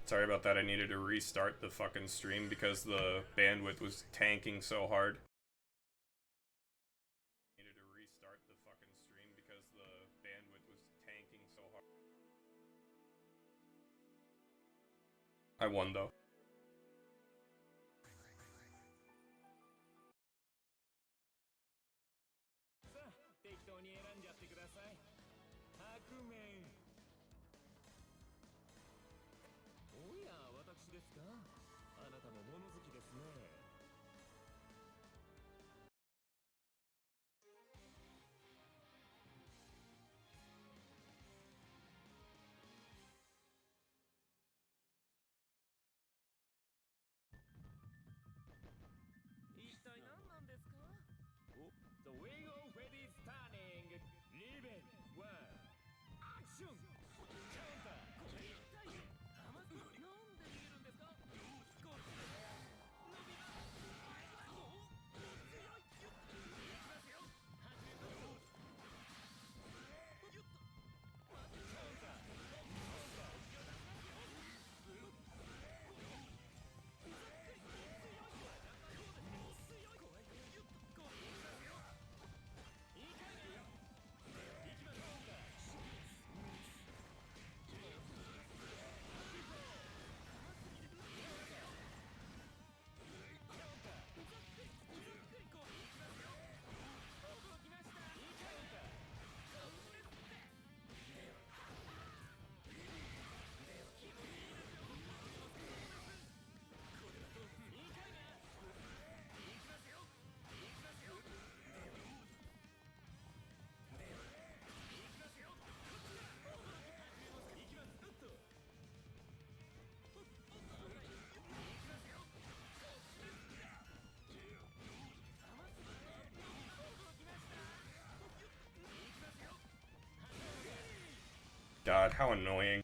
Sorry about that. I needed to restart the fucking stream because the bandwidth was tanking so hard. Needed to restart the fucking stream because the bandwidth was tanking so hard. I won though. 'God, how annoying.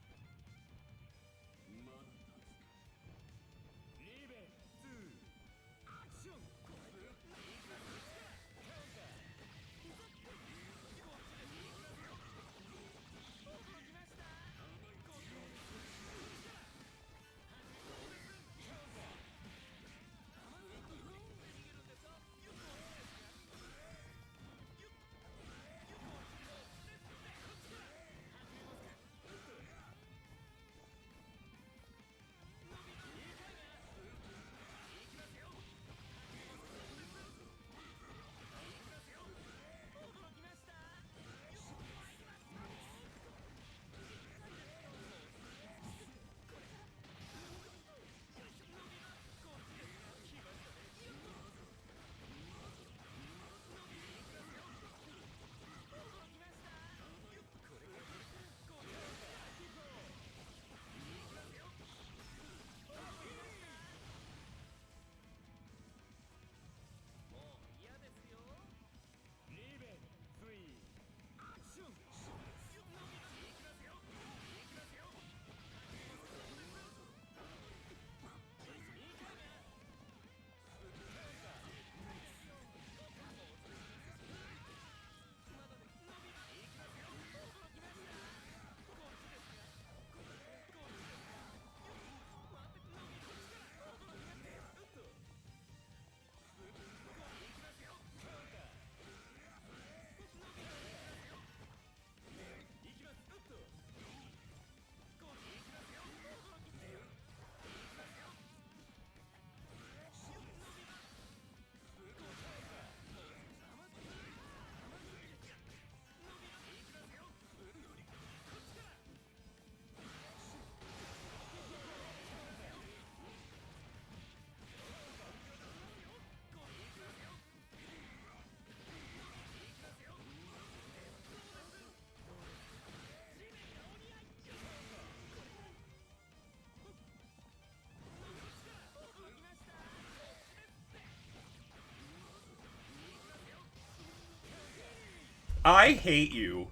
I hate you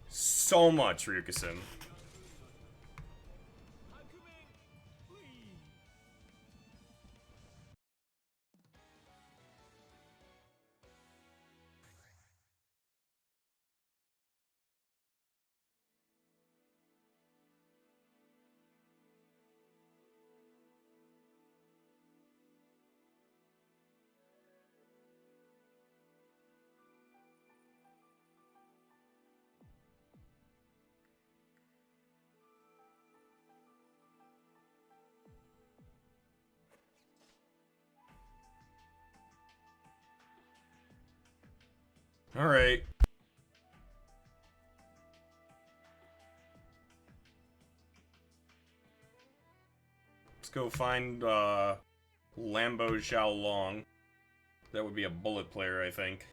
so much, Ryukasim. Alright. Let's go find, Lambo Xiaolong. That would be a bullet player, I think.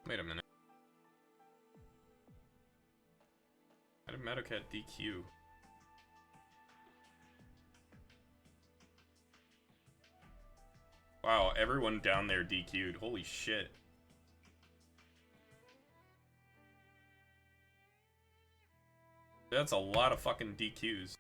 Wait a minute. How did Meadowcat DQ? Wow, everyone down there DQ'd. Holy shit. That's a lot of fucking DQs.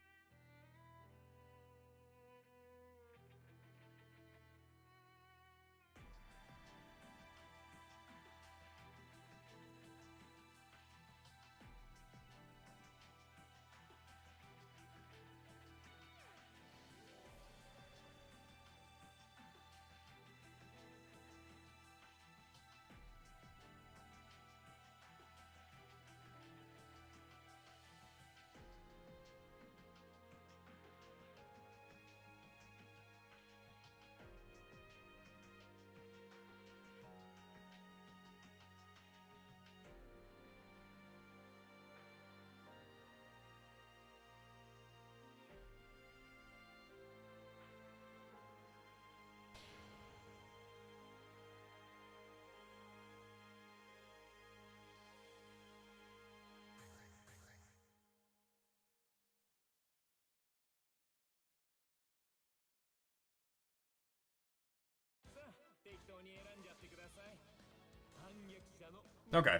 Okay.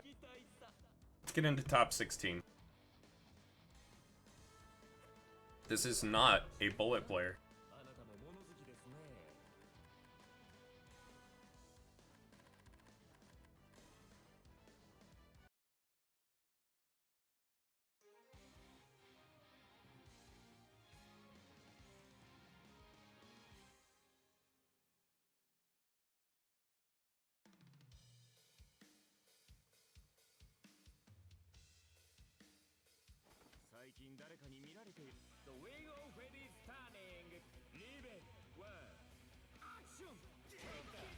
Let's get into top 16. This is not a bullet player. The wing of Fate is turning. Level 1. Action! Counter!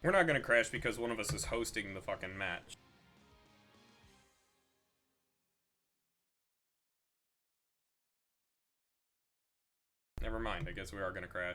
We're not gonna crash because one of us is hosting the fucking match. Never mind, I guess we are gonna crash.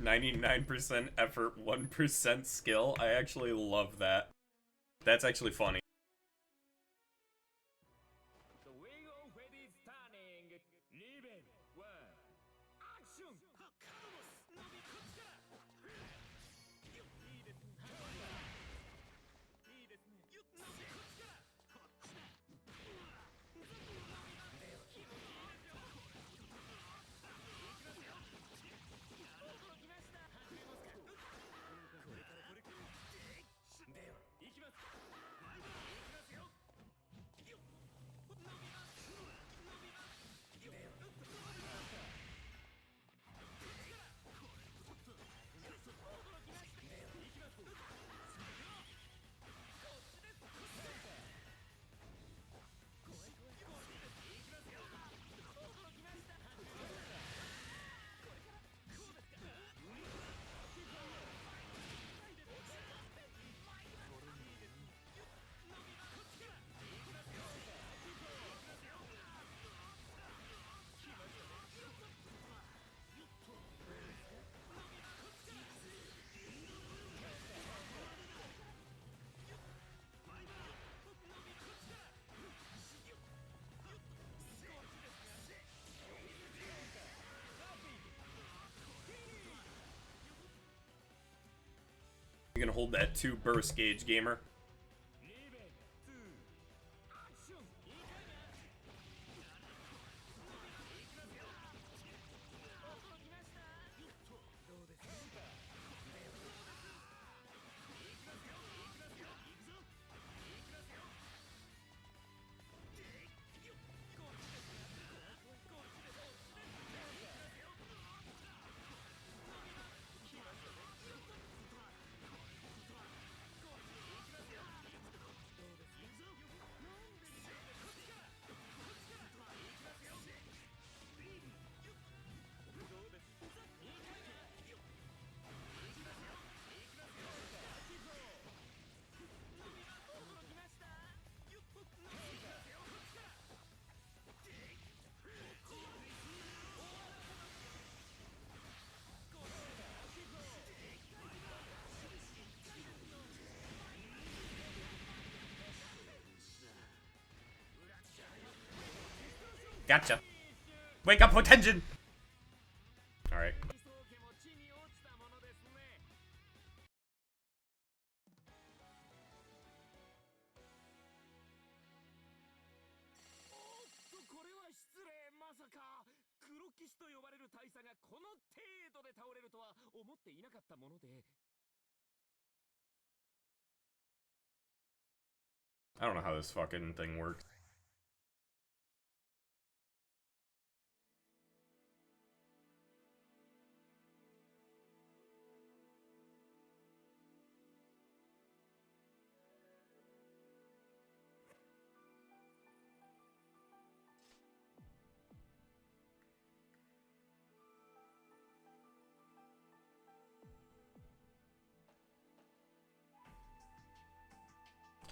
"99% effort, 1% skill." I actually love that. That's actually funny. The wheel of fate is turning. Level 1. Action! 伸びこっちからいいですね。いいですね。伸びこっちからこっちだ。You're gonna hold that 2 burst gauge, gamer. Gotcha. Wake up, attention! Alright. I don't know how this fucking thing works.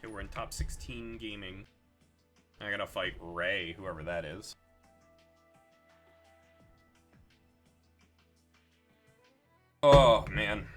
Okay, we're in top 16 gaming. I gotta fight Ray, whoever that is. Oh, man.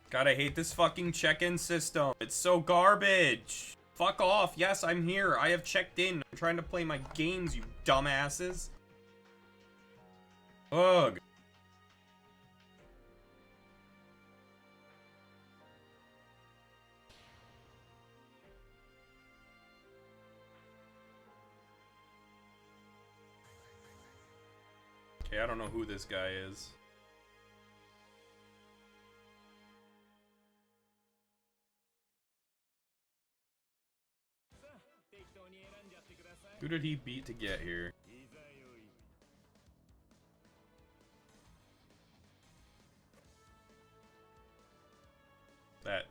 God, I hate this fucking check-in system. It's so garbage. Fuck off. Yes, I'm here. I have checked in. I'm trying to play my games, you dumbasses. Ugh. Okay, I don't know who this guy is. Who did he beat to get here? That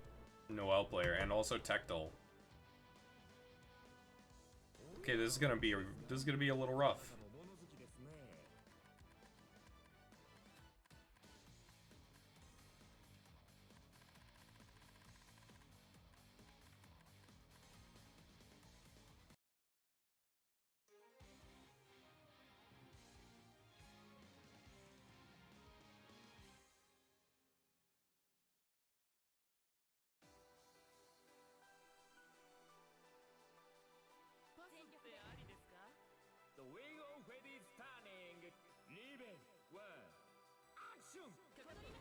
Noel player, and also Tectile. Okay, this is gonna be a little rough. The wing of Fate is turning. Level 1. Action! Counter!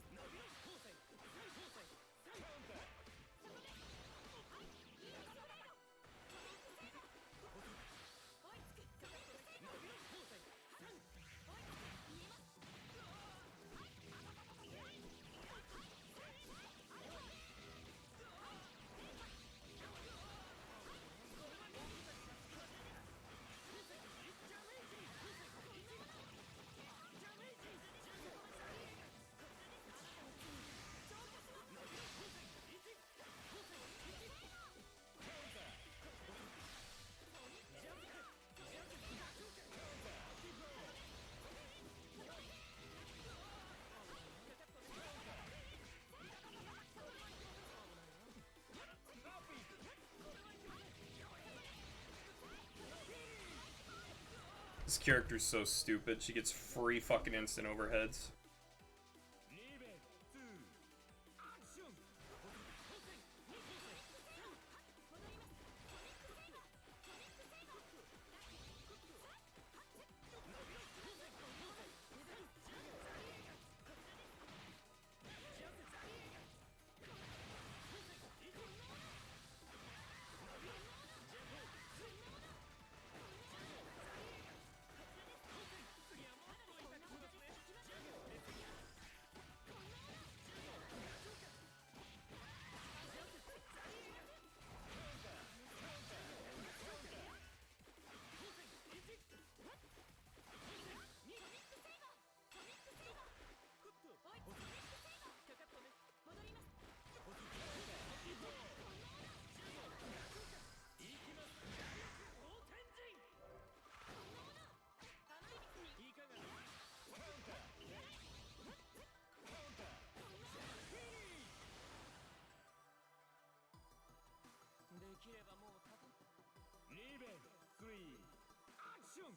This character's so stupid. She gets free fucking instant overheads. Level 2. Action! リベン3アクション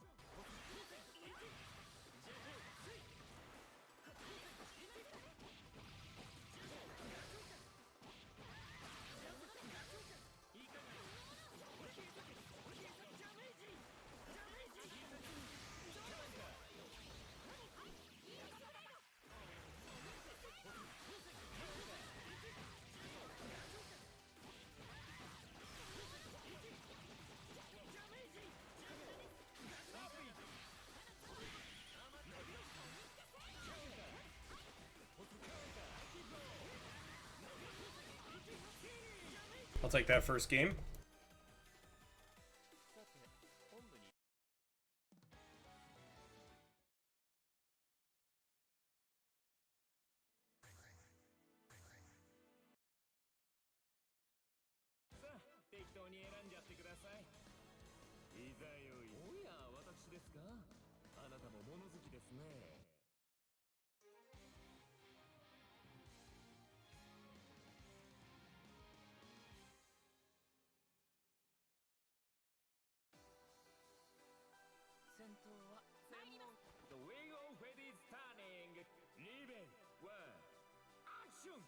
I'll take that first game. 適当に選んじゃってください。いざよい。おや、私ですか？あなたも物好きですね。戦闘は参ります。The wing of fate is turning. リベン1アクション。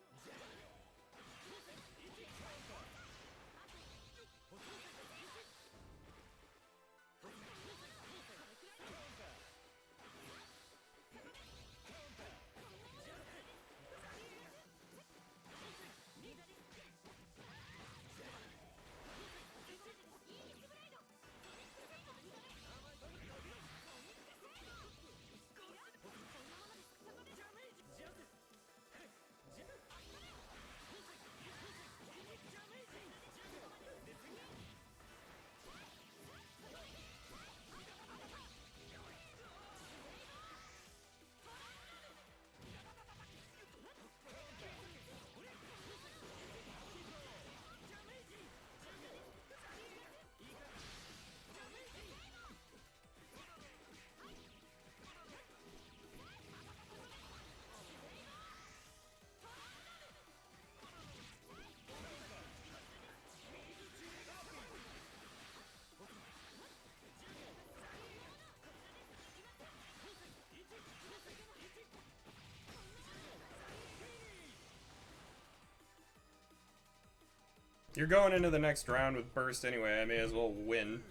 You're going into the next round with burst anyway. I may as well win.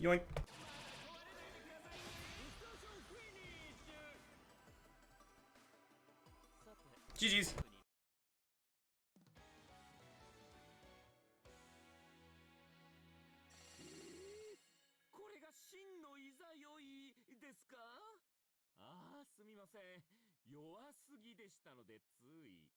Yoink. GG's. これが真のいざよいですか？ああ、すみません。弱すぎでしたのでつい。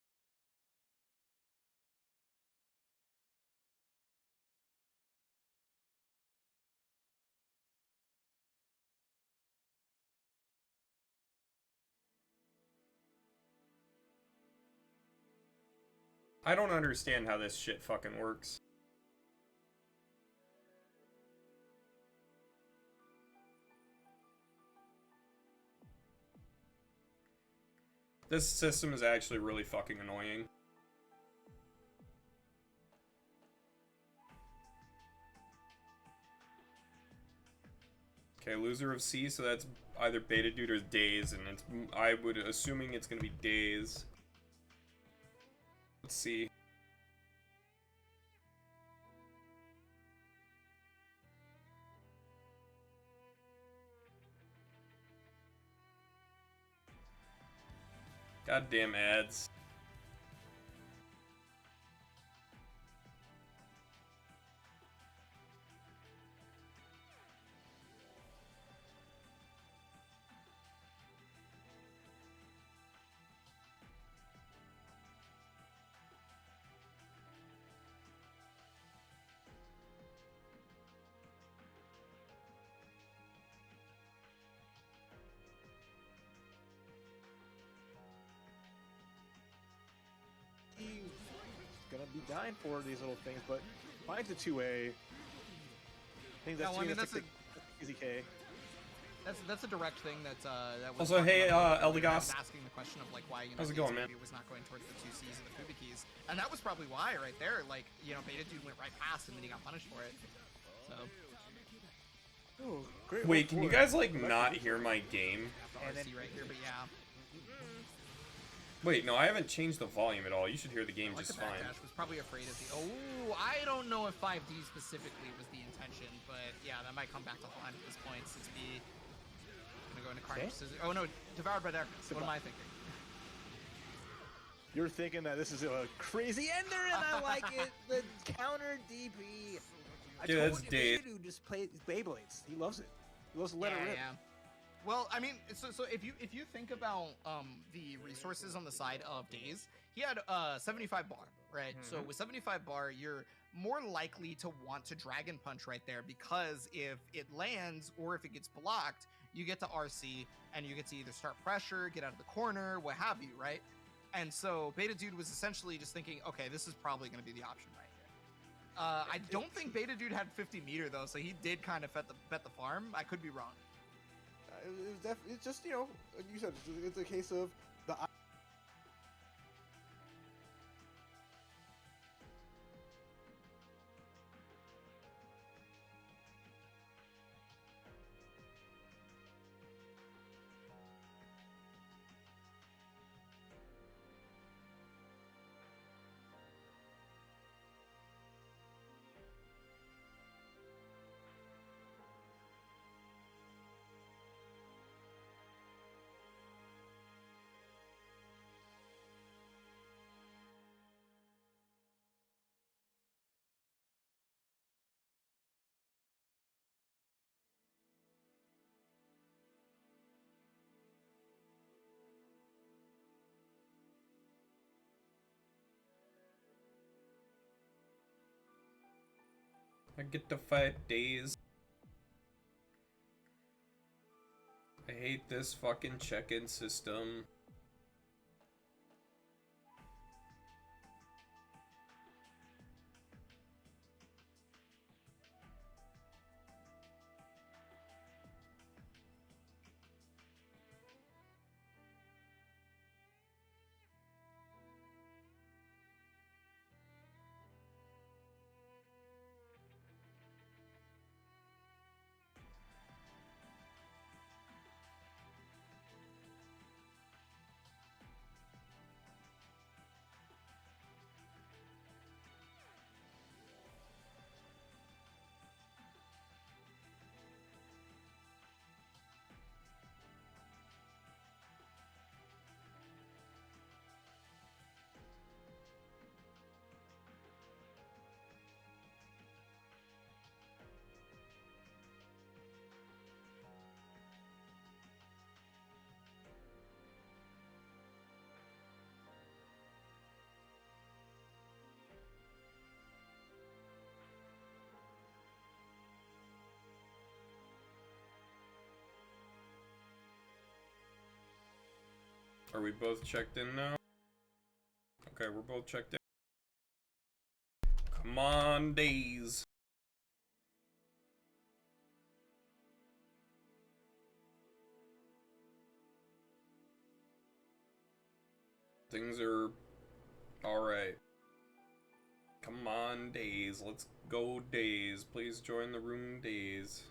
I don't understand how this shit fucking works. This system is actually really fucking annoying. Okay, loser of C, so that's either beta dude or days, and it's I would assuming it's gonna be days. Let's see. Goddamn ads. Gonna be dying for these little things, but finds a 2A. I think that's, that's like easy K. That's a direct thing that that was Also, hey, Eldegoss. asking the question of like why How's it going, man? was not going towards the 2Cs and the Fuba keys, and that was probably why right there. Like Beta Dude went right past and then he got punished for it. So. Oh, great. Wait, can you guys like not hear my game? And then right here, but yeah. Wait, no, I haven't changed the volume at all. You should hear the game just fine. Backdash was probably afraid of the. Oh, I don't know if 5D specifically was the intention, but yeah, that might come back to haunt at this point since the. Gonna go into Carnage Scissors. Oh no, Devoured by Darkness. What am I thinking? You're thinking that this is a crazy ender, and I like it. The counter DP. Dude, that's Dave. Dude just plays Beyblades. He loves it. He loves to let it rip. Yeah. Well, I mean, so if you think about the resources on the side of Daze, he had 75 bar, right? So with 75 bar, you're more likely to want to Dragon Punch right there because if it lands or if it gets blocked, you get to RC and you get to either start pressure, get out of the corner, what have you, right? And so Beta Dude was essentially just thinking, okay, this is probably going to be the option right here. I don't think Beta Dude had 50 meter though, so he did kind of bet the farm. I could be wrong. It's just, like you said, it's a case of the. I get to fight Daze. I hate this fucking check-in system. Are we both checked in now? Okay, we're both checked in. Come on, Daze. Things are alright. Come on, Daze. Let's go, Daze. Please join the room, Daze.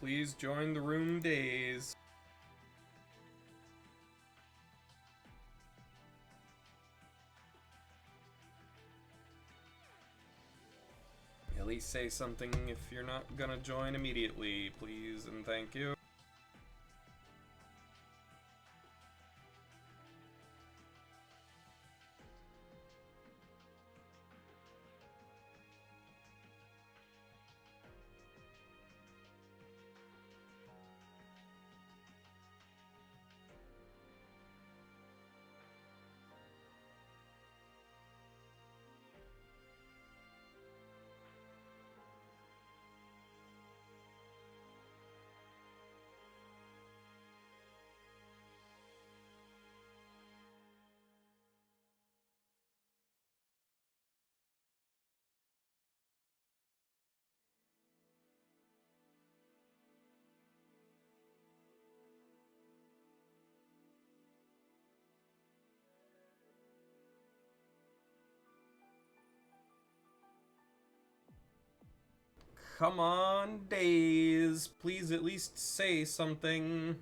Please join the room, Days. At least say something if you're not gonna join immediately, please and thank you. Come on, Days. Please at least say something.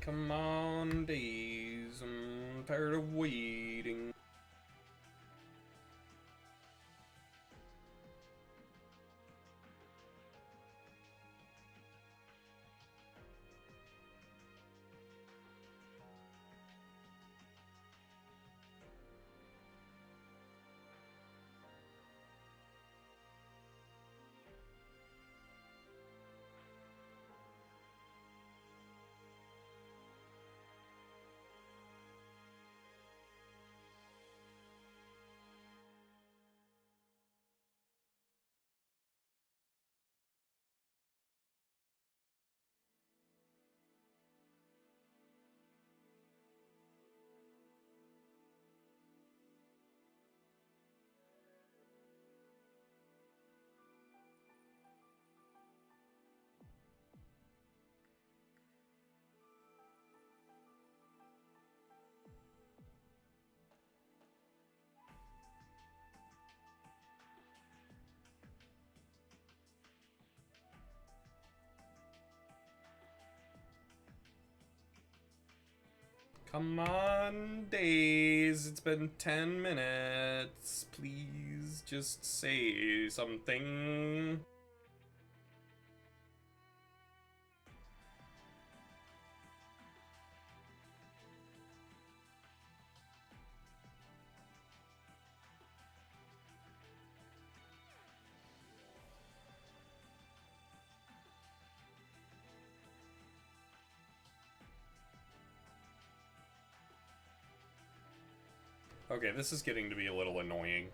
Come on, Days. I'm tired of waiting. Come on, Days. It's been 10 minutes. Please just say something. Okay, this is getting to be a little annoying.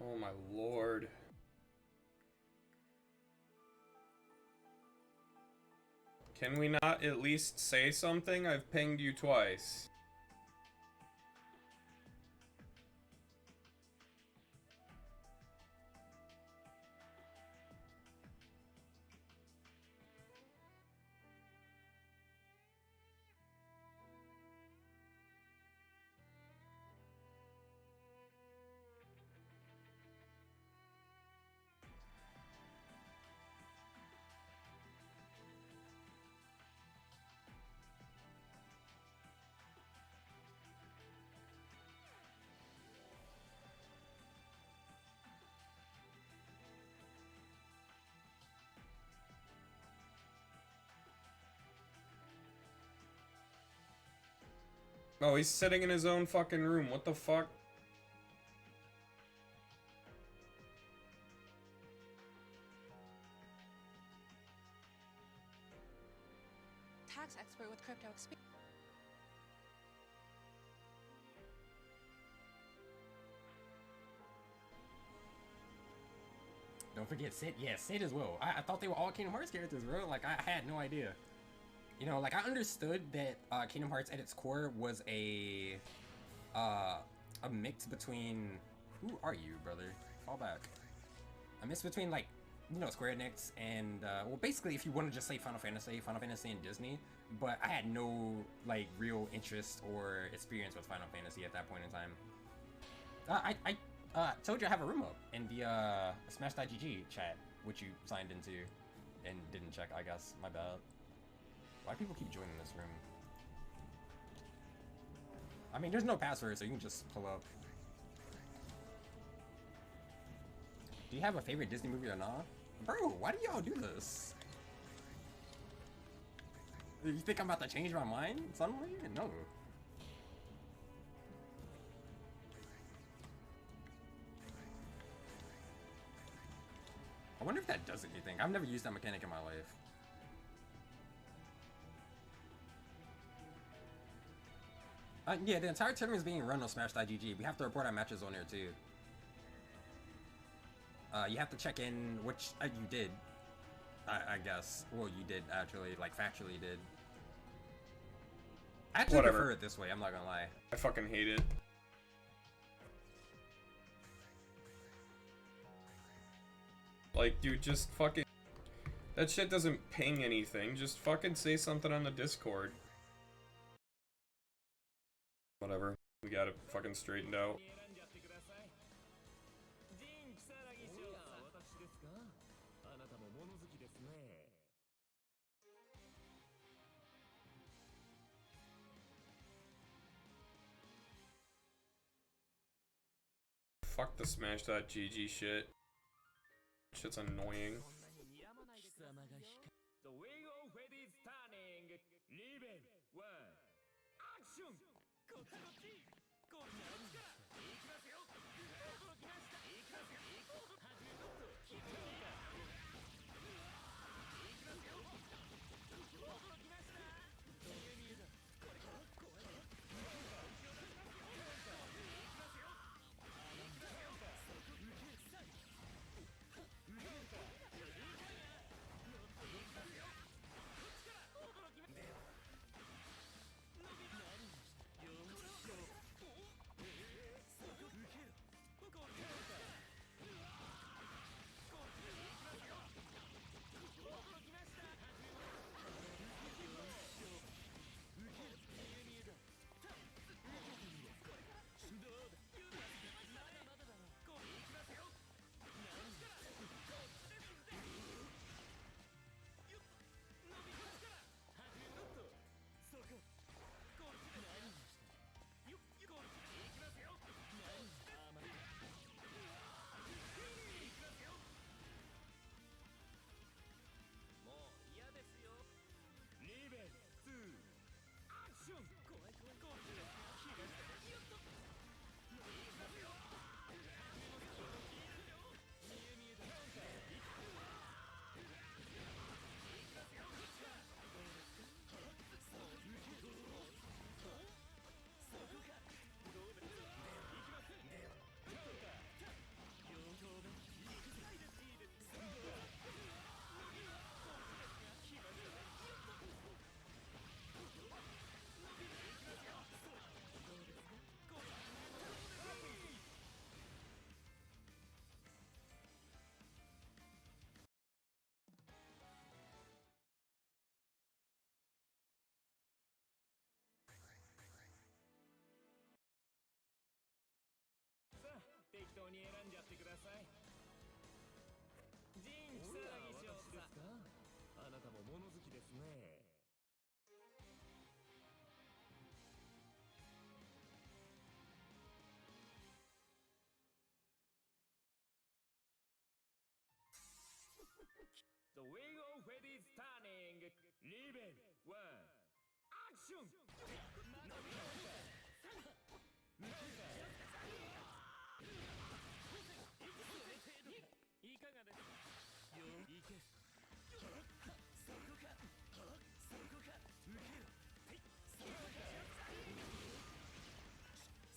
Oh my lord. Can we not at least say something? I've pinged you twice. Oh, he's sitting in his own fucking room. What the fuck? Tax expert with crypto experience. Don't forget Sid. Yeah, Sid as well. I thought they were all Kingdom Hearts characters, bro. Like, I had no idea. You know, like, I understood that Kingdom Hearts at its core was a mix between... Who are you, brother? Fall back. A mix between, like, you know, Square Enix and, well, basically, if you want to just say Final Fantasy and Disney, but I had no, like, real interest or experience with Final Fantasy at that point in time. I told you I have a room up in the, Smash.gg chat, which you signed into and didn't check, I guess. My bad. Why do people keep joining this room? I mean, there's no password, so you can just pull up. Do you have a favorite Disney movie or not? Bro, why do y'all do this? You think I'm about to change my mind suddenly? No. I wonder if that does anything. I've never used that mechanic in my life. Yeah, the entire tournament is being run on Smash.gg. We have to report our matches on there too. You have to check in, which you did, I guess. Well, you did actually, like factually did. I actually prefer it this way, I'm not gonna lie. I fucking hate it. Like, dude, just fucking... That shit doesn't ping anything. Just fucking say something on the Discord. Whatever. We got it fucking straightened out. Fuck the Smash.gg shit. Shit's annoying. The wheel of fate is turning. Level 1. Action! こっちこっちこっちなんですか行きますよ驚きました行きますよ始めとっと気づいた行きますよ驚きましたね。The wheel of fate is turning. Level 1. Action! いかがですかよいけそこかそこか受けろそこか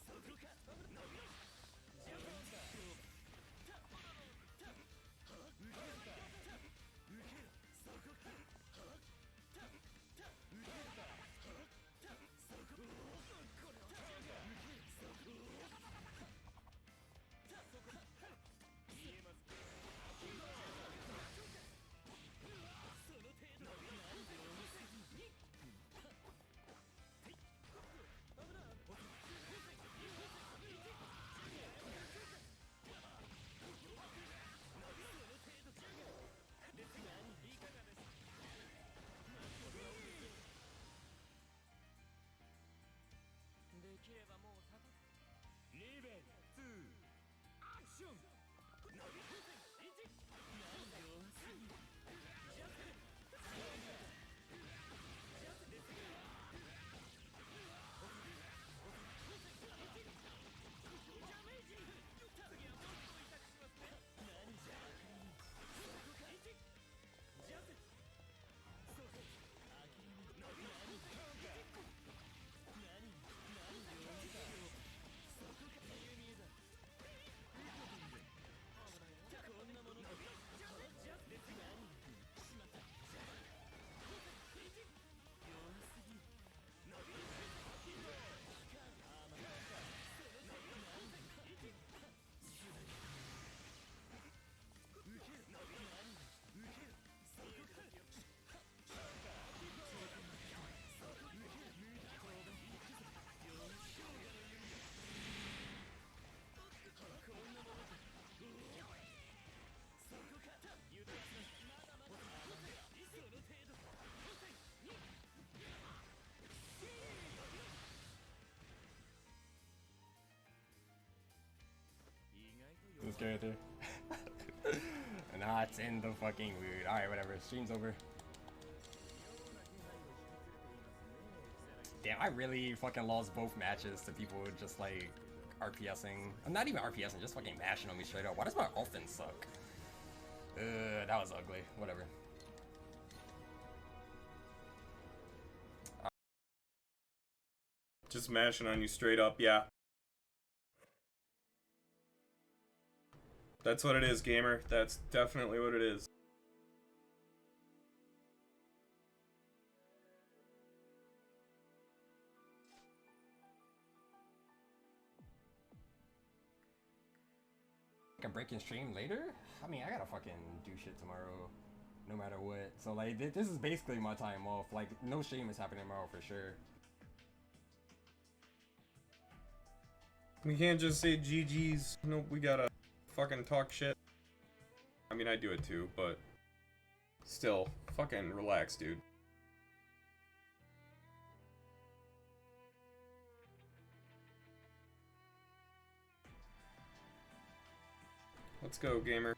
そこか伸びろジャンプ受けろそこか受けろそここれはそこ見えますかその程度なんで重すぎできればもうレベル2アクション伸び1なんで弱すぎジャンプジャンプですがダメージ次はもっと痛くしますね何じゃそこかジャンプそうか諦め伸び何そこか見えだこんなものジャンプですがしまった弱すぎ伸びThis character. Nah, it's in the fucking mood. Alright, whatever. Stream's over. Damn, I really fucking lost both matches to people just like RPSing. I'm not even RPSing, just fucking mashing on me straight up. Why does my offense suck? That was ugly. Whatever. Just mashing on you straight up, yeah. That's what it is, gamer. That's definitely what it is. Can break in stream later? I mean, I gotta fucking do shit tomorrow, no matter what. So like, this is basically my time off. Like, no stream is happening tomorrow for sure. We can't just say GG's. Nope, we gotta fucking talk shit. I mean, I do it too, but still, fucking relax, dude. Let's go, gamer.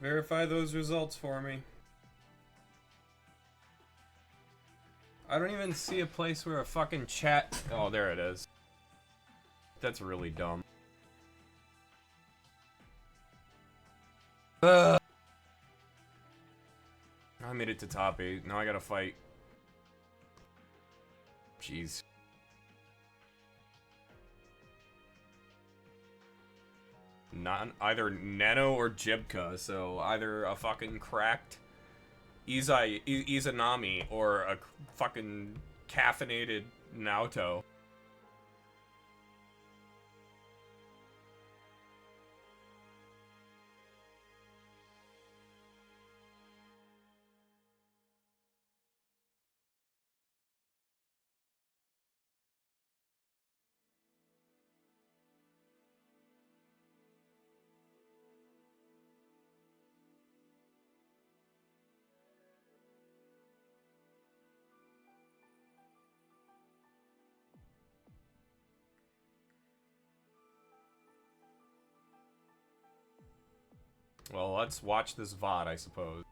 Verify those results for me. I don't even see a place where a fucking chat... Oh, there it is. That's really dumb. I made it to top 8. Now I gotta fight. Jeez. Not either Nano or Jibka, so either a fucking cracked Izanami or a fucking caffeinated Naoto. Well, let's watch this VOD, I suppose.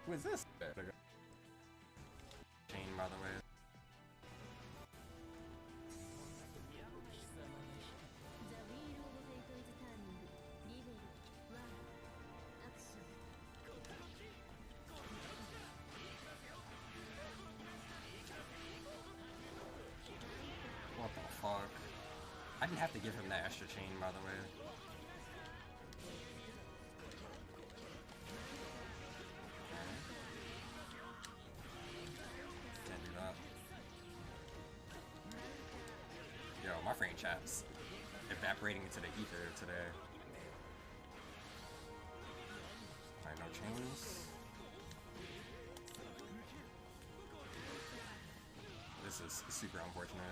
Who is this? Chain, by the way. What the fuck? I didn't have to give him that extra chain, by the way. Can't do that. Yo, my frame chat's evaporating into the ether today. Alright, no chains. This is super unfortunate.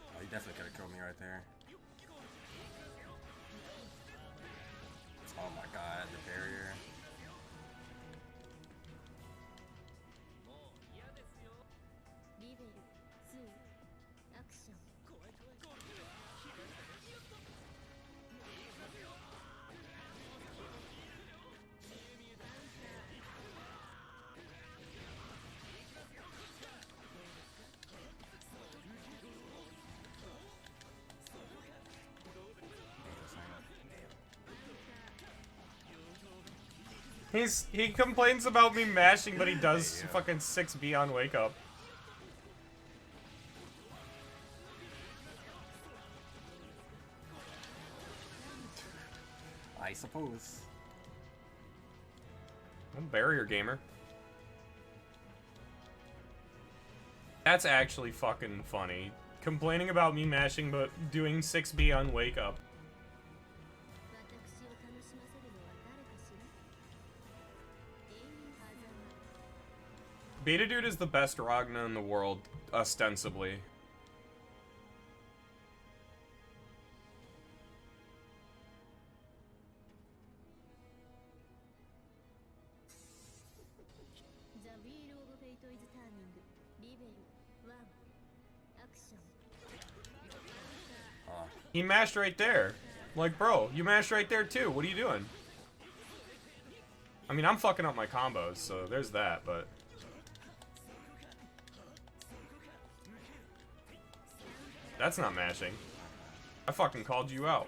Oh, he definitely could have killed me right there. Oh my god, the barrier. He complains about me mashing, but he does fucking 6B on wake up. I suppose. I'm a barrier gamer. That's actually fucking funny. Complaining about me mashing, but doing 6B on wake up. Beta Dude is the best Ragna in the world, ostensibly. He mashed right there. Like, bro, you mashed right there too. What are you doing? I mean, I'm fucking up my combos, so there's that, but... That's not mashing. I fucking called you out.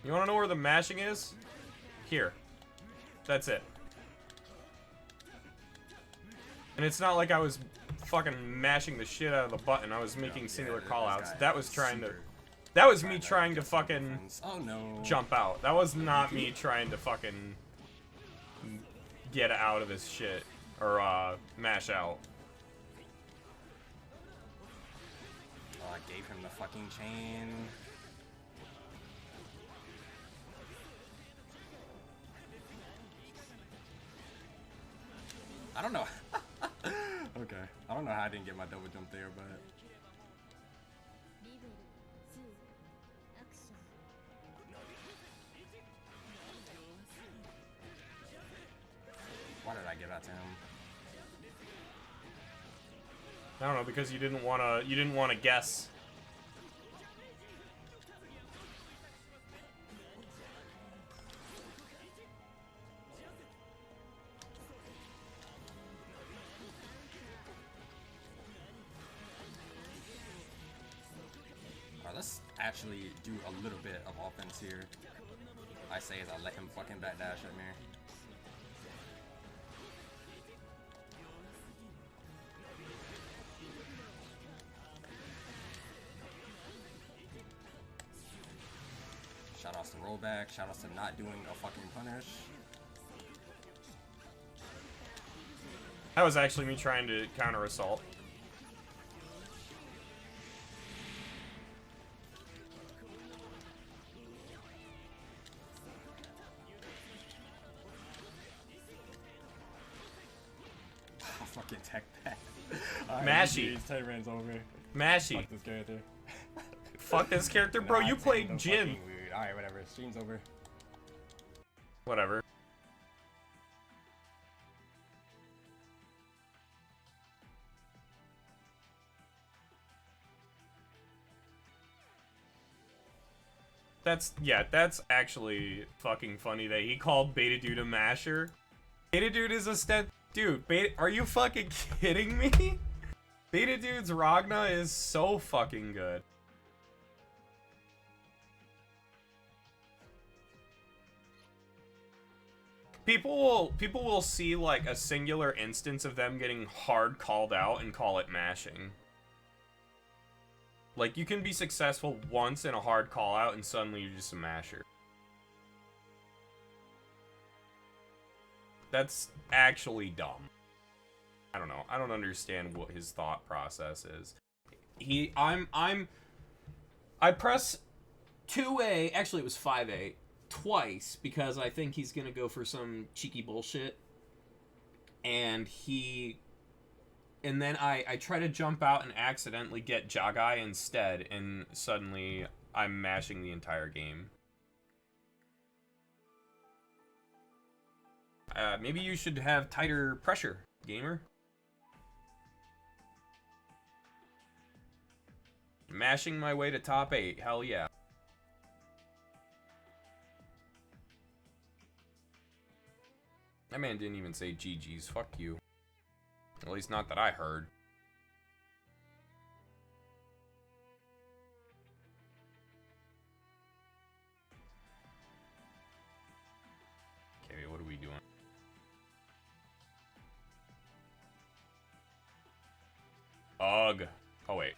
You wanna know where the mashing is? Here. That's it. And it's not like I was fucking mashing the shit out of the button. I was making singular callouts. That was trying to... That was me trying to fucking jump out. That was not me trying to fucking get out of this shit. Or, mash out. Oh, I gave him the fucking chain. I don't know. Okay. I don't know how I didn't get my double jump there, but... Why did I give that to him? I don't know, because you didn't wanna guess. Alright, let's actually do a little bit of offense here. I say as I let him fucking backdash at me. rollback. Shoutouts to not doing a fucking punish. That was actually me trying to counter assault. Oh, fucking tech that. Mashy. Tyran's over. Mashy. Fuck this character. Fuck this character, bro. You played Jin. Alright, whatever. Stream's over. Whatever. That's actually fucking funny that he called Beta Dude a masher. Beta Dude is a dude, are you fucking kidding me? Beta Dude's Ragna is so fucking good. People will see like a singular instance of them getting hard called out and call it mashing. Like, you can be successful once in a hard call out and suddenly you're just a masher. That's actually dumb. I don't know. I don't understand what his thought process is. I press 2A, actually it was 5A, twice because I think he's gonna go for some cheeky bullshit. And then I try to jump out and accidentally get Jagai instead, and suddenly I'm mashing the entire game. Maybe you should have tighter pressure, gamer. Mashing my way to top 8, hell yeah. That man didn't even say GG's, fuck you. At least not that I heard. Okay, what are we doing? Ugh. Oh, wait.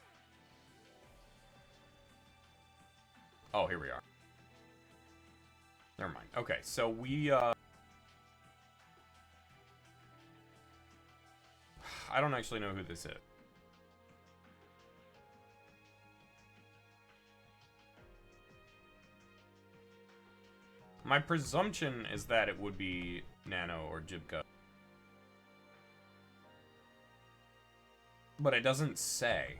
Oh, here we are. Never mind. Okay, so we, I don't actually know who this is. My presumption is that it would be Nano or Jibka. But it doesn't say.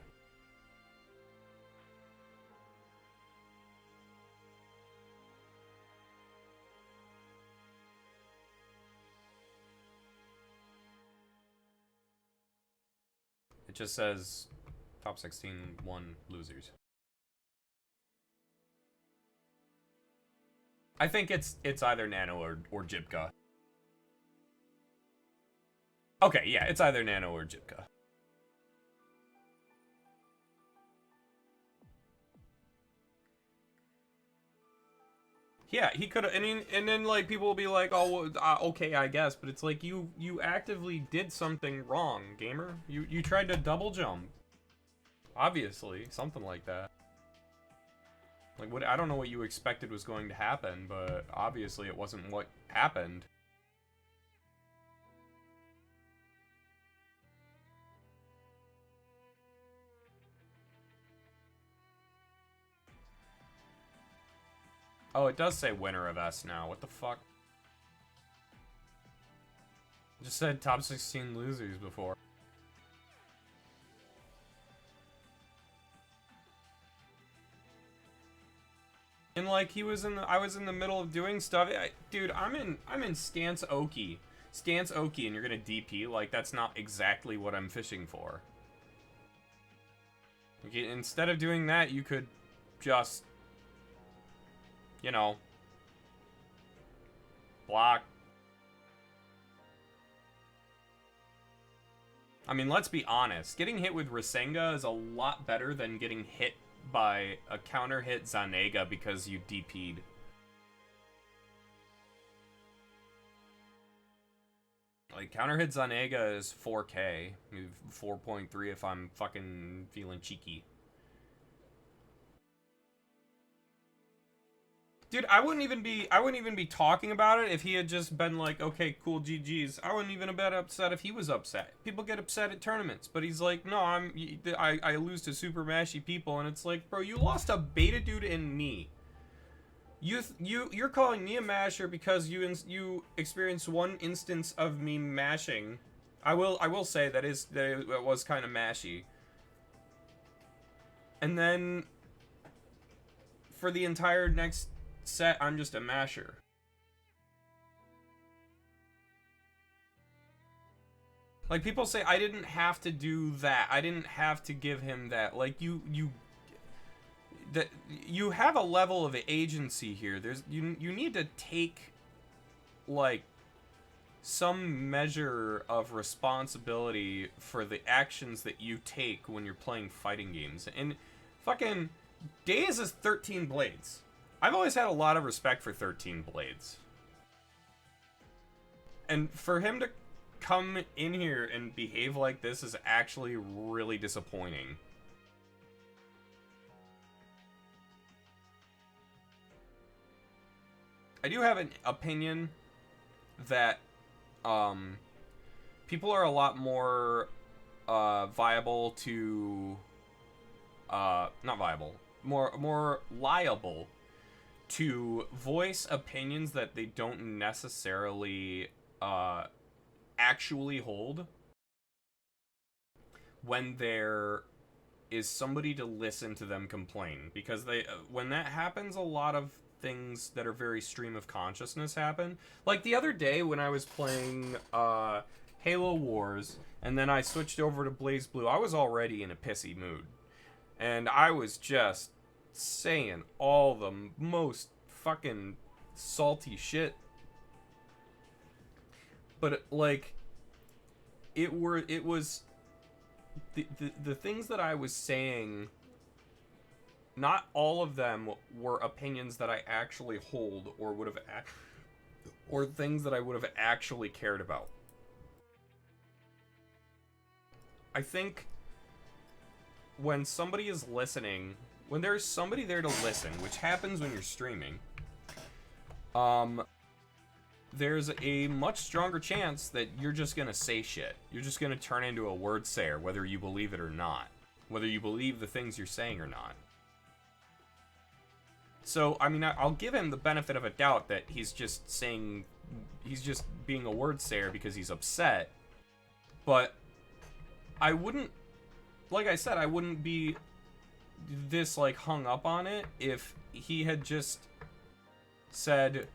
It just says top 16 won losers. I think it's either Nano or Jibka. Okay, yeah, it's either Nano or Jibka. Yeah, he could have, and then like people will be like, oh, well, okay, I guess, but it's like you actively did something wrong, gamer. You tried to double jump. Obviously, something like that. Like, what? I don't know what you expected was going to happen, but obviously it wasn't what happened. Oh, it does say winner of S now. What the fuck? It just said top 16 losers before. And like I was in the middle of doing stuff. Dude, I'm in Stance Oki. Stance Oki and you're gonna DP? Like, that's not exactly what I'm fishing for. Okay, instead of doing that, you could just, you know, block. I mean, let's be honest. Getting hit with Rasenga is a lot better than getting hit by a counter hit Zanega because you DP'd. Like, counter hit Zanega is 4K. 4.3 if I'm fucking feeling cheeky. Dude, I wouldn't even be talking about it if he had just been like, okay, cool, GG's. I wouldn't even have been upset if he was upset. People get upset at tournaments, but he's like, no, I lose to super mashy people, and it's like, bro, you lost a beta dude and me. You're calling me a masher because you experienced one instance of me mashing. I will say that it was kind of mashy. And then for the entire next set, I'm just a masher. Like, people say I didn't have to do that. I didn't have to give him that. Like, you have a level of agency here. You need to take, like, some measure of responsibility for the actions that you take when you're playing fighting games. And fucking Days is 13 Blades. I've always had a lot of respect for 13 Blades. And for him to come in here and behave like this is actually really disappointing. I do have an opinion that people are a lot more viable to not viable, more liable to voice opinions that they don't necessarily actually hold when there is somebody to listen to them complain, because they when that happens, a lot of things that are very stream of consciousness happen. Like the other day when I was playing Halo Wars and then I switched over to BlazBlue, I was already in a pissy mood. And I was just saying all the most fucking salty shit. But like it was the things that I was saying, not all of them were opinions that I actually hold or would have or things that I would have actually cared about. I think when somebody is listening, when there's somebody there to listen, which happens when you're streaming, there's a much stronger chance that you're just gonna say shit. You're just gonna turn into a word sayer, whether you believe it or not. Whether you believe the things you're saying or not. So, I mean, I'll give him the benefit of a doubt that he's just being a word sayer because he's upset. But I wouldn't, like I said, I wouldn't be this, like, hung up on it if he had just said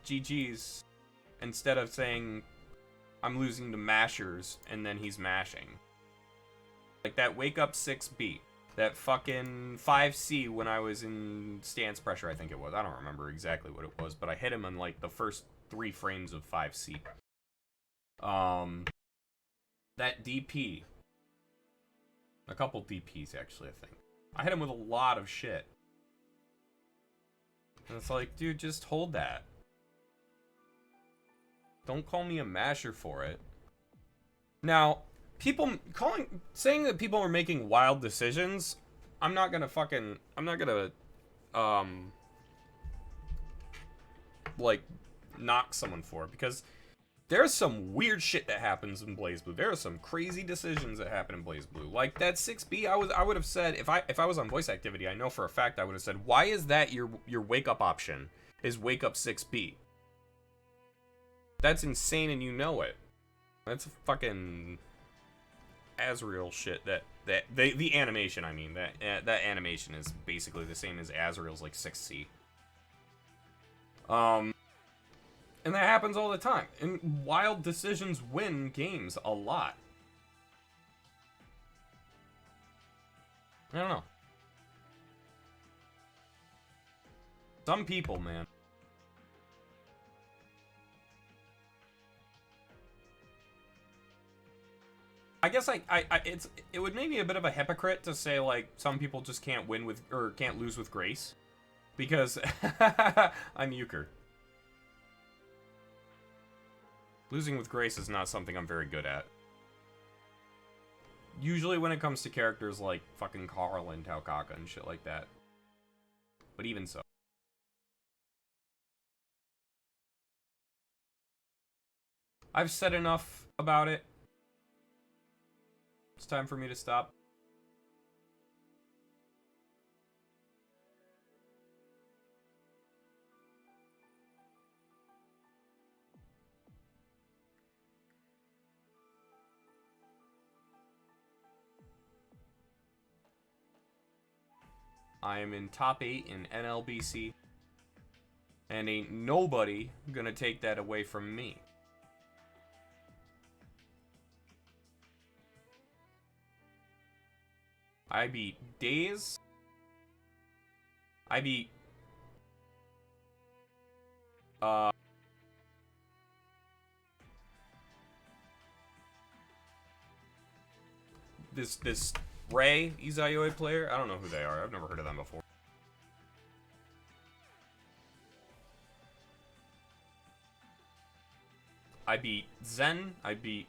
GG's instead of saying I'm losing to mashers and then he's mashing. Like that Wake Up 6 beat. That fucking 5C when I was in stance pressure, I think it was. I don't remember exactly what it was, but I hit him in like the first 3 frames of 5C. That DP. A couple DPs, actually, I think. I hit him with a lot of shit. And it's like, dude, just hold that. Don't call me a masher for it. Now, saying that people are making wild decisions, I'm not gonna like knock someone for it, because there's some weird shit that happens in BlazBlue. There are some crazy decisions that happen in BlazBlue. Like that 6B, I would have said, if I was on voice activity, I know for a fact I would have said, why is that your wake up option is Wake Up 6B? That's insane and you know it. That's fucking Azrael shit. The animation, I mean, that animation is basically the same as Azrael's like 6C. And that happens all the time. And wild decisions win games a lot. I don't know. Some people, man. I guess it would make me a bit of a hypocrite to say like some people just can't win with or can't lose with grace, because I'm Euchre. Losing with grace is not something I'm very good at. Usually when it comes to characters like fucking Carl and Taukaka and shit like that. But even so. I've said enough about it. It's time for me to stop. I am in top 8 in NLBC. And ain't nobody gonna take that away from me. I beat Days. I beat... This Ray Izayoi player. I don't know who they are. I've never heard of them before. I beat Zen. I beat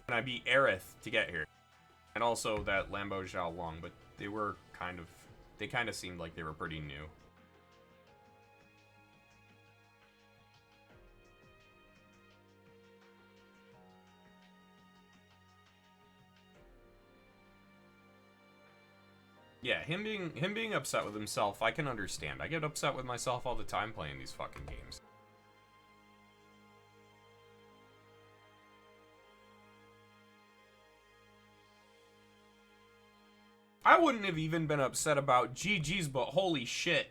Aerith to get here. And also that Lambo Zhao Long, but they were they kind of seemed like they were pretty new. Yeah, him being upset with himself, I can understand. I get upset with myself all the time playing these fucking games. I wouldn't have even been upset about GG's, but holy shit.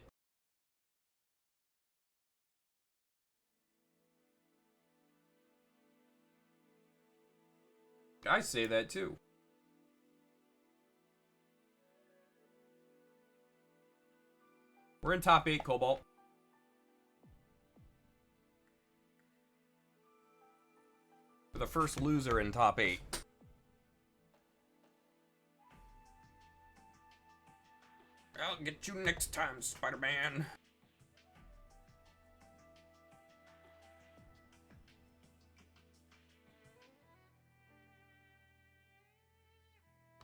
I say that too. We're in top 8, Cobalt. We're the first loser in top 8. I'll get you next time, Spider-Man.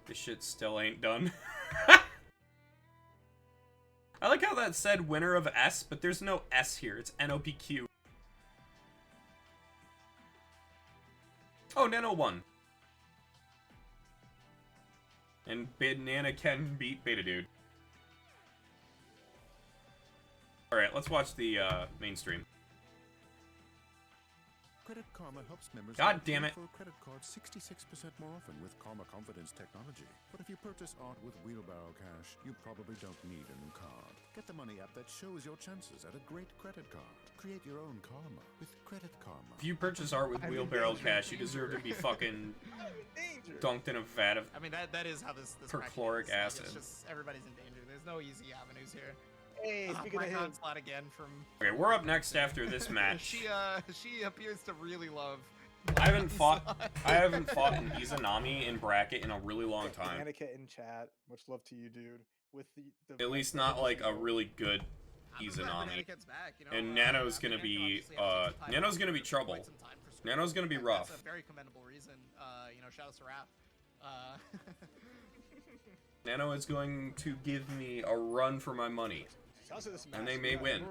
This shit still ain't done. I like how that said winner of S, but there's no S here. It's NOPQ. Oh, Nano won. And Banana Ken beat Beta Dude. Alright, let's watch the mainstream. Credit Karma helps members God damn it. for a credit card 66% more often with Karma Confidence technology. But if you purchase art with Wheelbarrow Cash, you probably don't need a new card. Get the money app that shows your chances at a great credit card. Create your own karma with Credit Karma. If you purchase art with Wheelbarrow Cash, you deserve to be fucking dunked in a vat of... I mean, that is how this perchloric practice is. acid. It's just everybody's in danger. There's no easy avenues here. Hey, speaking my of him, onslaught again from. Okay, we're up next after this match. She appears to really love. I haven't fought in Izanami in bracket in a really long time. Anakin in chat, much love to you, dude. With the At least not like a really good Izanami. And Nano's gonna be Nano's gonna be trouble. Nano's gonna be rough. That's a very commendable reason. Shout out to Raph. Nano is going to give me a run for my money. And they may win.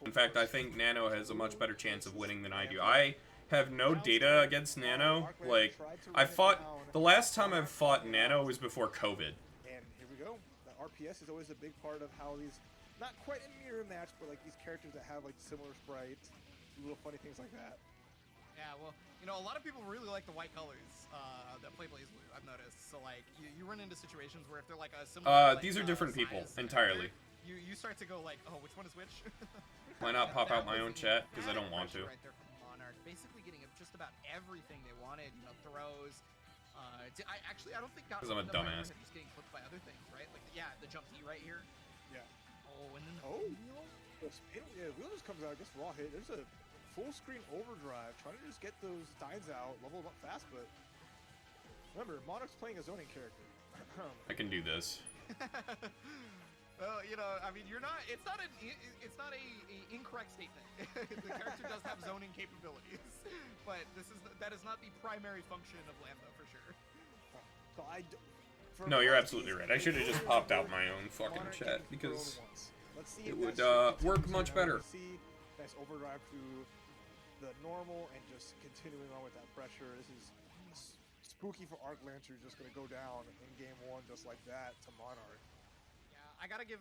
In fact, I think Nano has a much better chance of winning than I do. I have no data against Nano. Like, the last time I've fought Nano was before COVID. And here we go. The RPS is always a big part of how these, not quite a mirror match, but like these characters that have like similar sprites, little funny things like that. Yeah, well, a lot of people really like the white colors that play Blaze Blue, I've noticed. So, like, you run into situations where if they're like a similar... these are different people, entirely. You start to go like, oh, which one is which? Why not pop out my own chat? Because I don't want to. Right there from Monarch, basically getting just about everything they wanted, throws. I don't think... Because I'm a dumbass. He's getting clipped by other things, right? Like, yeah, the jump T right here. Yeah. Oh, and then... Wheel just comes out, gets raw hit. There's a full screen overdrive, trying to just get those dives out, level them up fast, but remember, Monarch's playing a zoning character. I can do this. Well, I mean, it's not a incorrect statement. The character does have zoning capabilities, but that is not the primary function of Lambda for sure. So No, you're absolutely right. I should have just popped out my own fucking chat because it would work much better. Nice overdrive through the normal and just continuing on with that pressure. This is spooky for Arc Lancer, just going to go down in game 1 just like that to Monarch. Yeah, I gotta give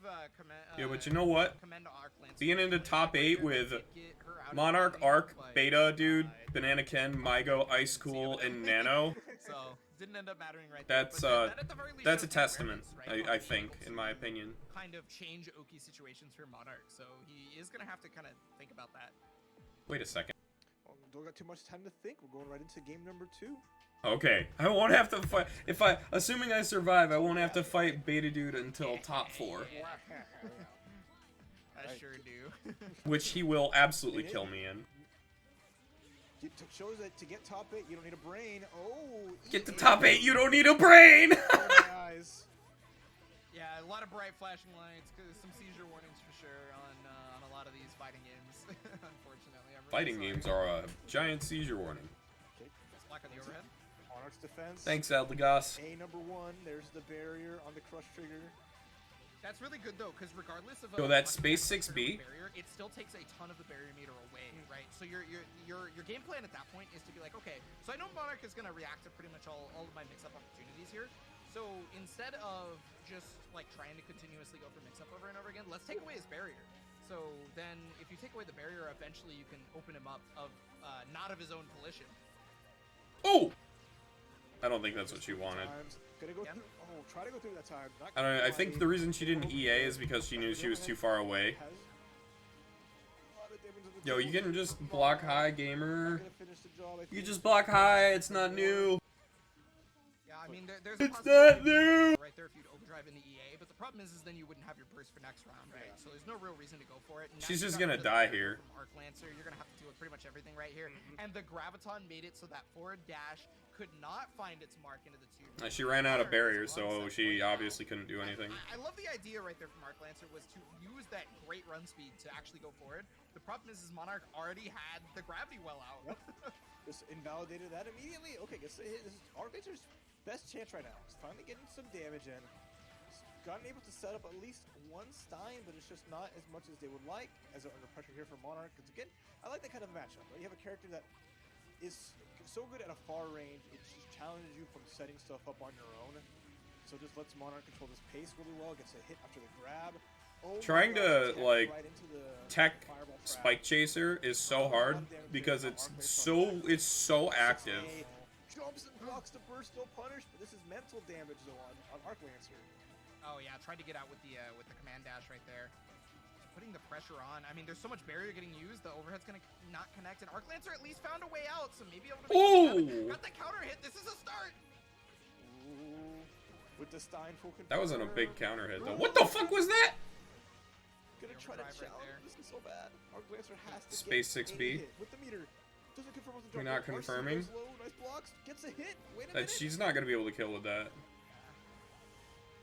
Yeah, but you know what? commend to Arc Lancer. Being into top 8 with Get her out of Monarch, the Arc, but, Beta, dude, Banana Ken, Mygo, Ice Cool, and Nano. So didn't end up mattering right That's there. But that at the very least that's a shows the testament, awareness, right, I of think, being able in my to opinion. Kind of change Oki situations for Monarch, so he is gonna have to kind of think about that. Wait a second. Well, don't got too much time to think. We're going right into game number 2. Okay, I won't have to fight. Assuming I survive, I won't have to fight Beta Dude until top 4, I sure do. which he will absolutely kill me in. It shows that to get top 8, you don't need a brain. Oh, Get to top 8, you don't need a brain. Guys. Yeah, a lot of bright flashing lights, some seizure warnings for sure on a lot of these fighting games. Unfortunately, I'm really Fighting sorry. games are a giant seizure warning. Okay. Block on the overhead. Monarch's defense. Thanks, Adlagos. A number 1. There's the barrier on the crush trigger. That's really good though, because regardless of So that Space 6B? barrier, it still takes a ton of the barrier meter away, right? So your game plan at that point is to be like, okay, so I know Monarch is gonna react to pretty much all of my mix-up opportunities here. So instead of just like trying to continuously go for mix-up over and over again, let's take away his barrier. So then, if you take away the barrier, eventually you can open him up of not of his own volition. Oh! I don't think that's what she wanted. Gonna go through. Oh, try to go through that time. Not I don't know. I think the reason she didn't quite. EA is because she knew she was too far away. Has a lot of damage on the Yo, you table. can just block high, gamer. Not gonna finish the job, I You think. can just block high. It's not new. Yeah, I mean, there's a It's possibility not new. right there if you'd overdrive in the EA, but the problem is then you wouldn't have your burst for next round, right? So there's no real reason to go for it. Now She's you've just got gonna the die barrier here. From Arc Lancer, you're gonna have to deal with pretty much everything right here. And the Graviton made it so that forward dash could not find its mark into the tube. She ran out of barriers, so she obviously couldn't do anything. I love the idea right there from Arc Lancer was to use that great run speed to actually go forward. The problem is Monarch already had the gravity well out. Just invalidated that immediately. Okay, guess this is Arc Lancer's best chance right now. He's finally getting some damage in. He's gotten able to set up at least one Stein, but it's just not as much as they would like as they're under pressure here from Monarch. Because again, I like that kind of matchup. Right? You have a character that is so good at a far range, it just challenges you from setting stuff up on your own. So just lets Monarch control this pace really well, gets a hit after the grab. Oh my Trying gosh, to, like, right into the Tech fireball trap. Spike Chaser is so hard because it's so active. Jumps and blocks the burst, no punish, but this is mental damage though on Arc Lancer. Oh yeah, tried to get out with the command dash right there. Putting the pressure on. I mean, there's so much barrier getting used. The overhead's gonna not connect, and Arc Lancer at least found a way out, so maybe able to make something happen. Got the counter hit. This is a start. Ooh, with the Stein full control. That wasn't a big counter hit though. What the fuck was that? Gonna try to Overdrive right challenge. there. This is so bad. Arc Lancer has to Space get 6B. a hit with the meter. Doesn't confirm with the We're jump. not confirming. RC goes low, nice blocks, gets a hit. Wait a That minute. she's not gonna be able to kill with that.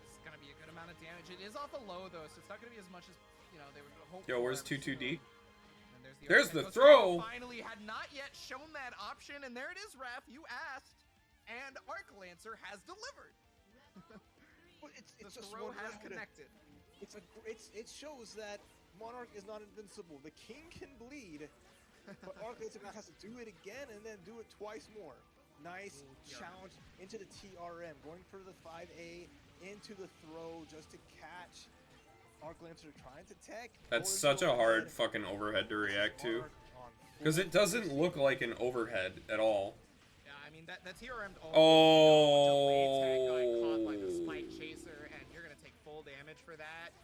It's gonna be a good amount of damage. It is off a low though, so it's not gonna be as much as they would hope. Yo, where's for. 22D? And There's overhead. the Goes for throw. Finally, had not yet shown that option, and there it is, Raph. You asked, and Arc Lancer has delivered. But it's The just throw one has round. connected. It shows that Monarch is not invincible. The King can bleed, but Arc Lancer now has to do it again and then do it twice more. Nice challenge into the TRM, going for the 5A into the throw just to catch. Arc Lancer trying to tech. That's Lowers such the a hard overhead. fucking overhead to react to. Monarch on Because full it doesn't look like an overhead at all. Yeah, I mean that TRM. Oh. Got caught by the Spike Chaser, and you're gonna take full damage for that.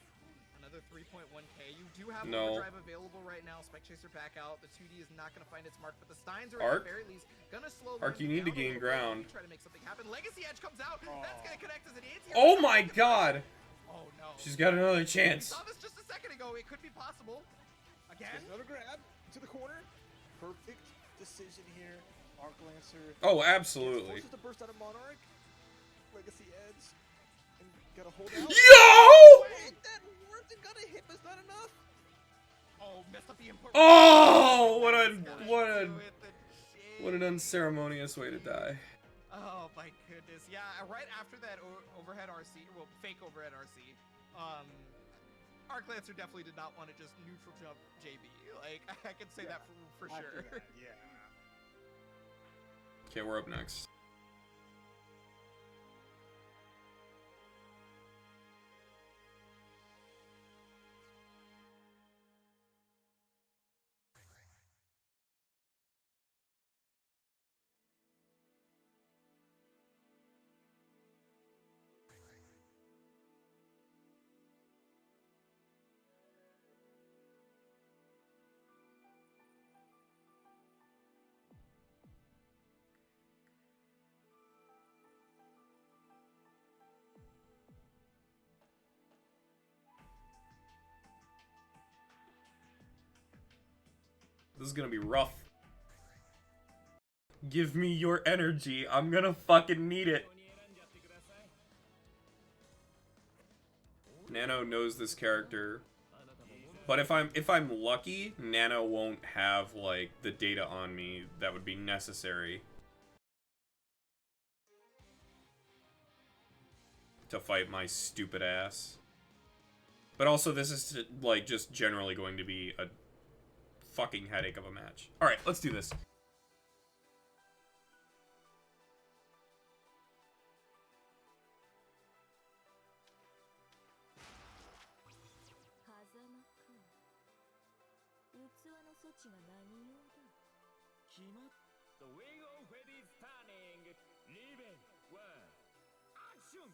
Another 3.1k. You do have No. overdrive available right now. Spike Chaser back out. The 2D is not gonna find its mark, but the Steins are Arc? at the very least gonna slow. Arc, you need to gain ground. Try to make something happen. Legacy Edge comes out. That's gonna connect as an anti. Oh my god! Oh no. She's got another We chance. saw this just a second ago. It could be possible. Again. There's another grab to the corner. Perfect decision here. Arc Lancer. Oh, absolutely. Forces the burst out of Monarch. Legacy Edge. And gotta hold out. Yo! Wait, that worked. It got a hit, but it's not enough. Oh, messed up the input. Oh, what What an unceremonious way to die. Oh my goodness. Yeah, right after that overhead RC, well, fake overhead RC, Arc Lancer definitely did not want to just neutral jump JB. Like, I can say that for After sure. that, yeah. Okay, we're up next. This is gonna be rough. Give me your energy. I'm gonna fucking need it. Nano knows this character. But if I'm lucky, Nano won't have like the data on me that would be necessary to fight my stupid ass. But also this is like just generally going to be a fucking headache of a match. Alright, let's do this. The wing of Fate is turning. Riven, one, action!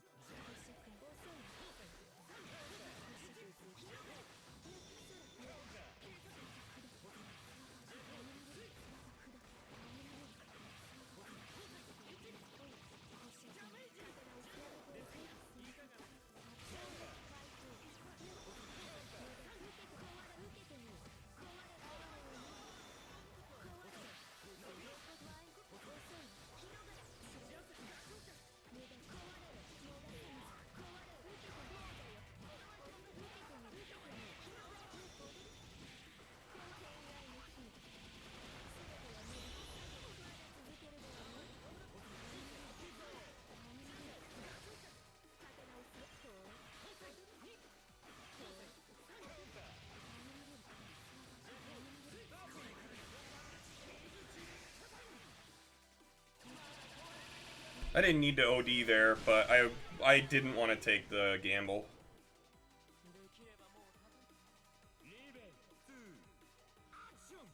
I didn't need to OD there, but I didn't want to take the gamble. Riven, two, action!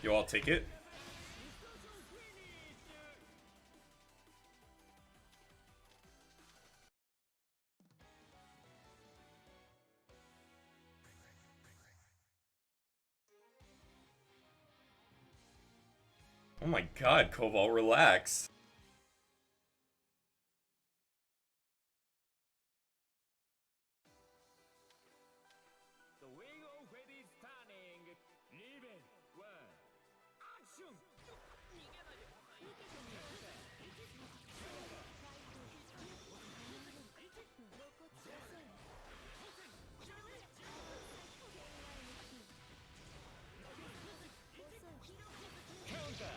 Yo, I'll take it. Oh my god, Koval, relax. The wing of Fate is turning. Riven, one, action! Counter!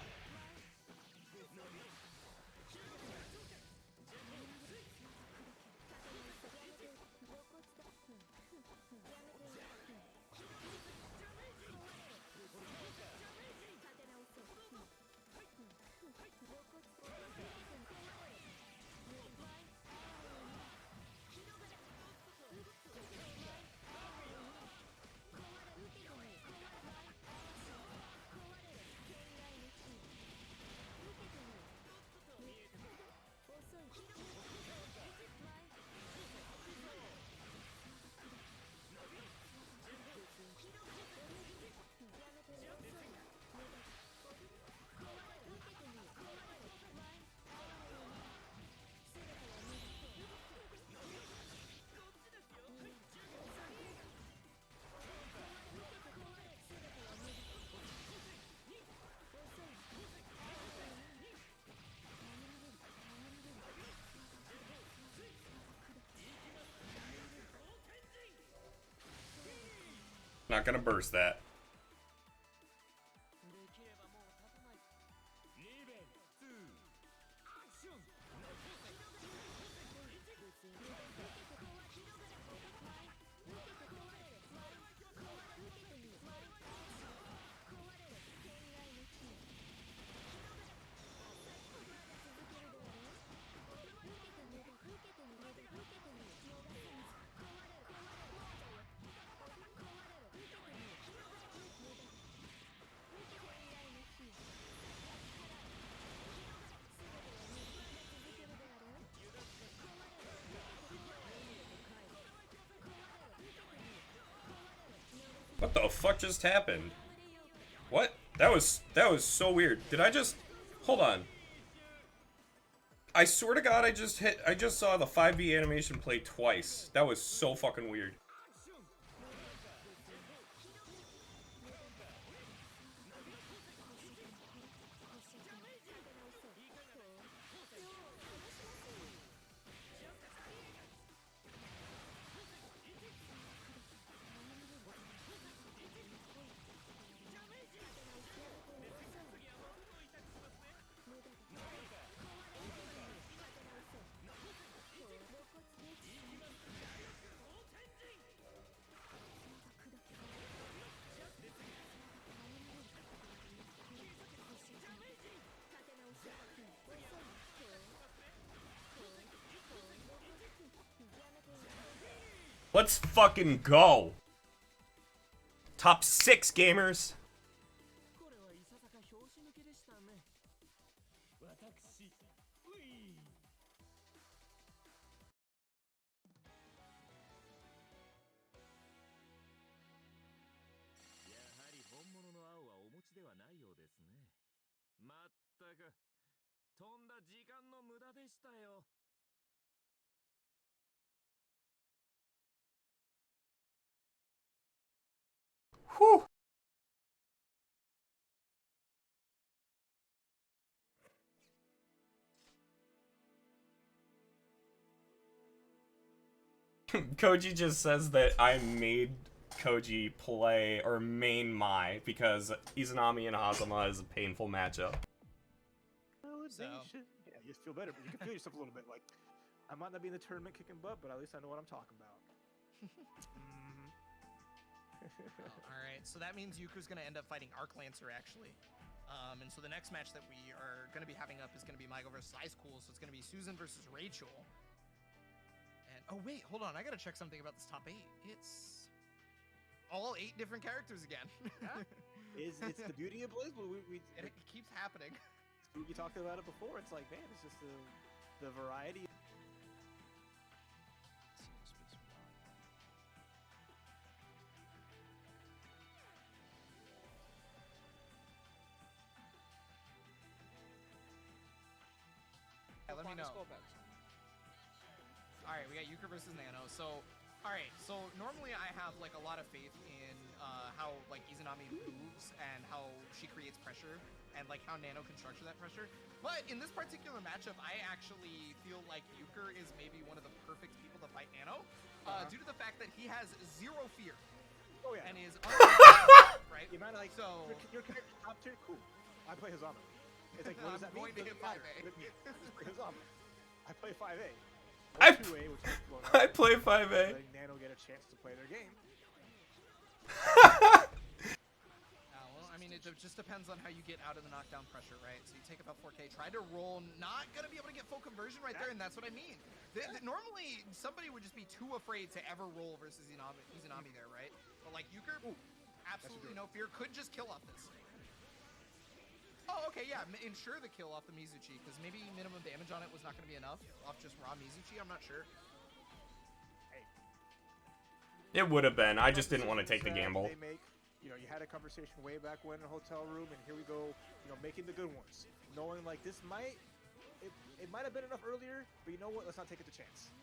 Not gonna burst that. できればもう立たないリベン2アクション What the fuck just happened? What? That was so weird. Did I just hold on? I swear to God, I just saw the 5V animation play twice. That was so fucking weird. Let's fucking go. Top 6 gamers. これはいささか拍子抜けでしたね私ういやはり本物の青はお持ちではないようですねまったくとんだ時間の無駄でしたよ Whew. Koji just says that I made Koji play or main Mai because Izanami and Hazama is a painful matchup. Validation. Yeah, you just feel better, but you can feel yourself a little bit. Like, I might not be in the tournament kicking butt, but at least I know what I'm talking about. Alright, so that means Euchre's gonna end up fighting Arc Lancer, actually. And so the next match that we are gonna be having up is gonna be Michael versus Ice Cool, so it's gonna be Susan versus Rachel. And, oh wait, hold on, I gotta check something about this top 8. It's all 8 different characters again. It's the beauty of BlazBlue. It keeps happening. We talked about it before. It's like, man, it's just the variety. Let me know. Alright, we got Euchre versus Nano. So, alright, so normally I have like a lot of faith in how like Izanami moves and how she creates pressure and like how Nano can structure that pressure. But in this particular matchup, I actually feel like Euchre is maybe one of the perfect people to fight Nano due to the fact that he has zero fear. Oh yeah. And is right? You might like so your character top tier, cool. I play Hazama. It's like, what does that mean? I'm going to hit 5A. I just play Hazama. I play 5A. I 2A, which is blown I up, play 5A. letting Nano get a chance to play their game. Well, I mean, it just depends on how you get out of the knockdown pressure, right? So you take about 4K, try to roll, not gonna be able to get full conversion right there, and that's what I mean. Normally, somebody would just be too afraid to ever roll versus Izanami there, right? But like Euchre, absolutely no fear, could just kill off this. Oh, okay, yeah, ensure the kill off the Mizuchi, because maybe minimum damage on it was not going to be enough off just raw Mizuchi, I'm not sure. It would have been. I just didn't want to take the gamble. They make, you had a conversation way back when in a hotel room, and here we go, making the good ones. Knowing like this it might have been enough earlier, but you know what? Let's not take it to chance.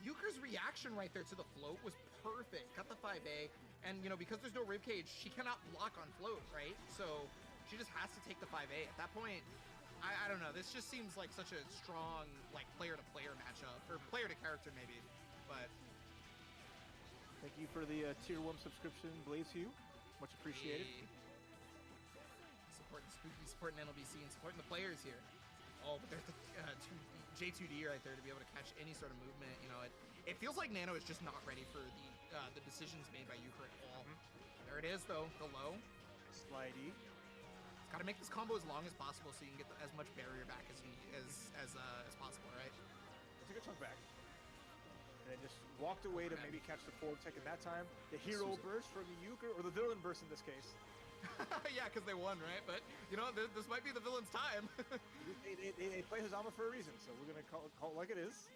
Euchre's reaction right there to the float was perfect. Got the 5A, and because there's no ribcage, she cannot block on float, right? So she just has to take the 5A. At that point, I don't know. This just seems like such a strong player-to-player matchup, or player-to-character maybe, but. Thank you for the tier 1 subscription, Blaze Hugh. Much appreciated. Hey. Supporting Spooky, supporting NLBC, and supporting the players here. Oh, but there's the J2D right there to be able to catch any sort of movement. You know, it feels like Nano is just not ready for the decisions made by Euchre at all. There it is, though, the low. Slidey. It's got to make this combo as long as possible so you can get as much barrier back as possible, right? Took a chunk back. And then just walked away to maybe catch the forward tech in that time. The hero burst from Euchre, or the villain burst in this case. Yeah, because they won, right? But, you know, this might be the villain's time. they play Hazama for a reason, so we're going to call it like it is.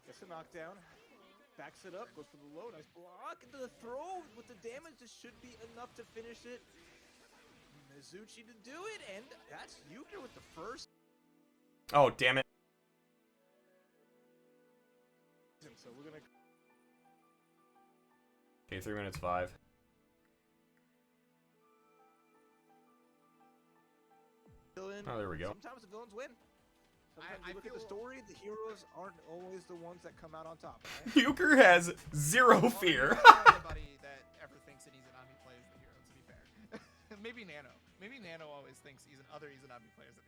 Gets a knockdown. Backs it up, goes for the low. Nice block into the throw with the damage. This should be enough to finish it. Mizuchi to do it, and that's Euchre with the first. Oh, damn it. So we're going to... Okay, 3 minutes 5. Oh, there we go. Sometimes the villains win. Sometimes you look at the story, the heroes aren't always the ones that come out on top. Right? Euchre has zero fear. Anybody that ever thinks that Izanami plays the hero, to be fair. Maybe Nano. Maybe Nano always thinks other Izanami players are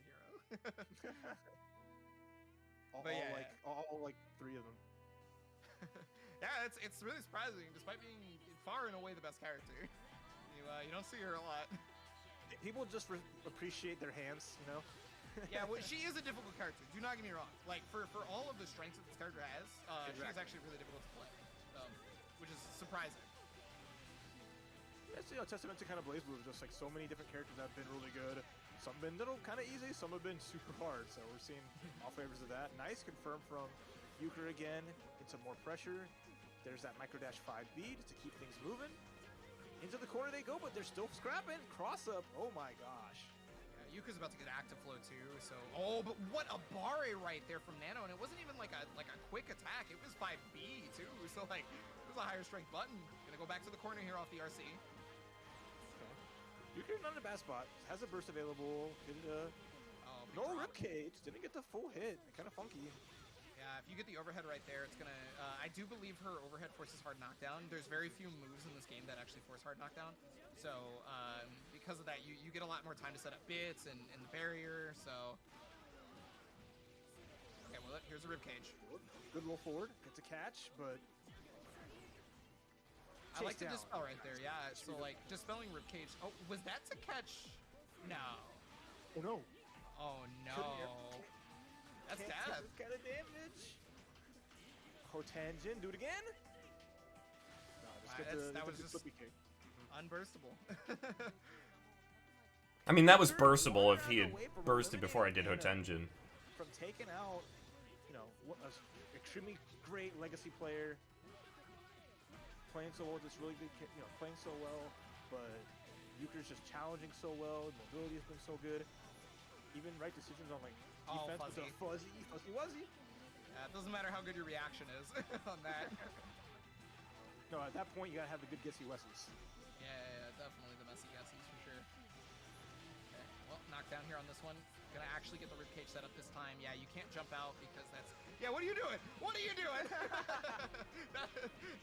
the hero. all like 3 of them. Yeah, it's really surprising, despite being far and away the best character. You don't see her a lot. People just appreciate their hands, you know? Yeah, well, she is a difficult character. Do not get me wrong. Like, for all of the strengths that this character has, she's actually really difficult to play, which is surprising. That's, testament to kind of Blaze Blue. Just like so many different characters have been really good. Some have been kind of easy, some have been super hard. So we're seeing all flavors of that. Nice confirm from Euchre again. Into more pressure. There's that micro dash 5B to keep things moving. Into the corner they go, but they're still scrapping. Cross up. Oh my gosh. Euchre's about to get active flow too, so... Oh, but what a barre right there from Nano, and it wasn't even like a quick attack, it was 5B too, so like, it was a higher strength button. Gonna go back to the corner here off the RC. Okay. Euchre not in a bad spot, has a burst available, no ribcage, didn't get the full hit, kind of funky. Yeah, if you get the overhead right there, it's gonna... I do believe her overhead forces hard knockdown. There's very few moves in this game that actually force hard knockdown. So, because of that, you get a lot more time to set up bits and the barrier, so... Okay, well, here's a ribcage. Good roll forward, gets a catch, but... I like the dispel right there, yeah. So, like, dispelling ribcage... Oh, was that to catch? No. Oh, no. Oh, no. That's death. Kind of damage. Hotangin, do it again. No, that was just unburstable. I mean, that was burstable if he had bursted before I did Hotengin. From taking out, an extremely great legacy player, playing so well, just really good, playing so well, but Euchre's just challenging so well, mobility has been so good. Even right decisions on like defense with a fuzzy wuzzy. It doesn't matter how good your reaction is on that. No, at that point you gotta have the good guessy wesses. Yeah, definitely the messy guessies for sure. Okay, well, knockdown here on this one. Gonna actually get the ribcage set up this time. Yeah, you can't jump out because that's... Yeah, what are you doing? What are you doing?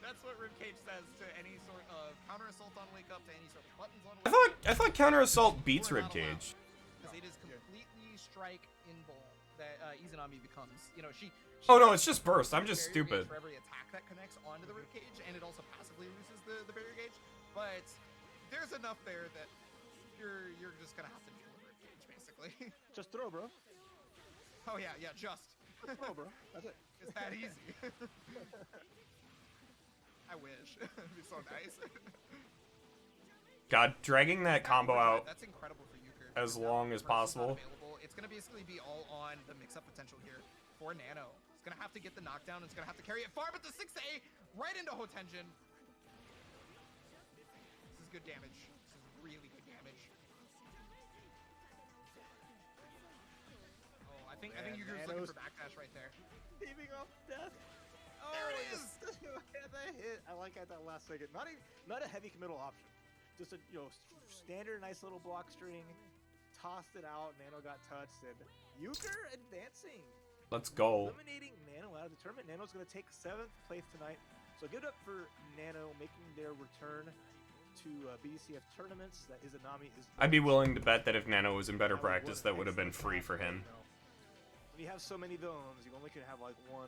That's what ribcage says to any sort of counter assault on wake up, to any sort of buttons on wake up. I thought counter assault beats ribcage. Because it is completely strike in bowl that Izanami becomes. She oh no, it's just burst. I'm just stupid. For every attack that connects onto the ribcage, and it also passively loses the barrier gauge. But there's enough there that you're just gonna have to deal with ribcage, basically. Just throw, bro. Oh yeah, just throw, bro. That's it. It's that easy. I wish. It'd be so nice. God, dragging that combo out that's incredible for Euchre. as long as possible. It's gonna basically be all on the mix-up potential here for Nano. It's gonna have to get the knockdown. It's gonna have to carry it far, but the 6A right into Hotengin. This is good damage. This is really good damage. Oh, I think Euchre's looking for backdash right there. Heaving off death. Oh, there it is. The hit. I like at that last second. Not a heavy committal option. Just a standard nice little block string. Tossed it out. Nano got touched, and Euchre advancing. Let's go. Eliminating Nano out of the tournament. Nano's going to take 7th place tonight. So give it up for Nano making their return to BDCF tournaments. That Izanami is. I'd be willing to bet that if Nano was in better practice, that would have been free for him. When you have so many villains, you only can have like one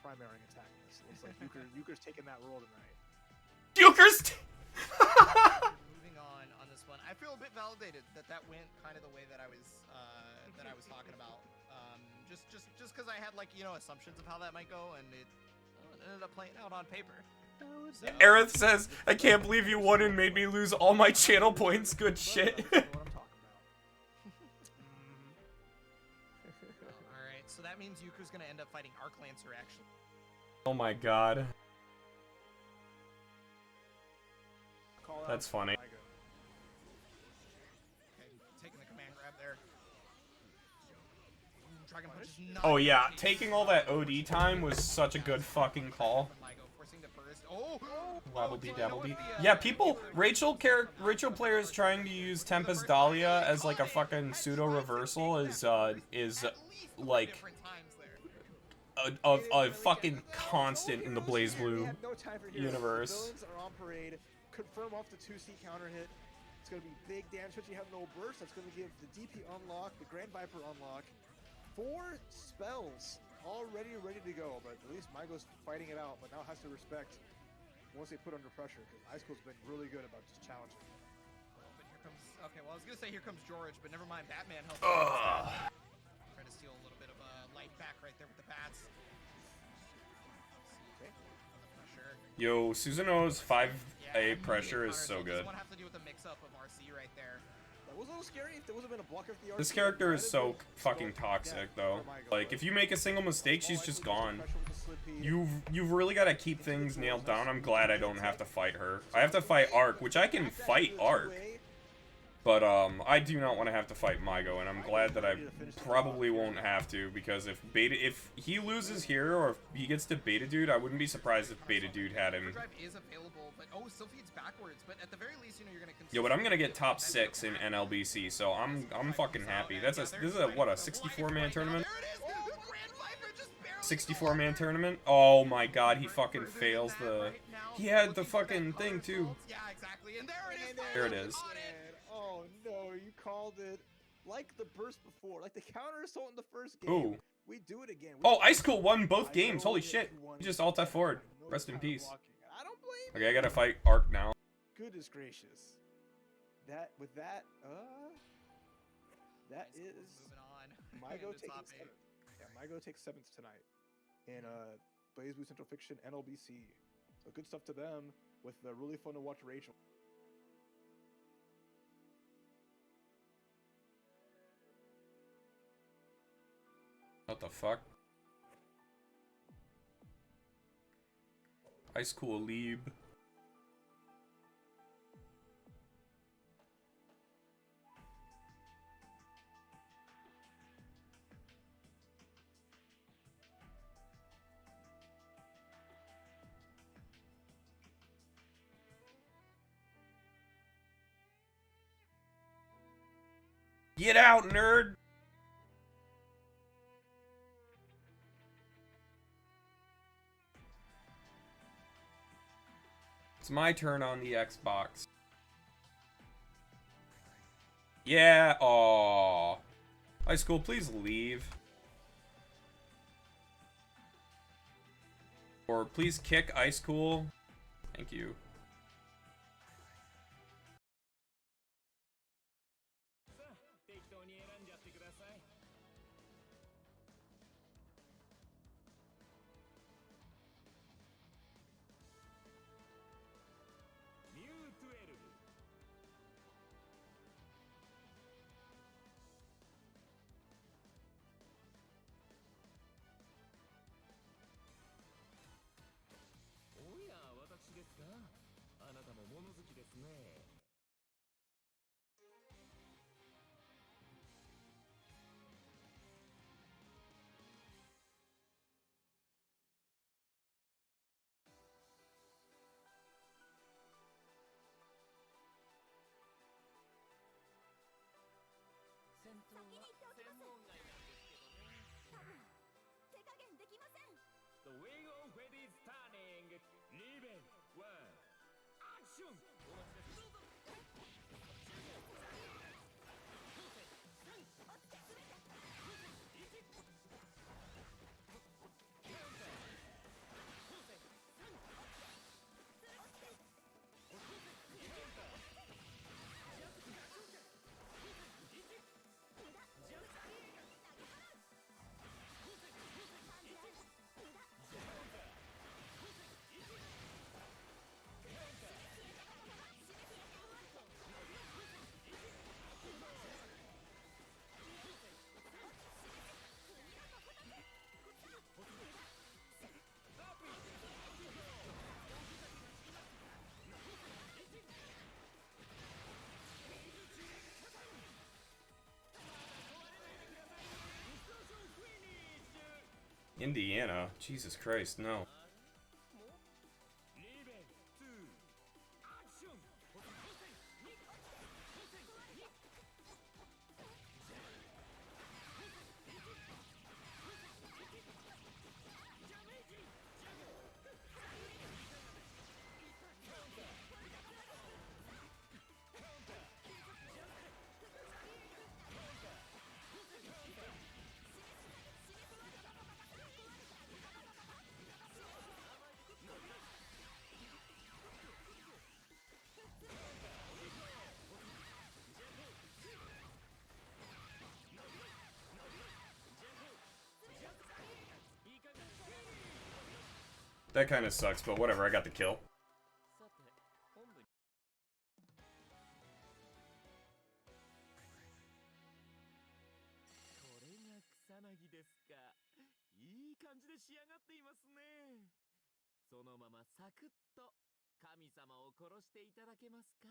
primary attack. So it looks like Euchre's taking that role tonight. Euchre's. Moving on this one, I feel a bit validated that went kind of the way that I was talking about. Just because I had like assumptions of how that might go, and it ended up playing out on paper. So, Aerith says, "I can't believe you won and made me lose all my channel points." Good shit. What I'm talking about. all right, so that means Euchre's gonna end up fighting Arc Lancer actually. Oh my god. Call out That's funny. Maigo. Okay, taking the command grab there. Dragon Punch is not Oh yeah, gonna taking all that OD time was such a good fucking call. Maigo forcing the burst. Oh, Wabble dee did dabble know dee. if the, Yeah, people, Rachel players trying to use Tempest Dahlia as like a fucking pseudo reversal is at least four like different times there. a fucking constant in the Blaze We Blue have no time for heroes. universe. Villains are on parade. Confirm off the 2C counter hit. It's going to be big damage. Since you have no burst, that's going to give the DP unlock, the Grand Viper unlock. 4 spells already ready to go, but at least Maigo's fighting it out, but now has to respect once they put under pressure, because Ice Cold's been really good about just challenging. But here comes. Okay, well I was gonna say here comes George, but never mind. Batman helps. Ugh. Trying to steal a little bit of light back right there with the bats. Okay. Pressure. Yo, Susanoo's 5A pressure is so This good. one have to do with the mix-up of RC right there. That was a little scary if there wasn't been a blocker for the This RC. character is That'd so been fucking strong toxic death though. for Maigo, Like but if you make a single mistake, she's all just likely gone. pressure with the slip P. You've really got to keep things nailed down. I'm glad I don't have to fight her. I have to fight Arc, which I can fight Arc, but I do not want to have to fight Maigo, and I'm glad that I probably won't have to, because if he loses here or if he gets to Beta Dude, I wouldn't be surprised if Beta Dude had him. Drive is available, but still feeds backwards. But at the very least, you're gonna. Yo, but I'm gonna get top 6 in NLBC, so I'm fucking happy. This is a what, a 64-man tournament? There it is. The Grand Viper just barely 64-man tournament? Oh my god, he fucking fails the... He had the fucking thing too. Yeah, exactly. And there it is. There it is. Oh no, you called it like the burst before, like the counter assault in the first game. Ooh. We do it again. Oh, Ice Cool won both games. Holy shit. He just alt F4'd. Rest in peace. I don't blame Okay, I gotta fight Arc now. Goodness gracious. That is Moving on. Maigo into taking top 8. 7th. Yeah, Maigo takes 7th tonight in Blaze Blue Central Fiction NLBC. So good stuff to them with really fun to watch Rachel. What the fuck? Ice Cool Leeb. Get out, nerd! It's my turn on the Xbox. Yeah, aww. High school, please leave. Or please kick Ice Cool. Thank you. The wheel of fate is turning. Level 1. Action! お待ちです。どうぞ。Indiana? Jesus Christ, no. Level 2. Action! That kind of sucks, but whatever, I got the kill. さて、本部に。これが草薙ですか。いい感じで仕上がっていますね。そのままサクッと神様を殺していただけますか。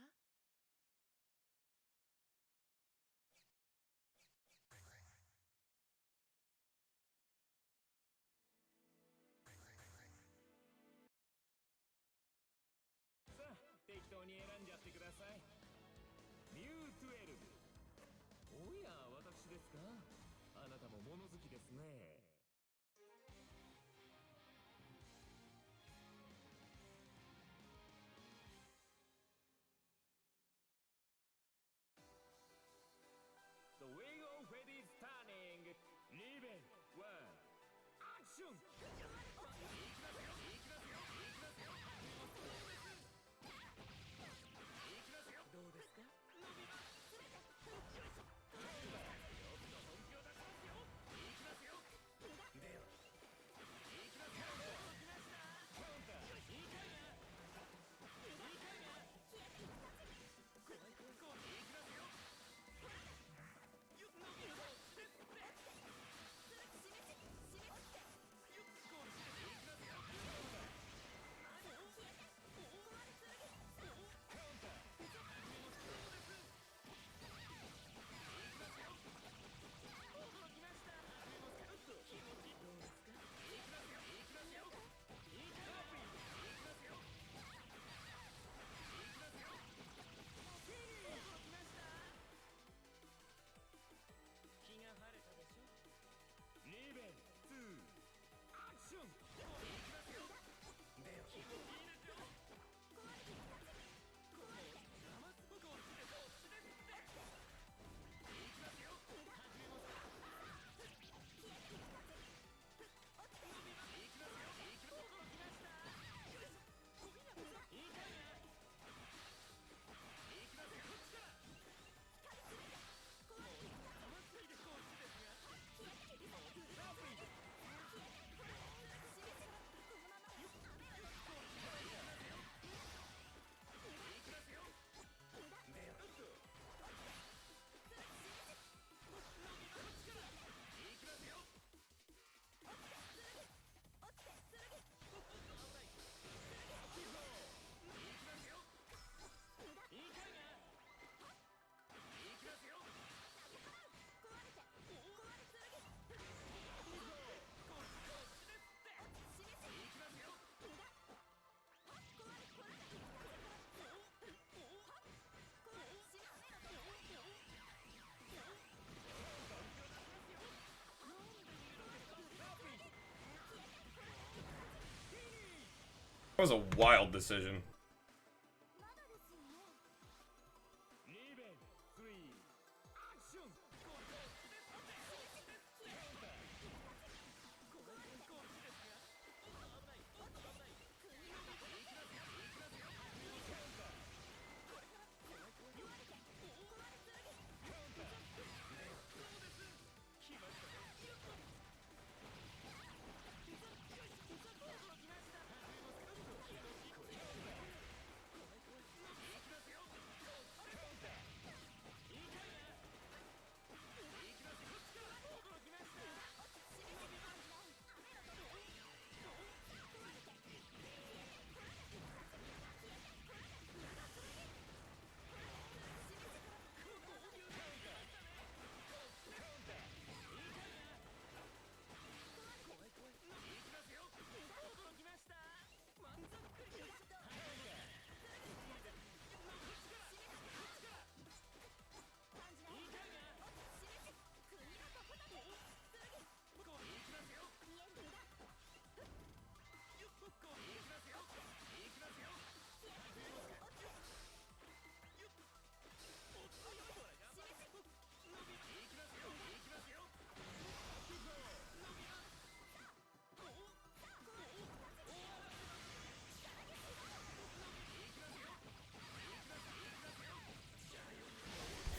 さあ、適当に選んじゃってください。ミュー12。おや、私ですか。あなたも物好きですね。The wheel of fate is turning. Level 1. Action! どうですか。That was a wild decision.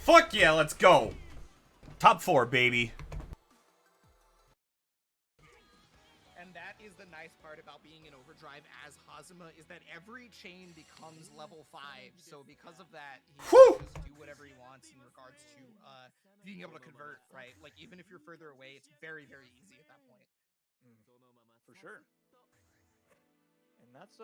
Fuck yeah, let's go. Top 4, baby. And that is the nice part about being in Overdrive as Hazama, is that every chain becomes level 5. So because of that, he Whew! can just do whatever he wants in regards to being able to convert, right? Like, even if you're further away, it's very, very easy at that point. For sure. And that's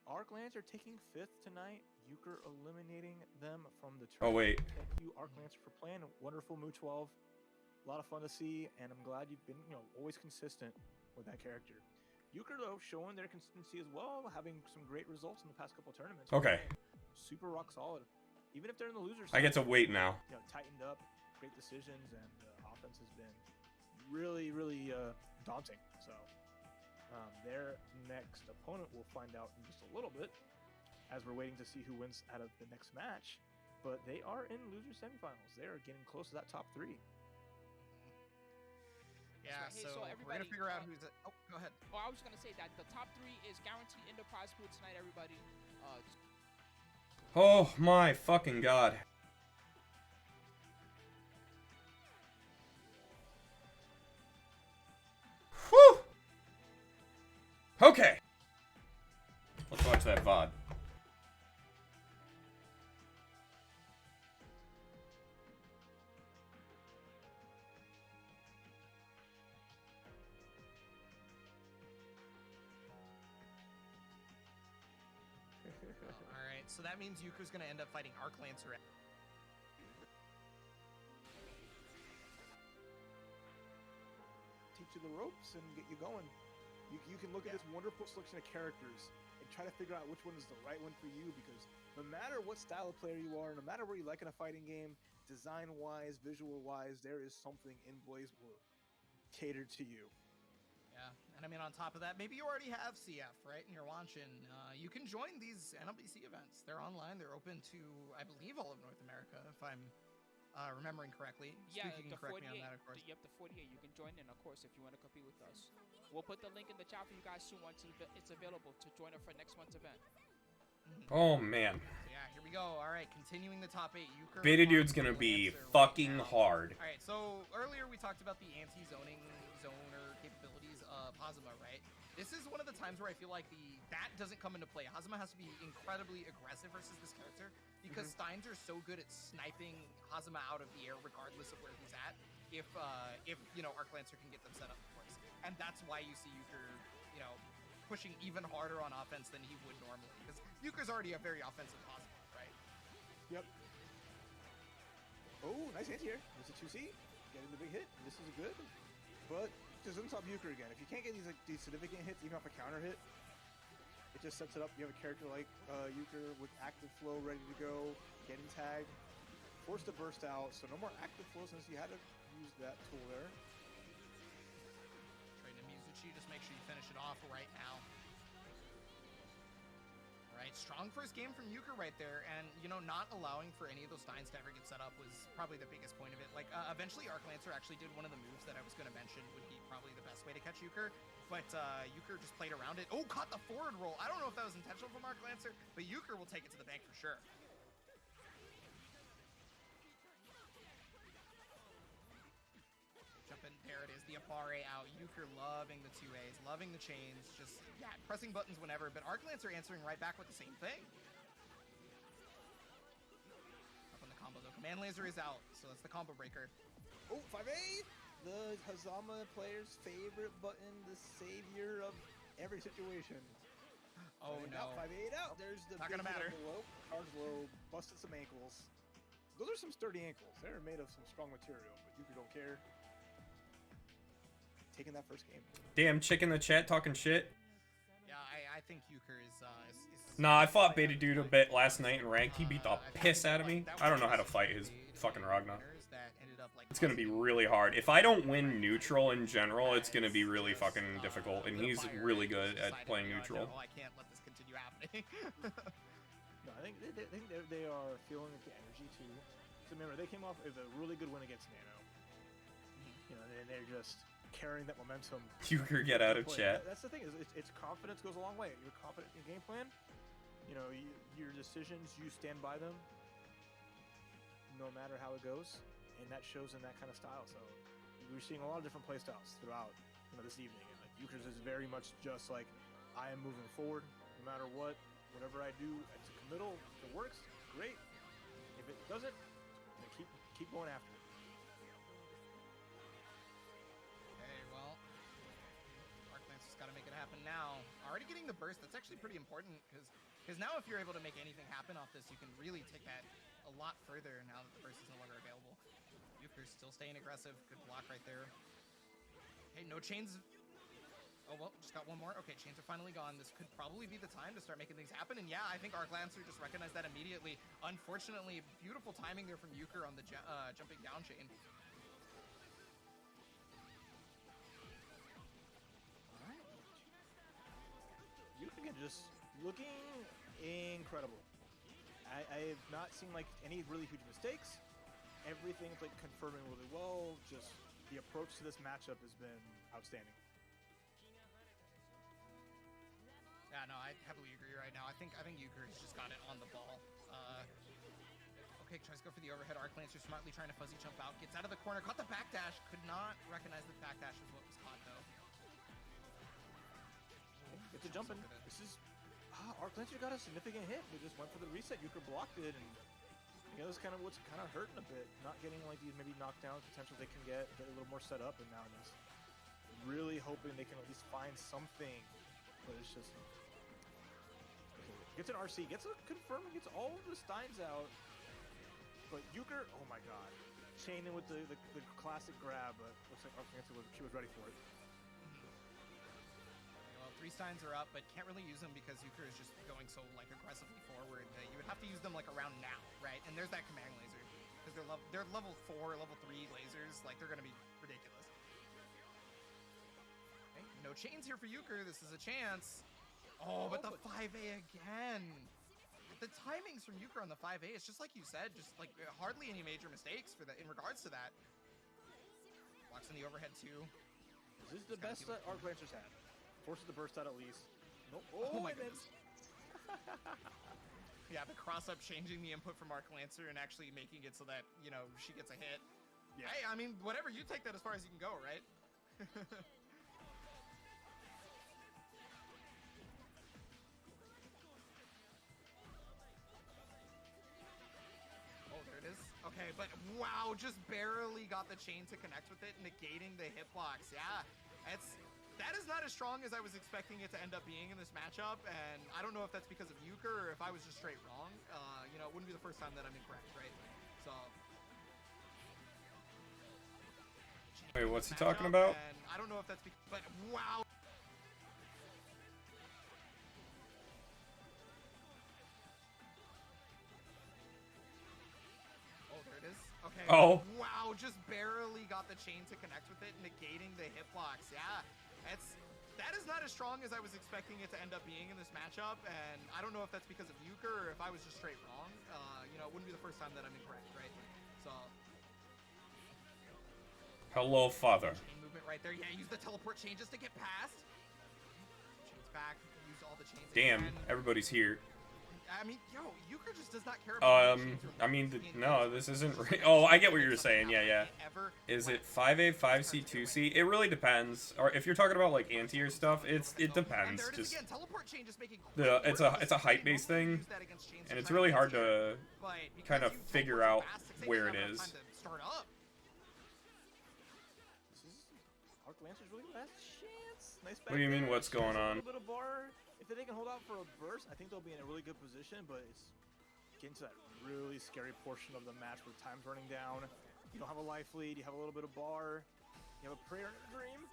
Arc Lancer taking 5th tonight. Euchre eliminating them from the Oh, wait. Thank you, Arc Lancer, for playing. Wonderful Mu 12. A lot of fun to see, and I'm glad you've been, always consistent with that character. Euchre, though, showing their consistency as well, having some great results in the past couple tournaments. Okay. Super rock solid. Even if they're in the losers, I get to wait now. tightened up, great decisions, and offense has been really, really daunting. So their next opponent we'll find out in just a little bit, as we're waiting to see who wins out of the next match. But they are in loser semifinals. They are getting close to that top 3. Yeah, Hey, so we're everybody, gonna figure out who's. Oh, go ahead. Well, I was gonna say that the top 3 is guaranteed in the prize pool tonight. Everybody, Oh my fucking god. Whew! Okay. Let's watch that VOD. All right, so that means Yuka's gonna end up fighting Arc Lancer. Teach you the ropes and get you going. You can look at this wonderful selection of characters and try to figure out which one is the right one for you, because no matter what style of player you are, no matter what you like in a fighting game, design-wise, visual-wise, there is something in Blaze Blue catered to you. Yeah, and I mean, on top of that, maybe you already have CF, right? And you're watching. You can join these NLBC events. They're online. They're open to, I believe, all of North America, if I'm remembering correctly. yeah, Stu, you the can correct 48. me on that, of course. Yep, the 48. You can join in, of course, if you want to compete with us. We'll put the link in the chat for you guys soon once it's available to join us for next month's event. Oh man. So yeah, here we go. All right, continuing the top 8. Euchre, Beta Dude's gonna Lancer be right fucking now. hard. All right, so earlier we talked about the anti-zoning zoner capabilities of Hazama, right? This is one of the times where I feel like that doesn't come into play. Hazama has to be incredibly aggressive versus this character because Steins are so good at sniping Hazama out of the air regardless of where he's at. If Arc Lancer can get them set up, of course, and that's why you see Euchre, pushing even harder on offense than he would normally, because Euchre's already a very offensive Hazama, right? Yep. Oh, nice hit here. There's a 2C. Getting the big hit. This is good. But just doesn't stop Euchre again. If you can't get these significant hits, even off a counter hit, it just sets it up. You have a character like Euchre with active flow ready to go, getting tagged, forced to burst out, so no more active flow since you had to use that tool there. Trading to Mizuchi, just make sure you finish it off right now. Right, strong first game from Euchre right there, and you know, not allowing for any of those Steins to ever get set up was probably the biggest point of it. Like, eventually Arc Lancer actually did one of the moves that I was going to mention would be probably the best way to catch Euchre, but Euchre just played around it. Oh, caught the forward roll. I don't know if that was intentional from Arc Lancer, but Euchre will take it to the bank for sure. Jumping, there it is, the Abare out. Euchre loving the 2As, loving the chains, just, yeah, pressing buttons whenever, but Arc Lancer answering right back with the same thing. Up on the combo though, Command Laser is out, so that's the combo breaker. Oh, 5A! The Hazama player's favorite button, the savior of every situation. Oh no. 5A out. There's the Not gonna big matter. hit below. Cards low, busted some ankles. Those are some sturdy ankles. They're made of some strong material, but Euchre don't care. Taking that first game. Damn, chick in the chat talking shit. Yeah, I think Euchre is Nah, I fought Beta Dude a bit last night in ranked. He beat the piss out of me. I don't know how to fight his fucking Ragnar. It's gonna be really hard. If I don't win neutral in general, it's gonna be really fucking difficult, and he's really good at playing neutral. I can't let this continue happening. No, I think they are feeling the energy too. So remember, they came off with a really good win against Nano. You know, and they're just carrying that momentum. Euchre, get out of chat. That's the thing, is it's confidence goes a long way. You're confident in your game plan. You know, your decisions, you stand by them, no matter how it goes, and that shows in that kind of style. So we're seeing a lot of different play styles throughout, you know, this evening. And like Euchre's is very much just like, I am moving forward, no matter what. Whatever I do, it's a committal. If it works, great. If it doesn't, then keep going after it. Okay, well, Arc Lancer's got to make it happen now. Already getting the burst, that's actually pretty important, because now if you're able to make anything happen off this, you can really take that a lot further now that the burst is no longer available. Euchre's still staying aggressive. Good block right there. Okay, no chains. Oh, well, just got one more. Okay, chains are finally gone. This could probably be the time to start making things happen. And yeah, I think Arc Lancer just recognized that immediately. Unfortunately, beautiful timing there from Euchre on the jumping down chain. All right. Euchre again, just looking incredible. I have not seen like any really huge mistakes. Everything's like confirming really well. Just the approach to this matchup has been outstanding. Yeah, no, I heavily agree right now. I think Euchre has just got it on the ball. Okay, tries to go for the overhead. Arc Lancer smartly trying to fuzzy jump out. Gets out of the corner. Caught the backdash. Could not recognize the backdash was what was caught, though. It's a jumping. This is... Arc Lancer got a significant hit. They just went for the reset. Euchre blocked it, and you know, that's kind of what's kind of hurting a bit. Not getting like these maybe knockdown potentials they can get a little more set up, and now just really hoping they can at least find something. But it's just... Gets an RC, gets a confirm, gets all of the Steins out. But Euchre, oh my god. Chaining with the classic grab, but looks like Arc Lancer she was ready for it. Well, 3 Steins are up, but can't really use them because Euchre is just going so like aggressively forward that you would have to use them like around now, right? And there's that command laser. Because they're level 4, level 3 lasers, like they're gonna be ridiculous. Okay, no chains here for Euchre, this is a chance. Oh, but the 5A again. The timings from Euchre on the 5A, it's just like you said, just like hardly any major mistakes for that in regards to that. Blocks in the overhead too. This is the best that Arc Lancer's had. Forces the burst out at least. Nope. Oh my goodness. Yeah, the cross-up changing the input from Arc Lancer and actually making it so that, you know, she gets a hit. Yeah. Hey, I mean, whatever, you take that as far as you can go, right? Okay, but wow, just barely got the chain to connect with it, negating the hitbox. Yeah, that is not as strong as I was expecting it to end up being in this matchup, and I don't know if that's because of Euchre or if I was just straight wrong. You know, it wouldn't be the first time that I'm incorrect, right? So. Wait, what's he talking about? And I don't know if that's because, but wow. Okay. Oh. Wow, just barely got the chain to connect with it, negating the hitbox. Yeah, That is not as strong as I was expecting it to end up being in this matchup, and I don't know if that's because of Euchre or if I was just straight wrong. You know, it wouldn't be the first time that I'm incorrect, right? So. Hello, father. Chain movement right there. Yeah, use the teleport chain just to get past. Chains back. Use all the chains. Damn, again. everybody's here. I mean, yo, Euchre just does not care about chains or I mean, chains. no, this isn't. Oh, I get what you're saying. Yeah, yeah. Is it 5A, 5C, 2C? It really depends. Or if you're talking about like anti-air stuff, it depends. And there it is Just again. Teleport chain just making it's a height based thing, and it's really hard to kind of figure out where it is. Start up. Arc Lancer's really last chance. Nice. What do you mean? What's going on? A little bit of bar. If they can hold out for a burst, I think they'll be in a really good position. But it's getting to that really scary portion of the match where time's running down. You don't have a life lead. You have a little bit of bar. You have a prayer and a dream.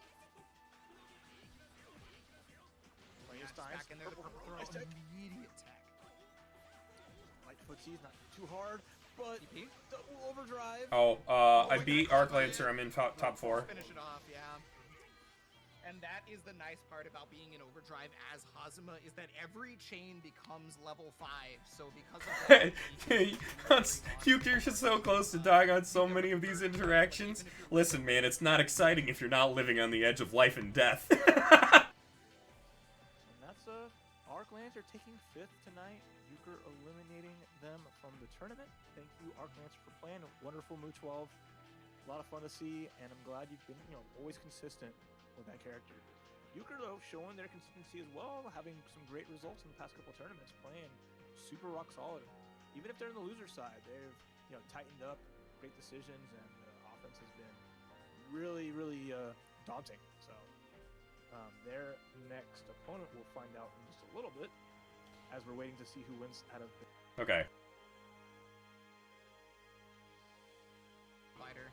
Back in there, the purple throw, immediate tech. Light footsie's not too hard, but double overdrive. Oh, I beat Arc Lancer. I'm in top 4. Finish it off, yeah. And that is the nice part about being in overdrive as Hazama, is that every chain becomes level 5. So because of that, Euchre is so close to dying on so many of these interactions. Listen, man, it's not exciting if you're not living on the edge of life and death. And that's Arc Lancer taking 5th tonight. Euchre eliminating them from the tournament. Thank you, Arc Lancer, for playing. Wonderful Mu 12. A lot of fun to see, and I'm glad you've been, always consistent with that character. Euchre, though, showing their consistency as well, having some great results in the past couple tournaments, playing super rock solid. Even if they're on the loser side, they've tightened up, great decisions, and the offense has been really, really daunting. So their next opponent we'll find out in just a little bit, as we're waiting to see who wins out of. Okay. Fighter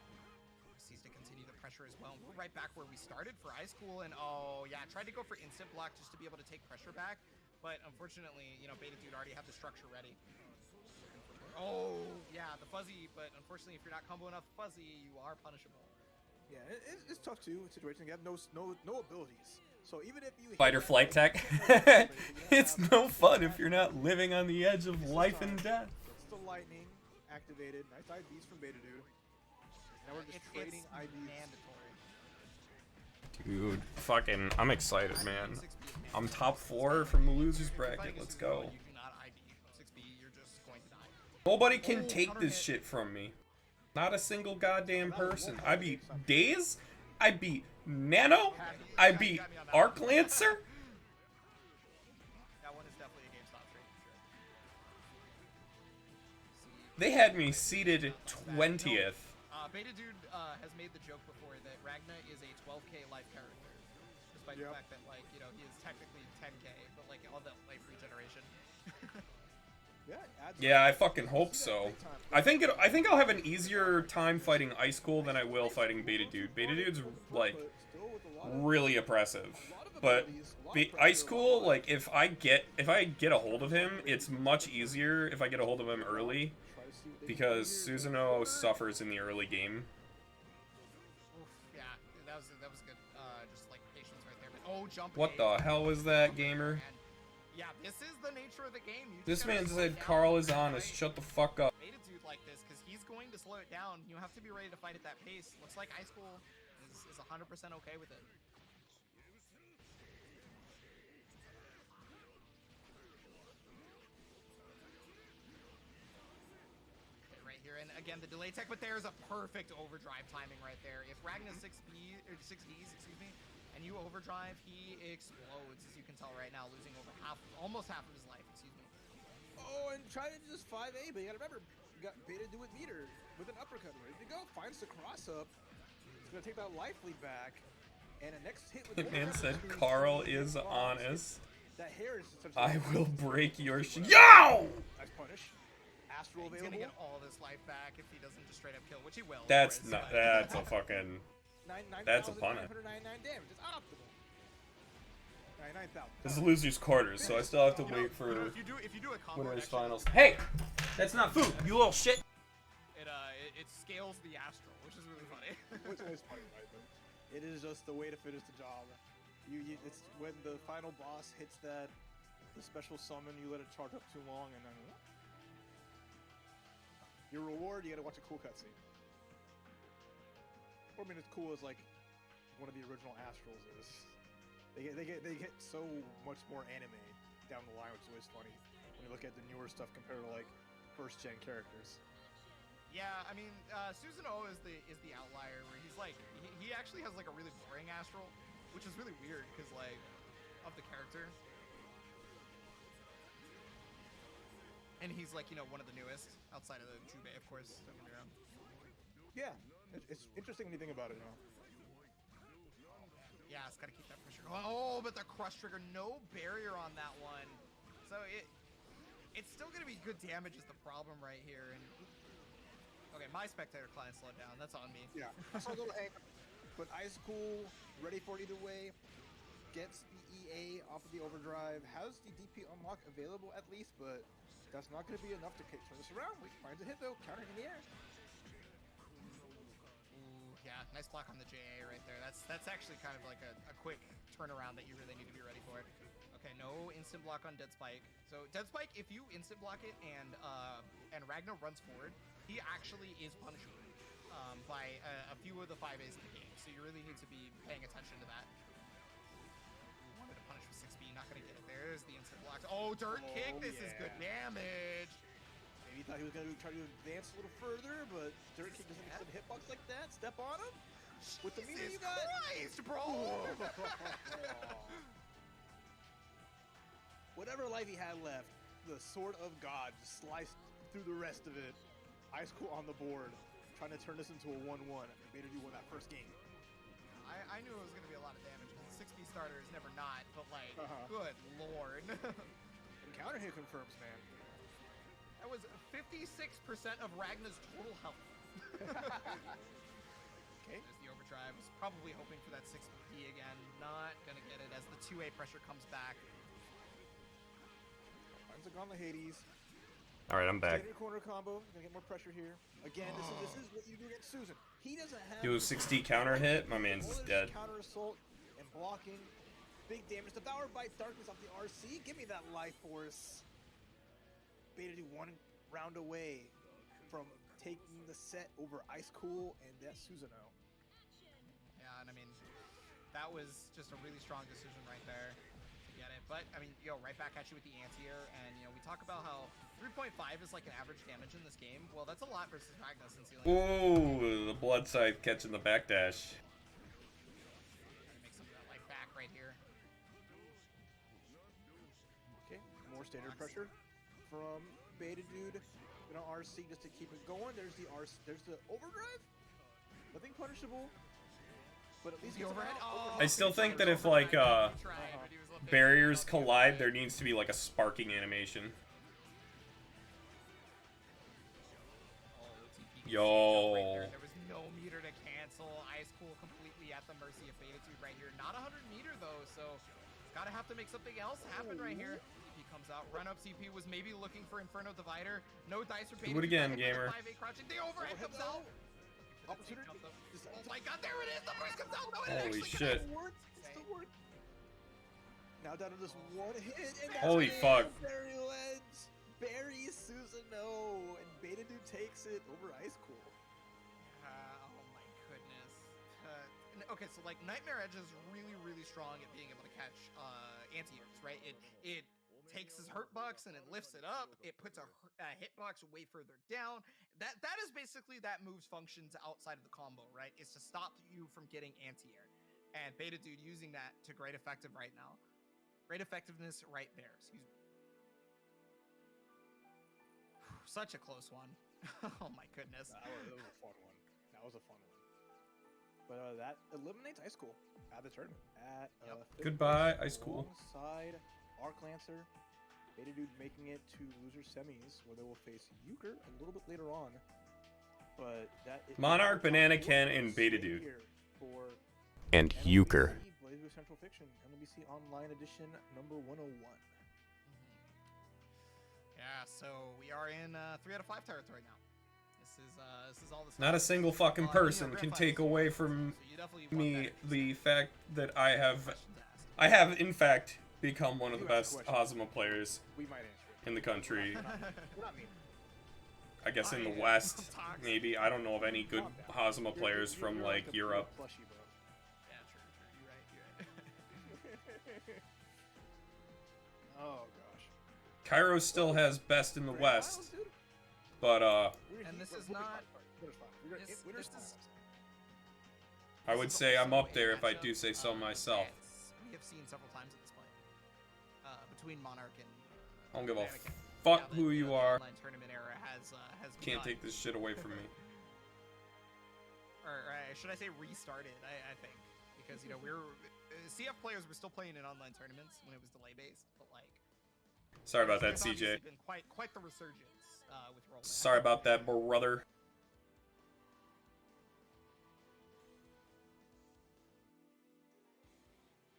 sees to continue the pressure as well. We're right back where we started for high school, and oh yeah, tried to go for instant block just to be able to take pressure back, but unfortunately, Beta Dude already had the structure ready. Oh yeah, the fuzzy, but unfortunately, if you're not comboing up fuzzy, you are punishable. Yeah, it's tough too. Situation you have no abilities. So even if you Fighter flight tech. It's no fun if you're not living on the edge of life and death. It's the lightning activated. Nice IDs from Beta Dude. Now we're just trading IDs. Mandatory. Dude, fucking, I'm excited, man. I'm top 4 from the losers bracket. Let's go. You do not ID 6B. You're just going to die. Nobody can take this shit from me. Not a single goddamn person. I beat Daze. I beat Nano. I beat Arc Lancer. That one is definitely a GameStop trade for sure. They had me seated 20th. Beta Dude has made the joke before that Ragna is a 12k life character, despite the fact that he is technically 10k, but all that life regeneration. Yeah, I fucking hope so. I think I'll have an easier time fighting Ice Cool than I will fighting Beta Dude. Beta Dude's really oppressive, but Ice Cool, if I get a hold of him, it's much easier if I get a hold of him early, because Susanoo suffers in the early game. Yeah, that was good. Just patience right there. But, oh, jump. What the hell was that, gamer? Yeah, this is the nature of the game. This man said Carl is honest. Shut the fuck up. Beta Dude like this because he's going to slow it down. You have to be ready to fight at that pace. Looks like Ice Cool is 100% okay with it. Okay, right here, and again the delay tech, but there's a perfect overdrive timing right there. If Ragna's 6B or 6Ds, excuse me, and you overdrive, he explodes, as you can tell right now, losing over almost half of his life, excuse me. Oh, and try to just 5A, but you gotta remember, you got Beta Dude with meter, with an uppercut ready to go, finds the cross up, he's gonna take that life lead back, and a next hit with The man said Carl is honest. That hair is such I will break your shit. Yo! Nice punish. Astral He's available. gonna get all this life back if he doesn't just straight up kill, which he will. That's of course, not. but- That's a fucking. That's a punish. 999 damage. It's optimal. 99,000. This is losers quarters, so I still have to wait for if you do a combo winners actually, finals. Hey, that's not food. You little shit. it scales the astral, which is really funny. Which is funny, right? But it is just the way to finish the job. It's when the final boss hits the special summon, you let it charge up too long, and then your reward, you gotta watch a cool cutscene. Or I mean, as cool as like one of the original Astrals is. They get so much more anime down the line, which is always funny when you look at the newer stuff compared to like first gen characters. Yeah, I mean, Susanoo is the outlier where he's like he actually has like a really boring Astral, which is really weird because like of the character. And he's like, you know, one of the newest outside of the Jubei, of course. Don't get me wrong. Yeah, it's interesting when you think about it now. Yeah, it's gotta keep that pressure going. Oh, but the crush trigger, no barrier on that one. So it's still gonna be good damage is the problem right here. And okay, my spectator client slowed down. That's on me. Yeah, a little angry, but Ice Cool, ready for it either way. Gets the EA off of the overdrive. Has the DP unlock available at least, but that's not going to be enough to turn this around. Finds a hit though, counter in the air. Yeah, nice block on the JA right there. That's actually kind of like a quick turnaround that you really need to be ready for. Okay, no instant block on Dead Spike. So Dead Spike, if you instant block it and Ragnar runs forward, he actually is punishable by a few of the 5As in the game. So you really need to be paying attention to that. Wanted to punish with 6B, not gonna get it. There's the instant block. Oh, dirt kick. This is good damage. Maybe he thought he was going to try to advance a little further, but Dirt Kick doesn't accept a hitbox like that. Step on him. With the meter you got. Christ, bro. Whatever life he had left, the Sword of God just sliced through the rest of it. Ice Cool on the board, trying to turn this into a 1-1. Made her do win that first game. I knew it was going to be a lot of damage because the 6B starter is never not, but like, good lord. And counter hit confirms, man. That was 56% of Ragnar's total health. Okay. There's the overdrive. Was probably hoping for that 6B again. Not going to get it as the 2A pressure comes back. Finds a Gauntlet Hades. All right, I'm back. Standard corner combo. Gonna get more pressure here. Again, this is what you do against Susan. He doesn't have. Do a 60 counter hit. My man's is dead. Counter assault and blocking. Big damage. Devoured by Darkness off the RC. Give me that life force. Beta do one round away from taking the set over Ice Cool and that Susanoo. Yeah, and I mean, that was just a really strong decision right there to get it. But, I mean, right back at you with the anti-air. And, we talk about how 3.5 is like an average damage in this game. Well, that's a lot versus Ragnar since he Ooh, the Blood Scythe catching the backdash. Make some of that life back right here. Okay, more standard pressure from Beta Dude. Gonna RC just to keep it going. There's the overdrive. Nothing punishable. But at least The overhead. Oh, I still think that if like barriers collide, there needs to be like a sparking animation. Yo. There was no meter to cancel. Ice Cool completely at the mercy of Beta Dude right here. Not 100 meter though, so it's gotta have to make something else happen right here. He comes out. Run up CP was maybe looking for Inferno Divider. No dice for Beta Do it again, gamer. 5A crouching. The overhead comes out. Opportunity. Oh my god, there it is! The first comes out! No, it Holy actually shit. It still worked. Now down to this one hit, and that's Holy it. fuck. Barry Ledge buries Susanoo, and Beta Dude takes it over Ice Cool. Oh my goodness. Okay, so like Nightmare Edge is really, really strong at being able to catch anti-airs, right? It takes his hurt box and it lifts it up. It puts a hitbox way further down. That is basically that move's functions outside of the combo, right? Is to stop you from getting anti-air. And Beta Dude using that to great effective right now. Great effectiveness right there. Excuse me. Such a close one. Oh my goodness. That was a fun one. That was a fun one. But that eliminates Ice Cool at the tournament. Goodbye, Ice Cool. Alongside Arc Lancer, Beta Dude making it to loser semis, where they will face Euchre a little bit later on. But that Monarch, Banana Ken, and Beta Dude. And NLBC Euchre. Blaze Blue Central Fiction, NLBC Online Edition number 101. Yeah, so we are in 3 out of 5 territory now. This is all this. Not a single fucking person can take away from me the fact that I have I have, in fact, become one of the best Hazama players We might answer it. in the country. We're not mean. I guess in the West, maybe. I don't know of any good Hazama players from, like, Europe. Plushie, bro. Yeah, true. You're right. Oh gosh. Cairo still has best in the West, Finals, dude? but, And this is not- Winner's finals. this- Winner's this is- finals. I would say I'm up there if I do say so myself. We have seen several times at this point. Between Monarch and I don't give a Anakin. fuck Yeah, who the you are. online tournament era has Can't begun. take this shit away from me. Or should I say restarted? I think because we're CF players were still playing in online tournaments when it was delay based, but like. Sorry about that, there's obviously CJ. been quite the resurgence with rollback. Sorry about that, brother.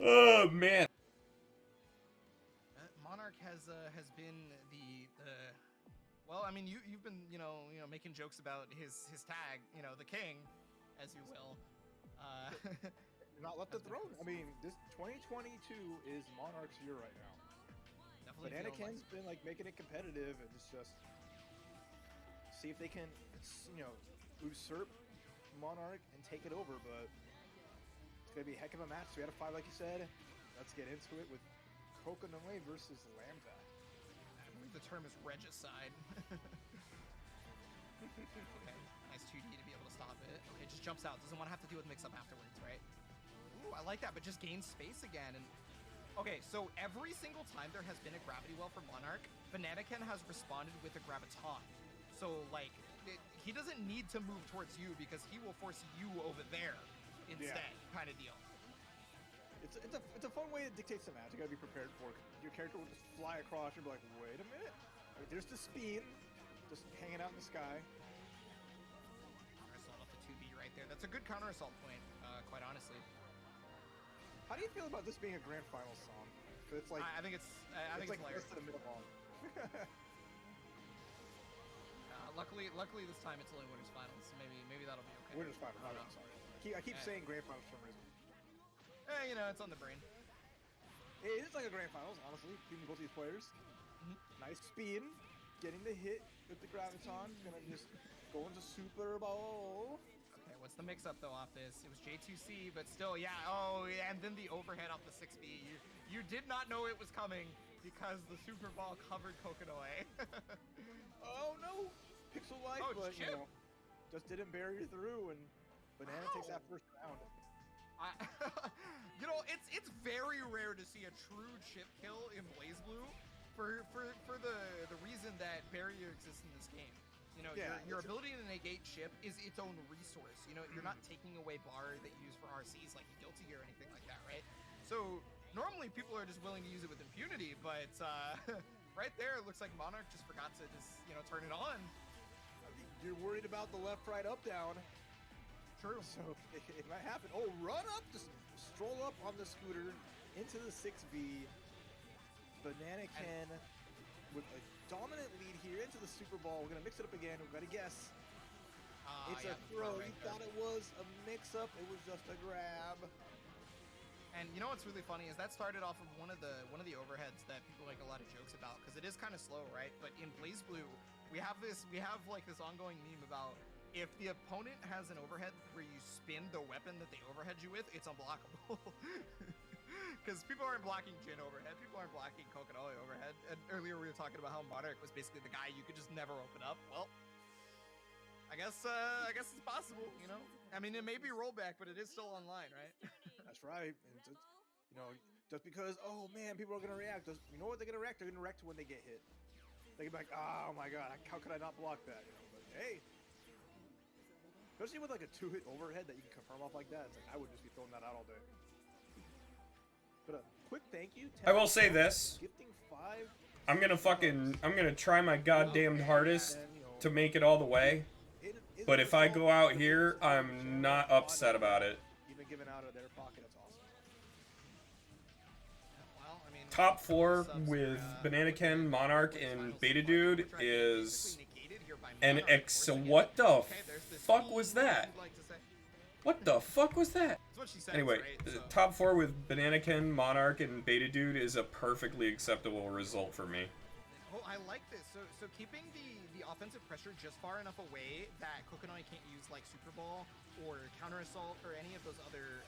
Oh, man. Monarch has been the well, I mean you've been making jokes about his tag, the king, as you will. Not left the throne. I mean, this 2022 is Monarch's year right now. But Definitely feeling Anakin's been like making it competitive, and it's just see if they can, usurp Monarch and take it over. But it's gonna be a heck of a match. 3 out of 5, like you said. Let's get into it with Coconut versus Lambda. I believe the term is regicide. Okay, nice 2D to be able to stop it. Okay, just jumps out. Doesn't want to have to deal with mix-up afterwards, right? Ooh, I like that, but just gains space again. And okay, so every single time there has been a gravity well for Monarch, Bananakin has responded with a graviton. So, like, he doesn't need to move towards you because he will force you over there instead, kind of deal. It's a fun way to dictate some match. You gotta be prepared for it. Your character will just fly across and be like, wait a minute. I mean, there's the Speen, just hanging out in the sky. Counter assault off the 2B right there. That's a good counter assault point, quite honestly. How do you feel about this being a grand final song? 'Cause it's like I think it's like hilarious. less than a minute long. Luckily this time it's only winners finals. So maybe that'll be okay. Winner's final. I'm sorry. I keep saying grand finals for some reason. It's on the brain. It is like a grand finals, honestly, between both these players. Nice speed, getting the hit with the graviton. Gonna just go into Super Bowl. Okay, what's the mix-up though off this? It was J2C, but still, yeah. Oh, and then the overhead off the 6B. You did not know it was coming because the Super Ball covered Kokonoe. Oh no, Pixel Life, but just didn't bury through, and Banana takes that first round. It's very rare to see a true chip kill in BlazBlue for the reason that barrier exists in this game. Your ability to negate chip is its own resource. You're not taking away bar that you use for RCs like Guilty Gear or anything like that, right? So normally people are just willing to use it with impunity, but right there it looks like Monarch just forgot to turn it on. You're worried about the left, right, up, down. True. So it might happen. Oh, run up, just stroll up on the scooter into the 6B. Bananakin with a dominant lead here into the Super Bowl. We're gonna mix it up again. We've got to guess. It's a throw. He thought it was a mix-up. It was just a grab. And you know what's really funny is that started off of one of the overheads that people make a lot of jokes about because it is kind of slow, right? But in BlazBlue, we have this ongoing meme about if the opponent has an overhead where you spin the weapon that they overhead you with, it's unblockable. Because people aren't blocking Jin overhead, people aren't blocking Kokonoe overhead. And earlier we were talking about how Monarch was basically the guy you could just never open up. Well, I guess it's possible, I mean, it may be rollback, but it is still online, right? That's right. And just because, oh man, people are gonna react. You know what they're gonna react? They're gonna react when they get hit. They can be like, oh my god, how could I not block that? But hey. Especially with like a 2-hit overhead that you can confirm off like that, it's like I would just be throwing that out all day. But a quick thank you. I will say this. Gifting 5. I'm gonna try my goddamn hardest to make it all the way. But if I go out here, I'm not upset about it. Even given out of their pocket, that's awesome. Well, I mean, Top 4 with Bananakin, Monarch, and Beta Dude is an what the fuck was that? What the fuck was that? That's what she said. Anyway, right? So, top 4 with Bananakin, Monarch, and Beta Dude is a perfectly acceptable result for me. oh, I like this. So keeping the offensive pressure just far enough away that Kokonoi can't use like Super Ball or Counter Assault or any of those other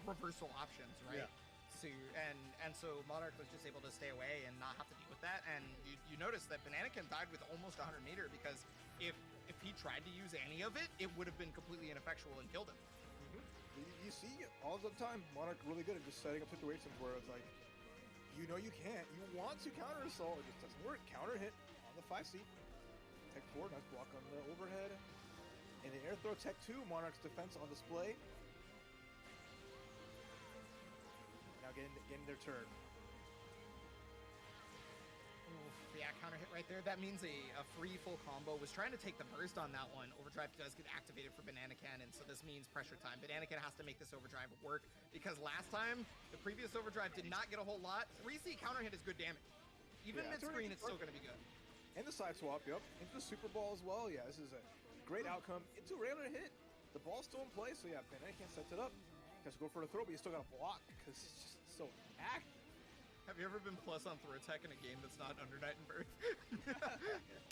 reversal options, right? Yeah. So Monarch was just able to stay away and not have to deal with that. And you notice that Bananakin died with almost 100 meter because if he tried to use any of it, it would have been completely ineffectual and killed him. You see, all the time, Monarch really good at just setting up situations where it's like, you know you can't, you want to counter assault, it just doesn't work. Counter hit on the 5C. Tech 4, nice block on the overhead. And the air throw Tech 2, Monarch's defense on display. Now getting their turn. Yeah, counter hit right there. That means a free full combo. Was trying to take the burst on that one. Overdrive does get activated for Banana Cannon, so this means pressure time. Banana Cannon has to make this overdrive work because last time, the previous overdrive did not get a whole lot. 3C counter hit is good damage. Even mid-screen, it's still going to be good. And the side swap, yep. Into the Super Ball as well. Yeah, this is a great outcome. Into a regular hit. The ball's still in play, so yeah, Banana Cannon sets it up. Has to go for the throw, but you still got to block because it's just so active. Have you ever been plus on throw attack in a game that's not under Night and Birth?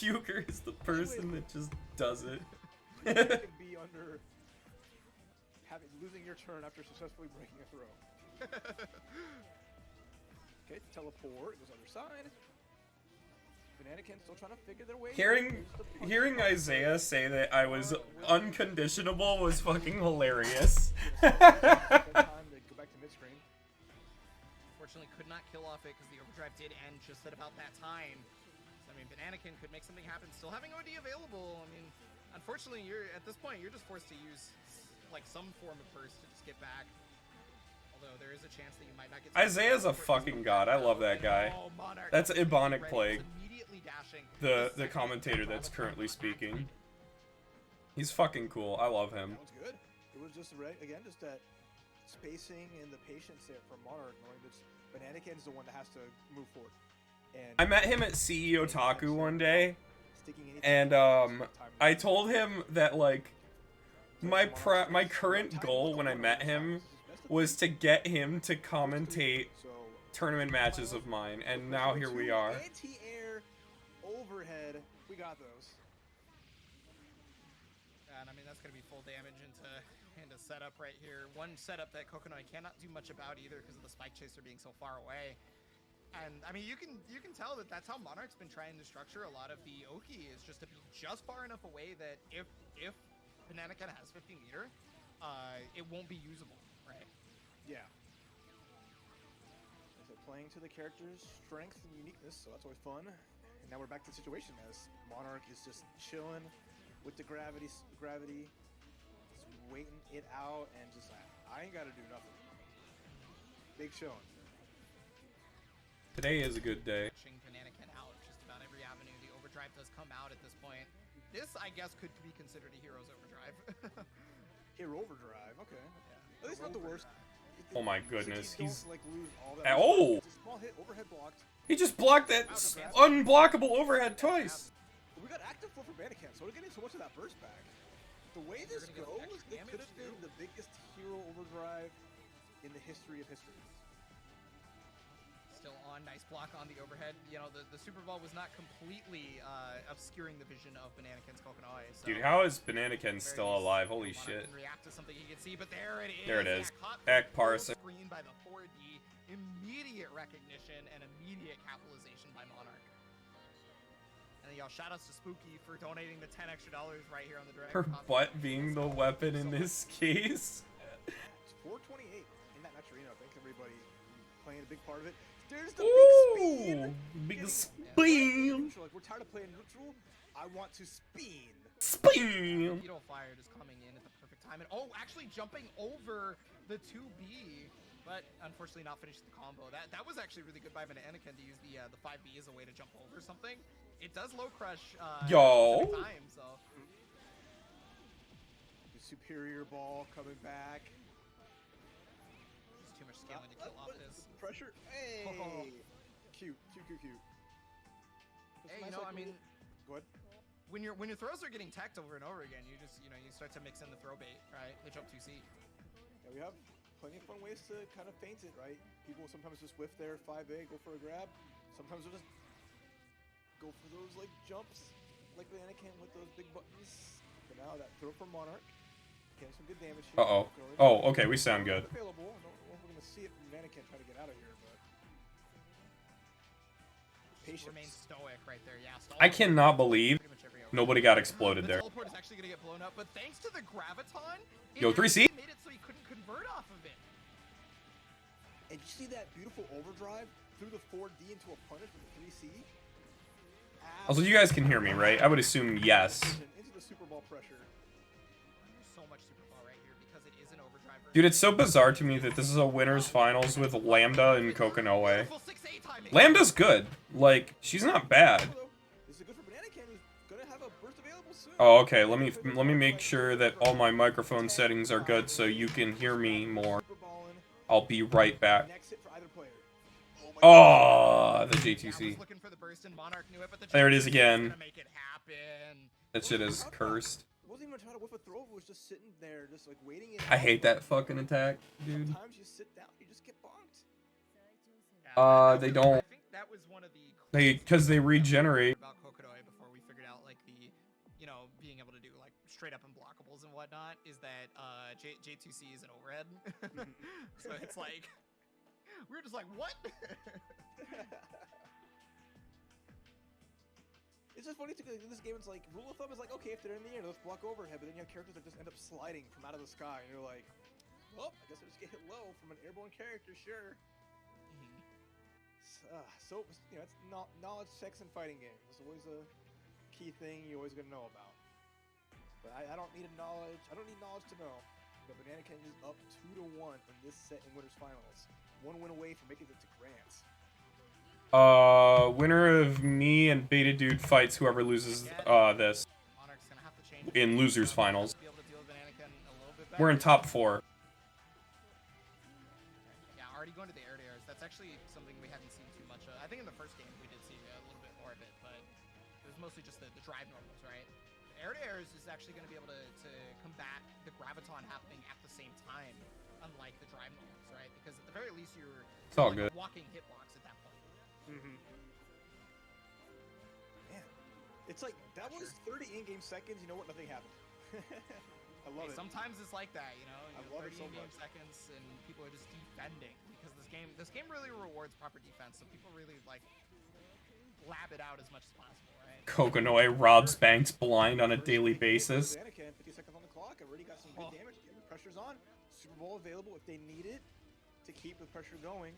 Euchre is the person that just does it. You can be under losing your turn after successfully breaking a throw. Okay, teleport. It goes other side. Bananakin still trying to figure their way. Hearing Isaiah say that I was unconditionable was fucking hilarious. Time to go back to mid-screen. Unfortunately, could not kill off it because the overdrive did end just at about that time. So, I mean, Bananakin could make something happen. Still having OD available. I mean, unfortunately, at this point, you're just forced to use like some form of burst to just get back. Although there is a chance that you might not get. Isaiah's a fucking god. I love that guy. Oh, Monarch. That's Ebonic Plague, Immediately dashing. the commentator that's currently speaking. He's fucking cool. I love him. That was good. It was just again just that spacing and the patience there from Monarch, knowing that Bananakin's the one that has to move forward. And I met him at CEO Otaku one day, and I told him that like my current goal when I met him was to get him to commentate tournament matches of mine, and now here we are. Anti-air overhead, we got those. And I mean that's gonna be full damage into setup right here. One setup that Kokonoi cannot do much about either because of the spike chaser being so far away. And I mean you can tell that that's how Monarch's been trying to structure a lot of the Oki, is just to be just far enough away that if Bananakin has 50 meter, it won't be usable, right? Yeah. So playing to the character's strength and uniqueness, so that's always fun. And now we're back to the situation as Monarch is just chilling with the gravity, just waiting it out, and just I ain't got to do nothing. Big showing. Today is a good day. Bananakin out just about every avenue. The overdrive does come out at this point. This, I guess, could be considered a hero's overdrive. Hero overdrive, okay. Yeah. At least not the worst. Oh my goodness, he's like lose all that. oh! It's a small hit, overhead blocked. He just blocked that unblockable overhead twice. But we got active flow for Bananakin, so we're getting so much of that burst back. The way this goes, it could have been the biggest hero overdrive in the history of history. Still on, nice block on the overhead. You know, the Super Ball was not completely obscuring the vision of Bananakin's Kokonoi. So Dude, how is Bananakin still alive? Holy shit. React to something he can see, but there it is. There it is. Yeah, Heck, parser. Screen by the 4D, immediate recognition and immediate capitalization by Monarch. And y'all, shout outs to Spooky for donating the $10 extra right here on the direct. Her butt being the weapon in this case. It's 428 in that next arena. Thanks everybody playing a big part of it. There's the big spin. Like, we're tired of playing neutral. I want to spin. Spin. Beetle Fire just coming in at the perfect time, and actually jumping over the 2B, but unfortunately not finishing the combo. That was actually really good by Bananakin to use the 5B as a way to jump over something. It does low crush Yo. time, so the superior ball coming back. Too much scaling to kill off this. Pressure. Hey. Oh. Cute. Hey, you know, I mean, go ahead. when your throws are getting teched over and over again, you just you start to mix in the throw bait, right? They jump 2C. Yeah, we have plenty of fun ways to kind of feint it, right? People sometimes just whiff their 5A, go for a grab. Sometimes they'll just go for those like jumps, like Banana can with those big buttons. But now that throw from Monarch, getting some good damage here. Uh-oh. Oh, okay, we sound good. Available. I don't know if we're gonna see it from Banana can try to get out of here, but patience. Remains stoic right there. Yeah. I cannot believe nobody got exploded The there. teleport is actually gonna get blown up, but thanks to the graviton, Yo, 3C? made it so he couldn't convert off of it. And you see that beautiful overdrive through the 4D into a punish with the 3C? Also, you guys can hear me, right? I would assume yes. Into the Super Ball pressure. There's so much super ball right here because it is an overdrive. Dude, it's so bizarre to me that this is a winner's finals with Lambda and Kokonoe. Full 6A timing. Lambda's good. Like, she's not bad. This is good for Banana Can, who's gonna have a burst available soon. Oh, okay. Let me make sure that all my microphone settings are good so you can hear me more. Super ballin'. I'll be right back. Next hit for either player. Oh, the I JTC. was looking for the burst and Monarch knew it, but the There it is JTC again. gonna make it happen. That shit is cursed. It wasn't even trying to whip a throw, it was just sitting there, just like waiting it I out. hate that fucking attack, dude. Sometimes you sit down, you just get bonked. They don't. I think that was one of the Because they regenerate. about Kokonoe before we figured out like the, being able to do like straight up unblockables and whatnot is that J2C is an overhead. So it's like we were just like, what? It's just funny because in this game, it's like, rule of thumb is like, okay, if they're in the air, let's block overhead, but then you have characters that just end up sliding from out of the sky, and you're like, well, I guess I just get hit low from an airborne character, sure. So, it's not knowledge checks in fighting games. It's always a key thing you always gonna know about. But I don't need knowledge to know that Banana King is up 2-1 in this set in Winners Finals. One win away from making it to Grands. Winner of me and Beta Dude fights whoever loses this Monarch's gonna have to change in losers finals. be able to deal with Banana Ken a little bit better. We're in top 4. Yeah, already going to the air to airs. That's actually something we haven't seen too much of. I think in the first game we did see a little bit more of it, but it was mostly just the drive normals, right? The air to airs is actually going to be able to combat the graviton happening at the same time, unlike the drive normals, right? Because at the very least you're It's all like good. a walking hitbox at that point. Man, it's like, that was 30 in-game seconds, you know what, nothing happened. I love it. Sometimes it's like that, I love it 30 so in-game much. seconds and people are just defending because this game really rewards proper defense, so people really like lab it out as much as possible, right? Kokonoe robs Banks blind on a daily basis. Banana Can, 50 seconds on the clock, already got some good damage, the pressure's on. Super Bowl available if they need it to keep the pressure going.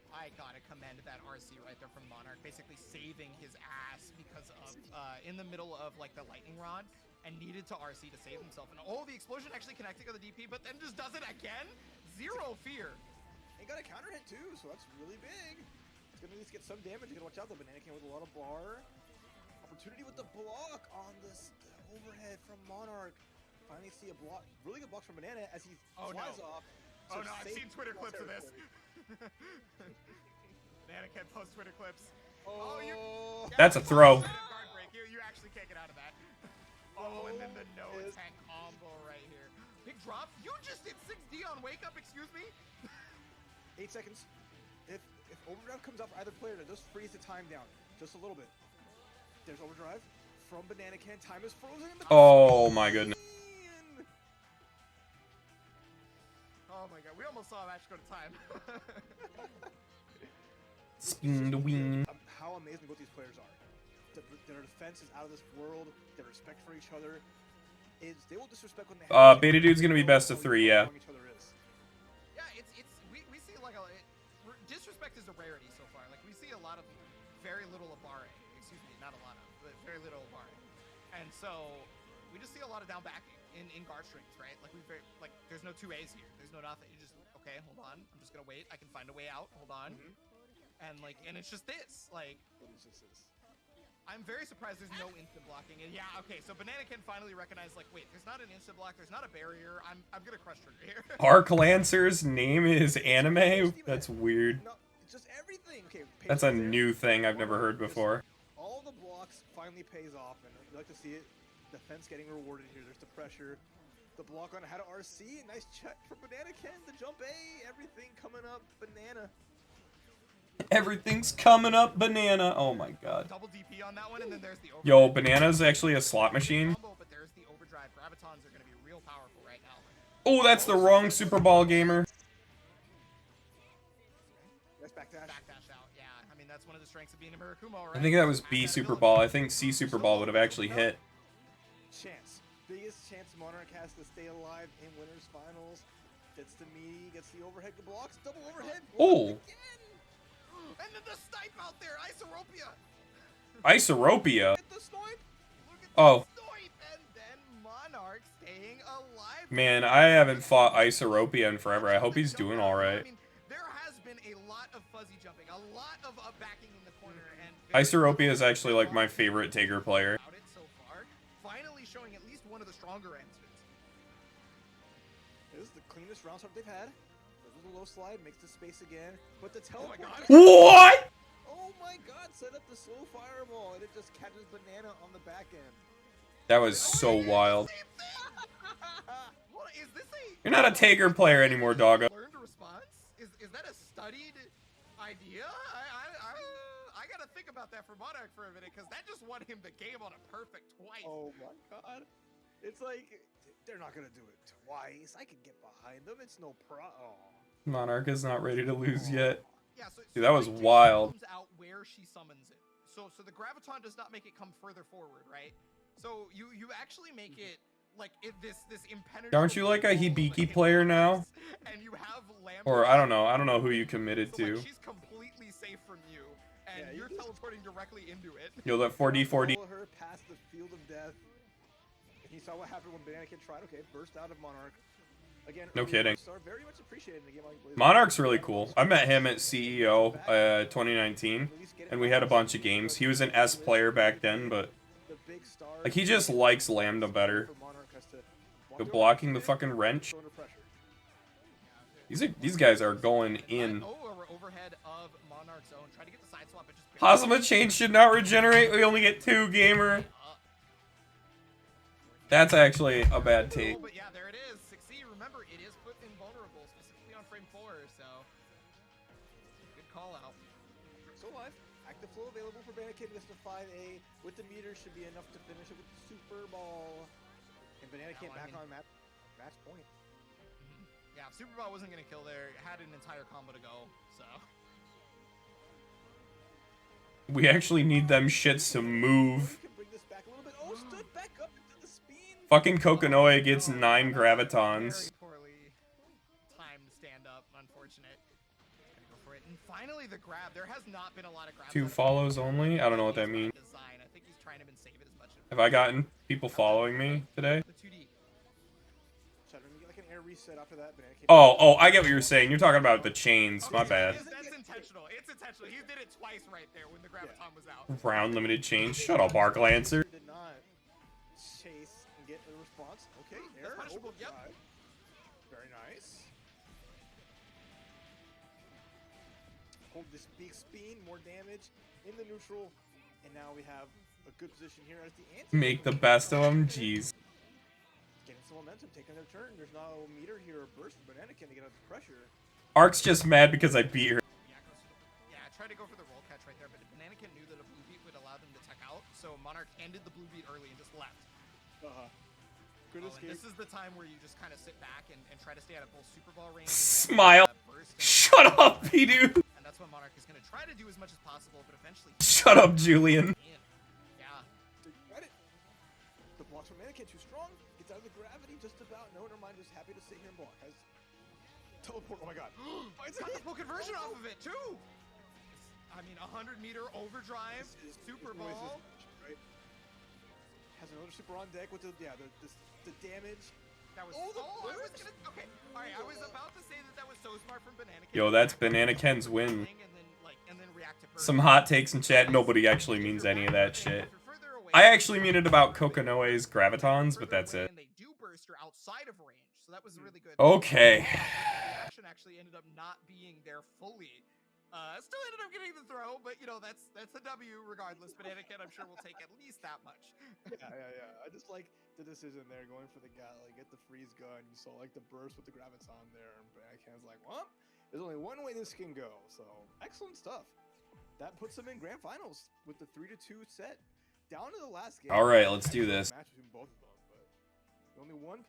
I gotta commend that RC right there from Monarch, basically saving his ass because of in the middle of like the lightning rod and needed to RC to save himself. And the explosion actually connecting on the DP, but then just does it again. Zero fear. And got a counter hit too, so that's really big. It's gonna at least get some damage. You gotta watch out though. Banana Can with a lot of bar. Opportunity with the block on this overhead from Monarch. Finally see a block, really good blocks from Banana as he flies off. Oh no, I've seen Twitter clips of this. Banana Can post Twitter clips. That's a throw. Guard break. You actually can't get out of that. And then the no tank combo right here. Big drop. You just did 6D on wake up, excuse me? 8 seconds. If overdrive comes out for either player, just freeze the time down just a little bit. There's overdrive from Banana Can. Time is frozen. Oh my goodness. Oh my god, we almost saw a match go to time. Spin the wing. How amazing both these players are. Their defense is out of this world. Their respect for each other is. They will disrespect when they have. Beta Dude's gonna be best of 3, yeah. Yeah, we see like disrespect is a rarity so far. Like we see a lot of very little Abare. Excuse me, not a lot of, but very little Abare. And so we just see a lot of down backing in guard strings, right? Like there's no 2As here. There's no nothing. You just okay, hold on. I'm just gonna wait. I can find a way out. Hold on. And it's just this. Like I'm very surprised there's no instant blocking. And yeah, okay, so Banana Can finally recognize like, wait, there's not an instant block, there's not a barrier. I'm gonna crush trigger here. Arc Lancer's name is anime? That's weird. No, it's just everything. Okay, That's a new thing I've never heard before. All the blocks finally pays off, and You like to see it. Defense getting rewarded here. There's the pressure. The block on how to RC. Nice check for Banana Ken. The jump A. Everything coming up. Banana. Everything's coming up, Banana. Oh my god. Double DP on that one, and then there's the Yo, Banana's actually a slot machine. combo, but there's the overdrive. Gravitons are going to be real powerful right now. Oh, that's the wrong Super Ball gamer. Nice backdash. Backdash out. Yeah, I mean that's one of the strengths of being a Murakumo, right? I think that was B Super Ball. I think C Super Ball would have actually hit. Chance. Biggest chance Monarch has to stay alive in winners finals. Gets the meaty, gets the overhead blocks, double overhead. Oh. Again. And then the snipe out there, Isoropia. Isoropia. Get the snipe. Look at the Oh. snipe, and then Monarch staying alive. Man, I haven't fought Isoropia in forever. I hope he's doing alright. I mean, there has been a lot of fuzzy jumping, a lot of backing in the corner, and Isoropia is actually like my favorite Taker player. about it so far. Finally showing at least one of the stronger ends. This is the cleanest round swap they've had. Goes with a low slide, makes the space again. But the teleport. What? Oh my god, set up the slow fireball, and it just catches Banana on the back end. That was so wild. Hold on, is this a You're not a Taker player anymore, doggo. learned response? Is that a studied idea? I gotta think about that for Monarch for a minute, because that just won him the game on a perfect twice. Oh my god. It's like, they're not gonna do it twice. I can get behind them. It's no Oh. Monarch is not ready to lose yet. Yeah, so Dude, that was Spike wild. comes out where she summons it. So the graviton does not make it come further forward, right? So you actually make it like this impenetrable. Aren't you like a wall of Hibiki player now? And you have Lambert. Or I don't know who you committed So, like, to. she's completely safe from you, and Yeah, you you're just- teleporting directly into it. Yo, that 4D. Follow her past the field of death. And you saw what happened when Banana Kid tried. Okay, burst out of Monarch. Again, No early kidding. Star, very much appreciated in a game like Blazing. Monarch's really cool. I met him at CEO 2019, and we had a bunch of games. He was an S player back then, but The big star like he just likes Lambda better. for Monarch has to walk The over blocking the and fucking wrench. go under pressure. These guys are going in. Overhead of Monarch's own. Try to get the side swap, but just Hazama chain should not regenerate. We only get 2, gamer. That's actually a bad take. Oh, but yeah, there it is. 6C, remember, it is put invulnerable, specifically on frame 4, so good call out. So live, active flow available for Banana Kid. Gets to 5A with the meter should be enough to finish it with the Super Ball. And Banana Kid back on match point. Yeah, if Super Ball wasn't going to kill there, it had an entire combo to go, so. We actually need them shits to move. We can bring this back a little bit. Oh, stood back up into the spin. Fucking Kokonoe gets 9 gravitons. Very poorly timed stand up, unfortunate. Gonna go for it. And finally the grab. There has not been a lot of grabs. 2 follows only? I don't know what that means. Design. I think he's trying to save it as much as Have I gotten people following me today? the 2D. Try to get like an air reset after that. Banana Kid. Oh, I get what you're saying. You're talking about the chains. My bad. That's intentional. It's intentional. He did it twice right there when the graviton was out. Round limited chains. Shut up, Arc Lancer. Did not chase and get a response. Okay, air punishable. Yep. overdrive. Very nice. Hold this big spin, more damage in the neutral, and now we have a good position here as the anti. Make the best of them. Jeez. Getting some momentum, taking their turn. There's not a meter here or burst for Banana Kid to get out the pressure. Arc's just mad because I beat her. Yeah, I tried to go for the roll catch right there, but Bananakin knew that a blue beat would allow them to tech out, so Monarch ended the blue beat early and just left. Good Oh, and escape. this is the time where you just kind of sit back and try to stay out of both Super Ball range. Smile. Burst Shut up, P-Dude. and that's what Monarch is going to try to do as much as possible, but eventually. Shut up, Julian. Yeah. Got it. The blocks from Mannequin too strong. Gets out of the gravity just about. No, never mind. Just happy to sit here and block. Has teleport. Oh my god. It's got the full conversion off of it too. I mean, 100-meter overdrive, Super Ball. Right. Has another super on deck with the the damage. That was. Oh, the I was burst. gonna. Okay. All right. I was about to say that was so smart from Bananakin. Yo, that's Banana Ken's win. And then react to burst. Some hot takes in chat. Nobody actually means any of that shit. I actually mean it about Kokonoe's gravitons, but that's it. And they do burst or outside of range, so that was really good. Okay. The action actually ended up not being there fully, Still ended up getting the throw, but you know that's a W regardless. But Anakin, I'm sure will take at least that much. Yeah. I just like the decision there, going for the guy, like get the freeze gun. You saw like the burst with the graviton there, and Anakin's like, well, there's only one way this can go. So excellent stuff. That puts them in grand finals with the 3-2 set, down to the last game. All right, let's do this. Match between both of them, but only one.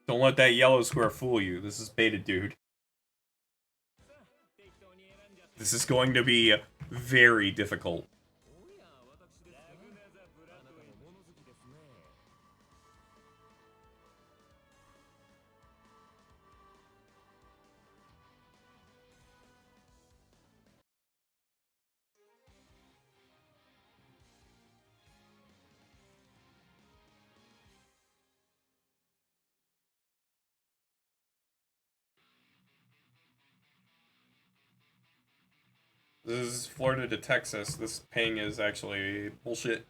Don't let that yellow square fool you. This is beta, dude. This is going to be very difficult. This is Florida to Texas. This ping is actually bullshit.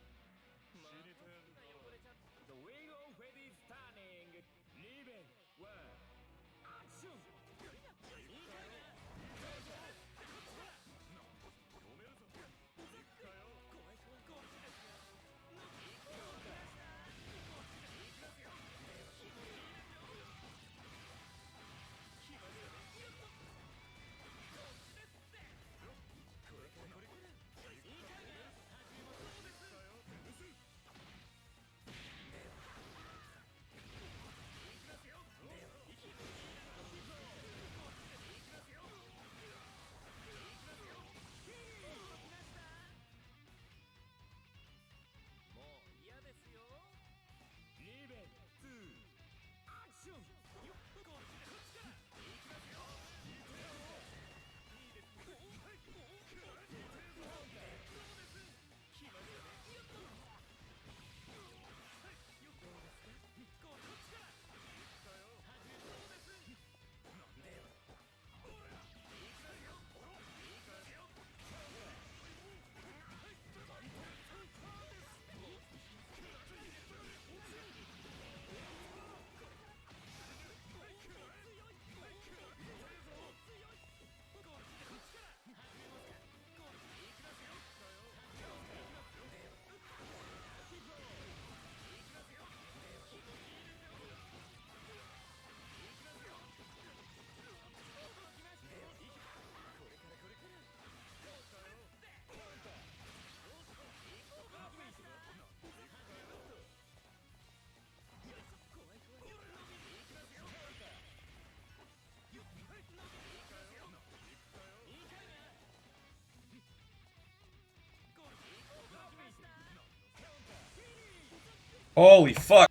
Holy fuck.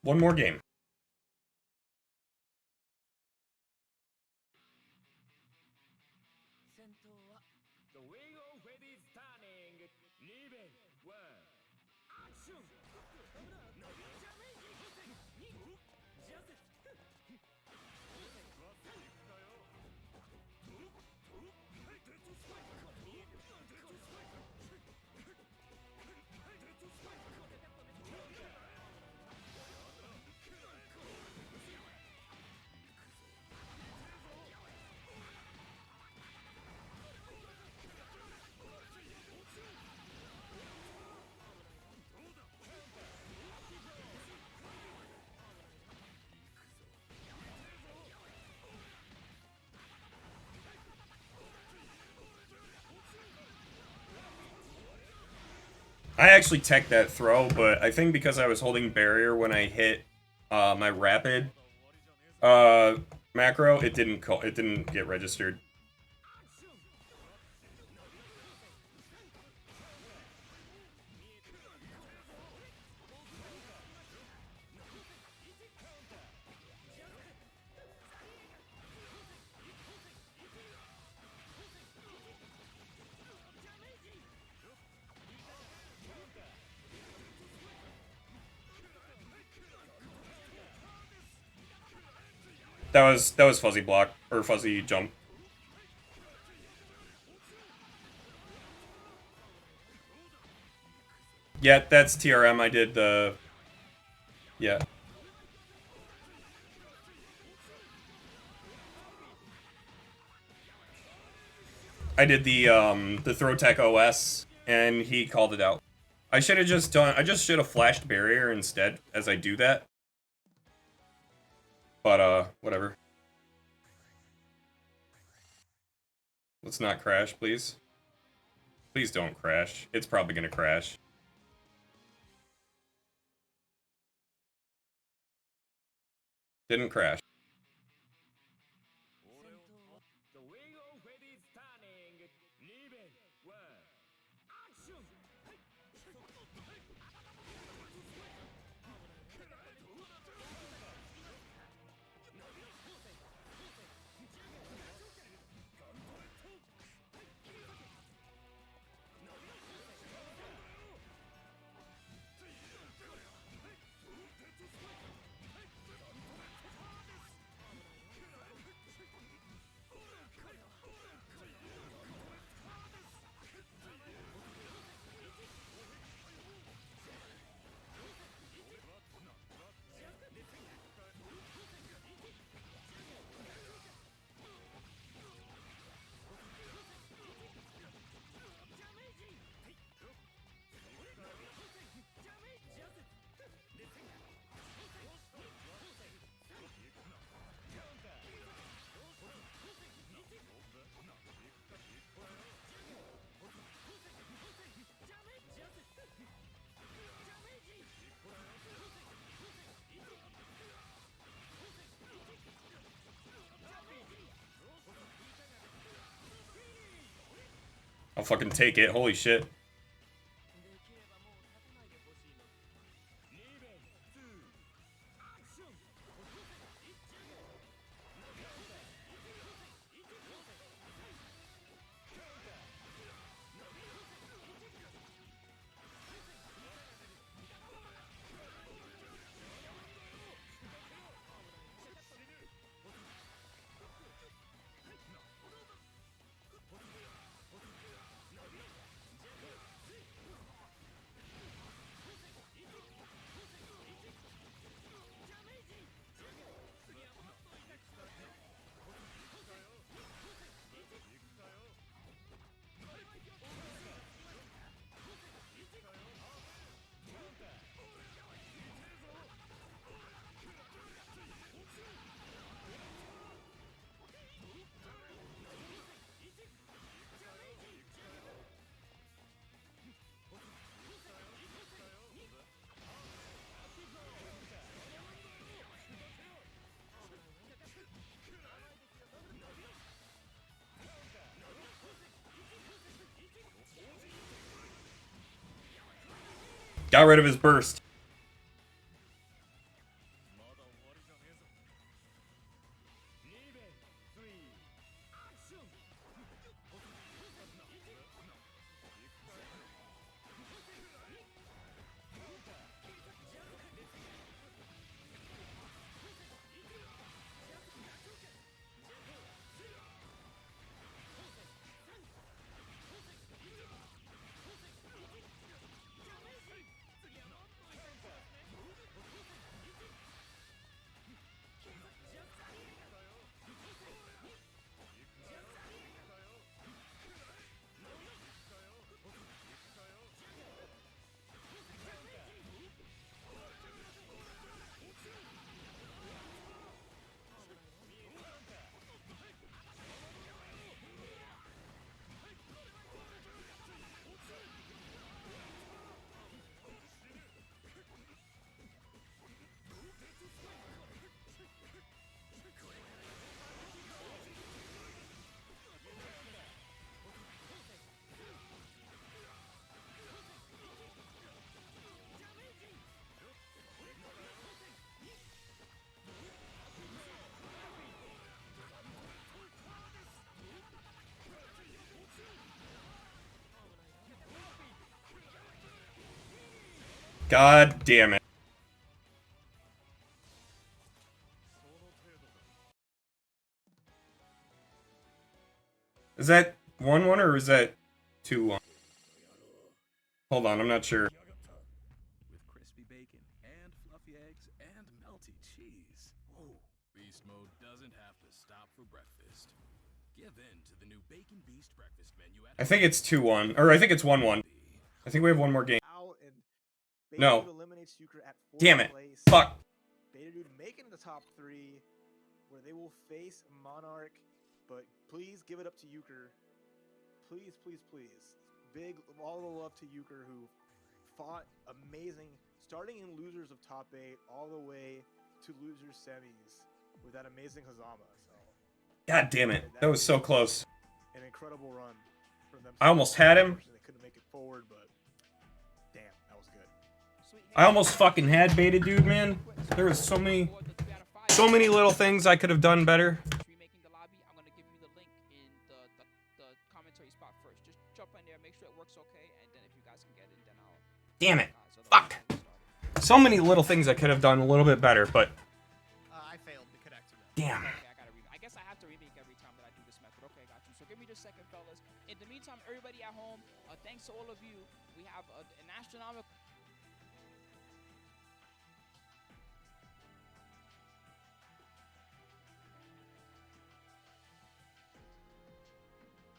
One more game. I actually teched that throw, but I think because I was holding barrier when I hit my rapid macro, it didn't get registered. That was fuzzy block or fuzzy jump. Yeah, that's TRM. I did the yeah. I did the throw tech OS and he called it out. I should have just done I just should have flashed barrier instead as I do that. But whatever. Let's not crash, please. Please don't crash. It's probably gonna crash. Didn't crash. The wheel of fate is turning. Level 1. Action! I'll fucking take it. Holy shit. Got rid of his burst. God damn it. Is that 1-1 or is that 2-1? Hold on, I'm not sure. With crispy bacon and fluffy eggs and melty cheese. Whoa. Beast mode doesn't have to stop for breakfast. Give in to the new Bacon Beast breakfast menu at I think it's 2-1. Or I think it's 1-1. I think we have one more game. Out and No. Beta Dude eliminates Euchre at 4th Damn it. place. Fuck. Beta Dude making the top 3, where they will face Monarch. But please give it up to Euchre. Please, please, please. Big all the love to Euchre, who fought amazing, starting in losers of top 8 all the way to losers semis with that amazing Hazama. So God damn it. That was so close. an incredible run from them. I almost had him. They couldn't make it forward, but damn, that was good. I almost fucking had Beta Dude, man. There was so many little things I could have done better. Remaking the lobby, I'm gonna give you the link in the commentary spot first. Just jump in there, make sure it works okay, and then if you guys can get in, then I'll. Damn it. Fuck. So many little things I could have done a little bit better, but I failed to connect to them. damn. Okay, I guess I have to remake every time that I do this method. Okay, got you. So give me just a second, fellas. In the meantime, everybody at home, thanks to all of you. We have an astronomical.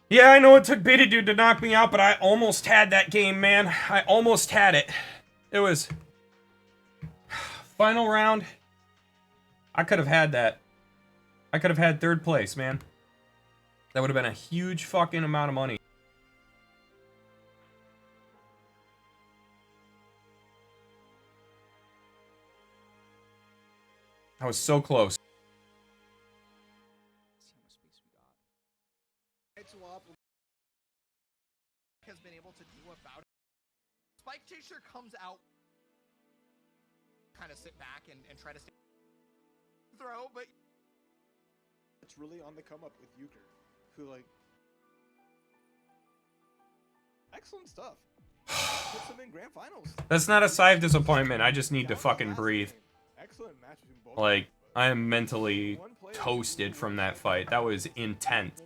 Yeah, I know it took Beta Dude to knock me out, but I almost had that game, man. I almost had it. It was final round. I could have had that. I could have had 3rd place, man. That would have been a huge fucking amount of money. I was so close. Swap Has been able to do about it. Spike Chaser comes out, kind of sit back and try to throw, but it's really on the come up with Euchre, who like excellent stuff. Puts them in grand finals. That's not a sigh of disappointment. I just need to fucking breathe. Excellent match between both. Like, I am mentally toasted from that fight. That was intense.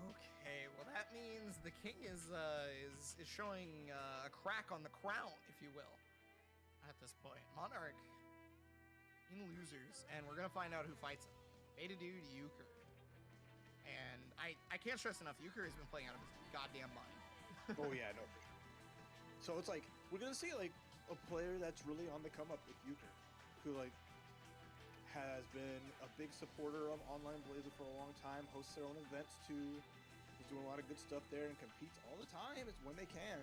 okay, well that means the king is showing a crack on the crown, if you will, at this point. Monarch in losers, and we're gonna find out who fights him. Beta Dude, Euchre. And I can't stress enough, Euchre has been playing out of his goddamn mind. Oh yeah, no. So it's like we're gonna see like a player that's really on the come up with Euchre, who like has been a big supporter of Online Blazer for a long time, hosts their own events too. He's doing a lot of good stuff there and competes all the time. It's when they can.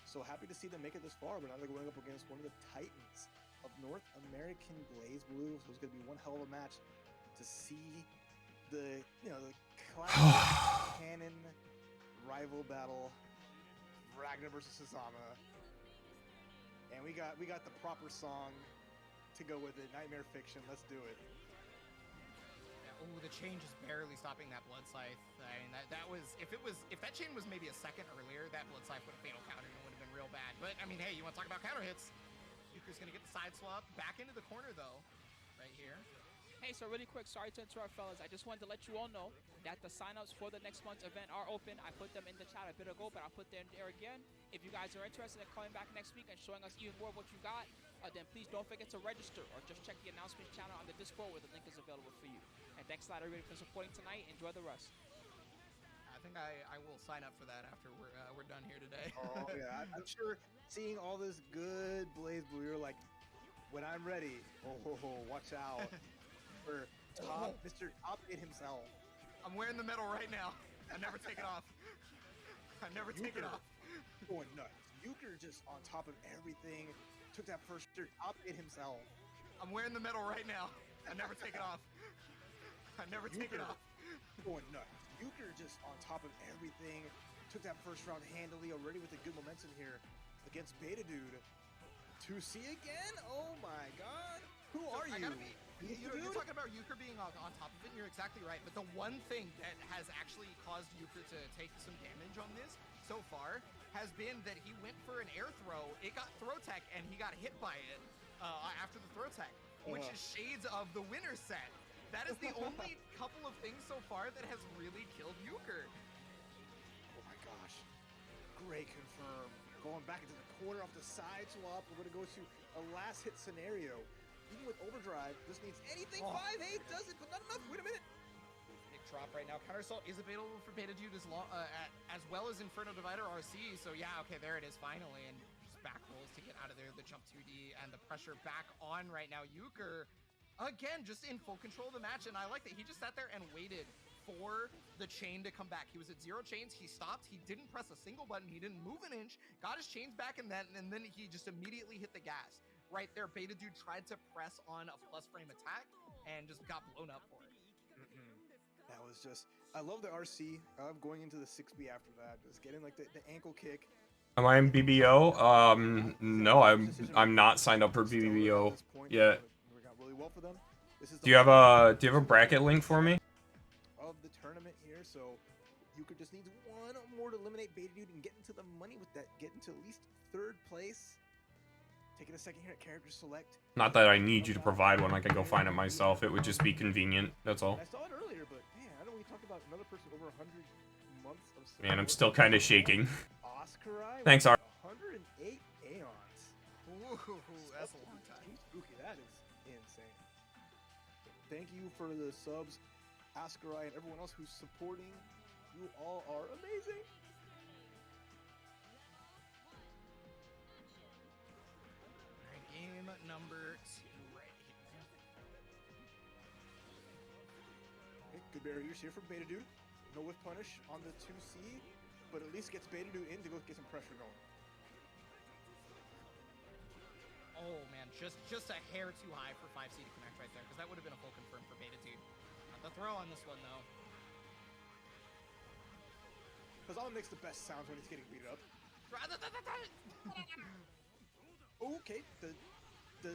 So happy to see them make it this far, but now they're going up against one of the titans of North American Blaze Blue. So it's gonna be one hell of a match to see the the classic canon rival battle, Ragnar versus Hazama. And we got the proper song to go with it. Nightmare Fiction. Let's do it. Yeah, ooh, the chain just barely stopping that blood scythe. I mean, that was if that chain was maybe a second earlier, that blood scythe would have fatal countered and would have been real bad. But I mean, hey, you want to talk about counter hits? Euchre's gonna get the side swap back into the corner though, right here. Hey, so really quick, sorry to interrupt, fellas. I just wanted to let you all know that the signups for the next month's event are open. I put them in the chat a bit ago, but I'll put them there again. If you guys are interested in coming back next week and showing us even more of what you got, then please don't forget to register or just check the announcements channel on the Discord where the link is available for you. And thanks a lot, everybody, for supporting tonight. Enjoy the rest. I think I will sign up for that after we're done here today. Oh yeah, I'm sure seeing all this good Blaze Blue, you're like, when I'm ready, watch out for Mr. Top 8 himself. I'm wearing the medal right now. I never take it off. I never take it off. Going nuts. Euchre just on top of everything. Took that first Top 8 himself. I'm wearing the medal right now. I never take it off. I never take it off. Going nuts. Euchre just on top of everything. Took that first round handily, already with a good momentum here against Beta Dude. To see again? Oh my god. Who are you? You're talking about Euchre being on top of it, and you're exactly right. But the one thing that has actually caused Euchre to take some damage on this so far has been that he went for an air throw. It got throw tech, and he got hit by it after the throw tech, which is shades of the winner set. That is the only couple of things so far that has really killed Euchre. Oh my gosh. Great confirm. Going back into the corner off the side swap. We're going to go to a last hit scenario. Even with overdrive, this needs anything. 5-8 does it, but not enough. Wait a minute. Big drop right now. Counter Assault is available for Beta Dude as well as Inferno Divider RC. So yeah, okay, there it is finally. And just back rolls to get out of there. The jump 2D and the pressure back on right now. Euchre, again, just in full control of the match. And I like that he just sat there and waited for the chain to come back. He was at 0 chains. He stopped. He didn't press a single button. He didn't move an inch. Got his chains back, and then he just immediately hit the gas. Right there, Beta Dude tried to press on a plus frame attack and just got blown up for it. That was just, I love the RC. I'm going into the 6B after that. Just getting like the ankle kick. Am I in BBO? No, I'm not signed up for BBO yet. Really well for them. Do you have a bracket link for me? Of the tournament here, so Euchre just needs one more to eliminate Beta Dude and get into the money with that. Get into at least 3rd place. Taking a second here at character select. Not that I need you to provide one. I can go find it myself. It would just be convenient. That's all. I saw it earlier, but man, I know we talked about another person over 100 months of support. Man, I'm still kind of shaking. Oscarai. Thanks, Ar. 108 aeons. Ooh, that's a long time. Spooky. That is insane. Thank you for the subs, Oscarai, and everyone else who's supporting. You all are amazing. Game number 2 right here. Okay, good barriers here from Beta Dude. No whiff punish on the 2C, but at least gets Beta Dude in to go get some pressure going. Oh man, just a hair too high for 5C to connect right there, because that would have been a full confirm for Beta Dude. Not the throw on this one though. Hazama makes the best sounds when he's getting beat up. Okay, the 2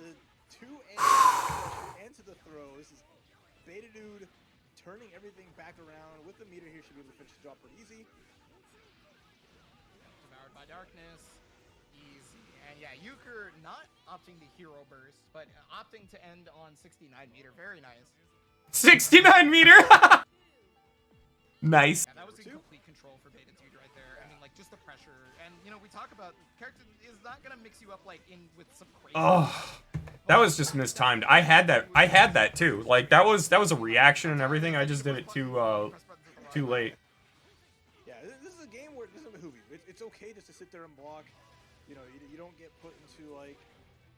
ends of the throw. This is Beta Dude turning everything back around with the meter here. Should be able to finish the job pretty easy. Devoured by darkness. Easy. And yeah, Euchre not opting the hero burst, but opting to end on 69 meter. Very nice. 69 meter! Nice. Yeah, that was in complete control for Beta Dude right there. I mean, like, just the pressure. And, you know, we talk about character is not going to mix you up, like, in with some crazy... Oh, that was just mistimed. I had that too. Like, that was a reaction and everything. I just did it too late. Yeah, this is a game where it doesn't behoove you. It's okay just to sit there and block. You know, you don't get put into, like,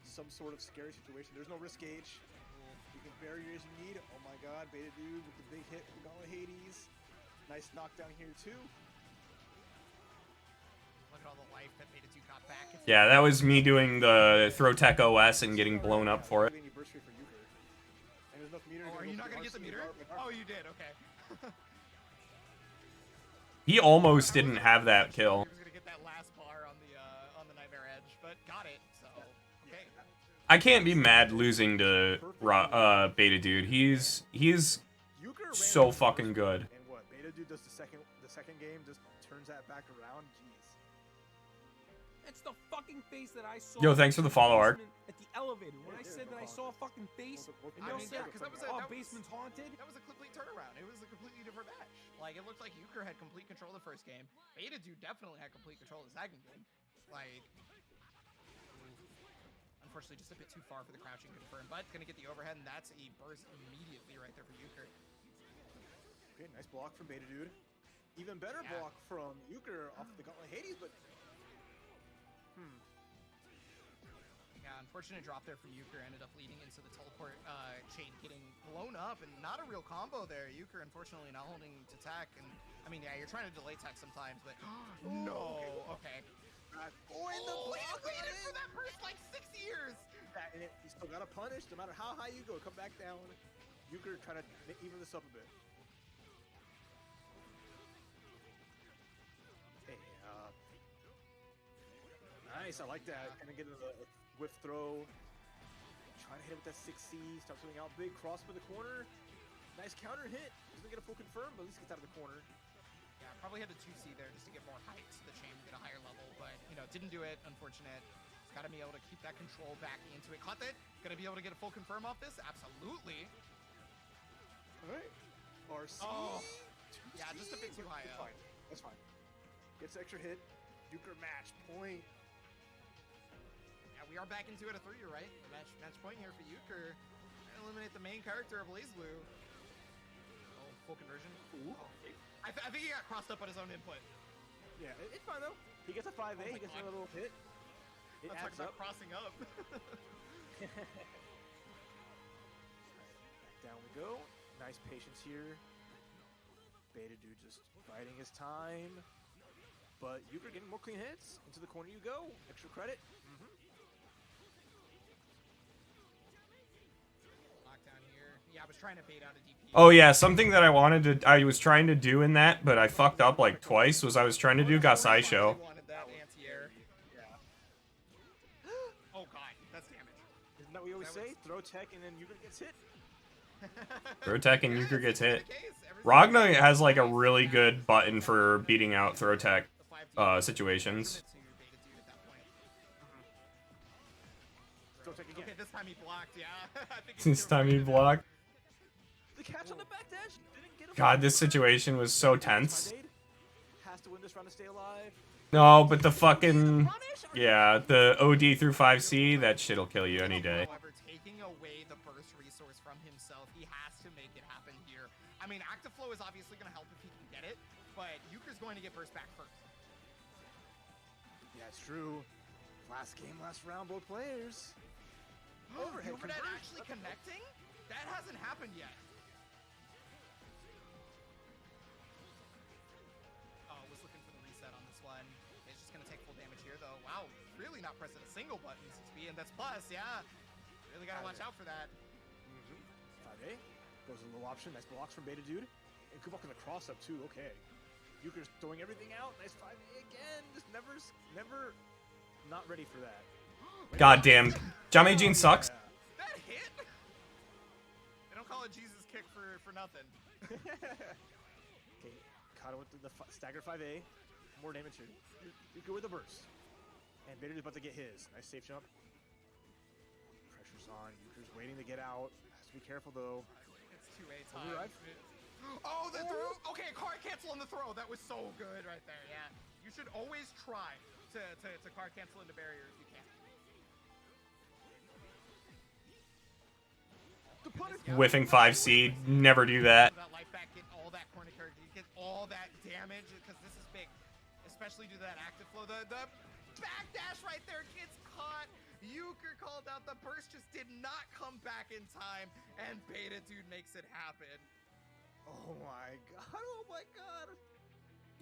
some sort of scary situation. There's no risk gauge. You can barrier as you need. Oh my god, Beta Dude with the big hit with the Gauntlet Hades. Nice knockdown here too. Look at all the life that Beta 2 got back. Yeah, that was me doing the throw tech OS and getting blown up for it. Oh, are you not gonna get the meter? Oh, you did. Okay. He almost didn't have that kill. He was gonna get that last bar on the Nightmare Edge, but got it. So okay. I can't be mad losing to Beta Dude. He's so fucking good. And what Beta Dude does the second game just turns that back around. Jeez. It's the fucking face that I saw. Yo, thanks for the follow, Art. At the elevator, when I said that I saw a fucking face, and y'all said, because that was basement's haunted. That was a complete turnaround. It was a completely different match. Like, it looked like Euchre had complete control of the first game. Beta Dude definitely had complete control of the second game. Like, unfortunately, just a bit too far for the crouching confirm, but gonna get the overhead, and that's a burst immediately right there for Euchre. Okay, nice block from Beta Dude. Even better block from Euchre off the Gauntlet Hades, but yeah, unfortunate drop there from Euchre ended up leading into the teleport chain getting blown up, and not a real combo there. Euchre unfortunately not holding to tech, and I mean, yeah, you're trying to delay tech sometimes, but no, okay. Oh, and the block waited for that burst like 6 years. And you still gotta punish no matter how high you go. Come back down. Euchre trying to even this up a bit. Hey, nice. I like that. Kind of get the whiff throw. Trying to hit it with that 6C, starts coming out big, cross in the corner. Nice counter hit. Doesn't get a full confirm, but at least gets out of the corner. Yeah, probably had the 2C there just to get more height to the chain, get a higher level, but, you know, didn't do it, unfortunate. He's got to be able to keep that control back into it. Caught it. Gonna be able to get a full confirm off this? Absolutely. All right. RC. Oh. Yeah, just a bit too high up. That's fine. Gets the extra hit. Euchre match point. Yeah, we are back into it a 3, you're right. Match point here for Euchre. Eliminate the main character of BlazBlue. Oh, full conversion. Ooh. Oh. I think he got crossed up on his own input. Yeah, it's fine though. He gets a 5A, he gets a little hit. It Let's talk adds about up. crossing up. Down we go. Nice patience here. Beta dude just biding his time. But Euchre getting more clean hits. Into the corner you go. Extra credit. Lockdown here. Yeah, I was trying to bait out a DP. Oh yeah, something that I was trying to do in that, but I fucked up like twice, was I was trying to do Gasai Show. Wanted that anti-air. Yeah. Oh god, that's damage. Isn't that what we always say? Throw tech and then Euchre gets hit. Throw tech and Euchre gets hit. Ragna has like a really good button for beating out throw tech situations. Throw tech again. Okay, this time he blocked, yeah. I think This time he blocked. The catch on the back dash didn't get him. God, this situation was so tense. Has to win this round to stay alive. No, but the fucking... Yeah, the OD through 5C, that shit'll kill you any day. However, taking away the burst resource from himself, he has to make it happen here. I mean, Active Flow is obviously going to help if he can get it, but Euchre's going to get burst back first. Yeah, it's true. Last game, last round, both players. Overhead Euchre conversion. actually connecting? That hasn't happened yet. Oh, was looking for the reset on this one. It's just going to take full damage here, though. Wow, really not pressing a single button, 6B, and that's plus, yeah. Really got to watch out for that. 5A. Goes a little option. Nice blocks from Beta Dude. And Kubok in the cross up, too. Okay. Euchre's throwing everything out. Nice 5A again. Just never not ready for that. God damn. Jamejin sucks. That hit? They don't call it Jesus kick for nothing. Okay, caught it with the stagger 5A. More damage here. Euchre with the burst. And Beta Dude's about to get his. Nice safe jump. Pressure's on. Euchre's waiting to get out. Has to be careful, though. It's 2A time. Overdrive? Oh, the throw! Okay, card cancel on the throw. That was so good right there, yeah. You should always try to card cancel into barrier if you can. Whiffing 5C, never do that. That life back, get all that corner character, get all that damage, because this is big. Especially due to that active flow. The backdash right there gets caught. Euchre called out, the burst just did not come back in time, and Beta Dude makes it happen. Oh my god. Oh my god.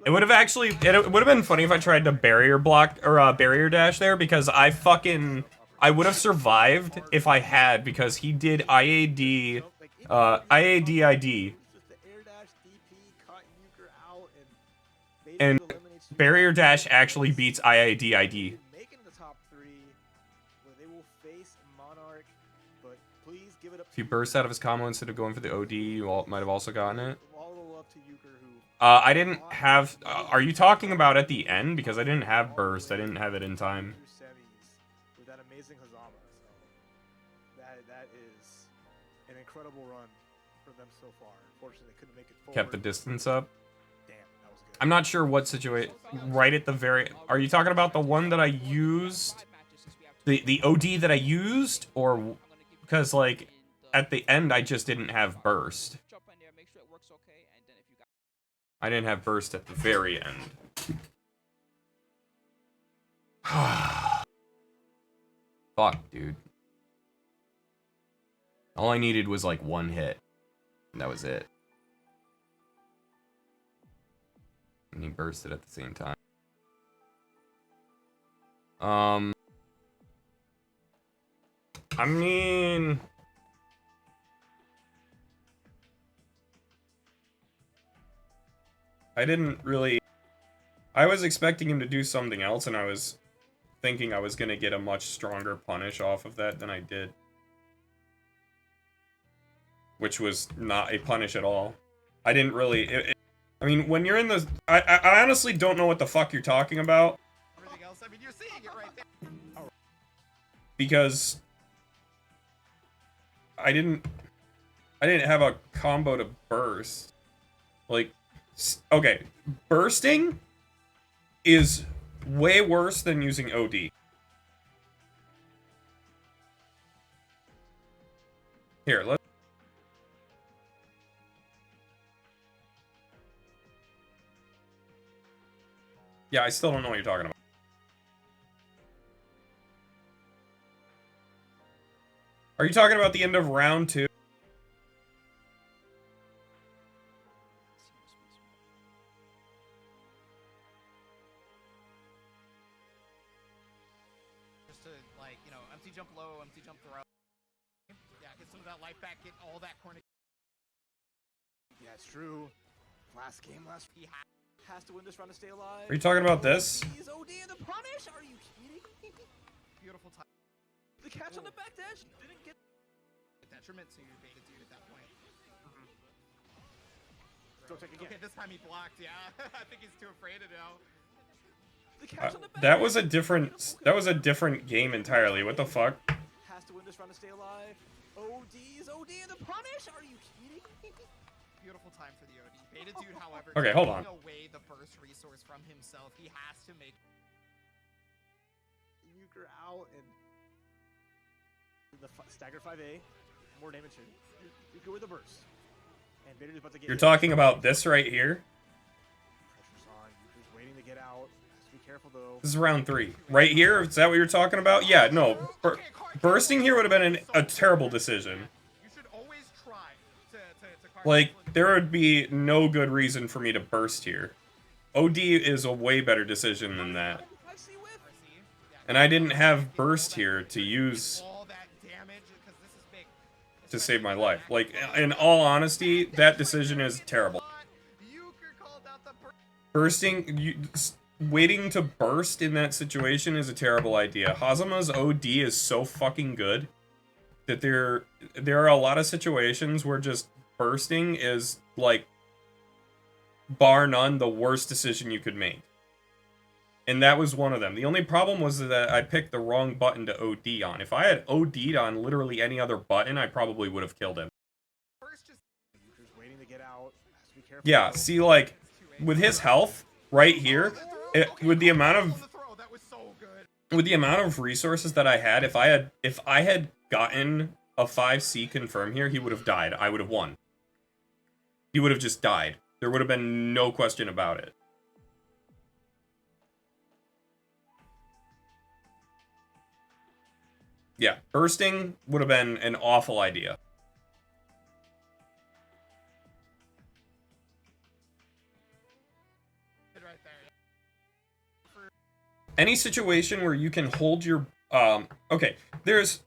It would have actually, it would have been funny if I tried to barrier block, or barrier dash there, because I would have survived if I had, because he did IAD, IADID. And barrier dash actually beats IADID. Making the top 3, where they will face Monarch, but please give it up. If he burst out of his combo instead of going for the OD, you might have also gotten it. All up to Euchre, who I didn't have, are you talking about at the end? Because I didn't have burst, I didn't have it in time. through semis with that amazing Hazama. So that is an incredible run for them so far. Unfortunately, they couldn't make it forward. Kept the distance up. Damn, that was good. I'm not sure what situation, right at the very, are you talking about the one that I used? The OD that I used? Or, because like, at the end I just didn't have burst. I didn't have burst at the very end. Fuck, dude. All I needed was like one hit. And that was it. And he bursted at the same time. I mean... I didn't really... I was expecting him to do something else, and I was thinking I was going to get a much stronger punish off of that than I did. which was not a punish at all. I didn't really... I mean, when you're in the... I honestly don't know what the fuck you're talking about. Everything else, I mean, you're seeing it right there. Because... I didn't have a combo to burst. Like... Okay, bursting is way worse than using OD. Here, let's... Yeah, I still don't know what you're talking about. Are you talking about the end of round 2? Just to, like, you know, empty jump low, empty jump throw. Yeah, get some of that life back, get all that corner. Yeah, it's true. Last game, he has to win this round to stay alive. Are you talking about this? He's OD and the punish? Are you kidding? Beautiful time. The catch on the back dash didn't get Detriment to your beta dude at that point. Don't take again. Okay, this time he blocked, yeah. I think he's too afraid to know. The catch on the back That was a dash. different game entirely. What the fuck? Has to win this round to stay alive. OD's OD and the punish? Are you kidding? Beautiful time for the OD. Beta dude, however, Okay, hold on. taking away the burst resource from himself. He has to make Euchre out and the stagger 5A. More damage here. Euchre with the burst. And Beta dude's about to get You're hit. talking about this right here? Pressure's on. Euchre's waiting to get out. Has to be careful though. This is round 3. Right here? Is that what you're talking about? Yeah, no. Bursting here would have been a terrible decision. You should always try to Like, there would be no good reason for me to burst here. OD is a way better decision than that. And I didn't have burst here to use all that damage because this is big. to save my life. Like, in all honesty, that decision is terrible. Euchre called out the Bursting, waiting to burst in that situation is a terrible idea. Hazama's OD is so fucking good that there are a lot of situations where just bursting is, like, bar none, the worst decision you could make. And that was one of them. The only problem was that I picked the wrong button to OD on. If I had OD'd on literally any other button, I probably would have killed him. Euchre's waiting to get out. Has to be careful. Yeah, see, like, with his health right here, with the amount of resources that I had, if I had gotten a 5C confirm here, he would have died. I would have won. He would have just died. There would have been no question about it. Yeah, bursting would have been an awful idea. right there. Any situation where you can hold your okay, there's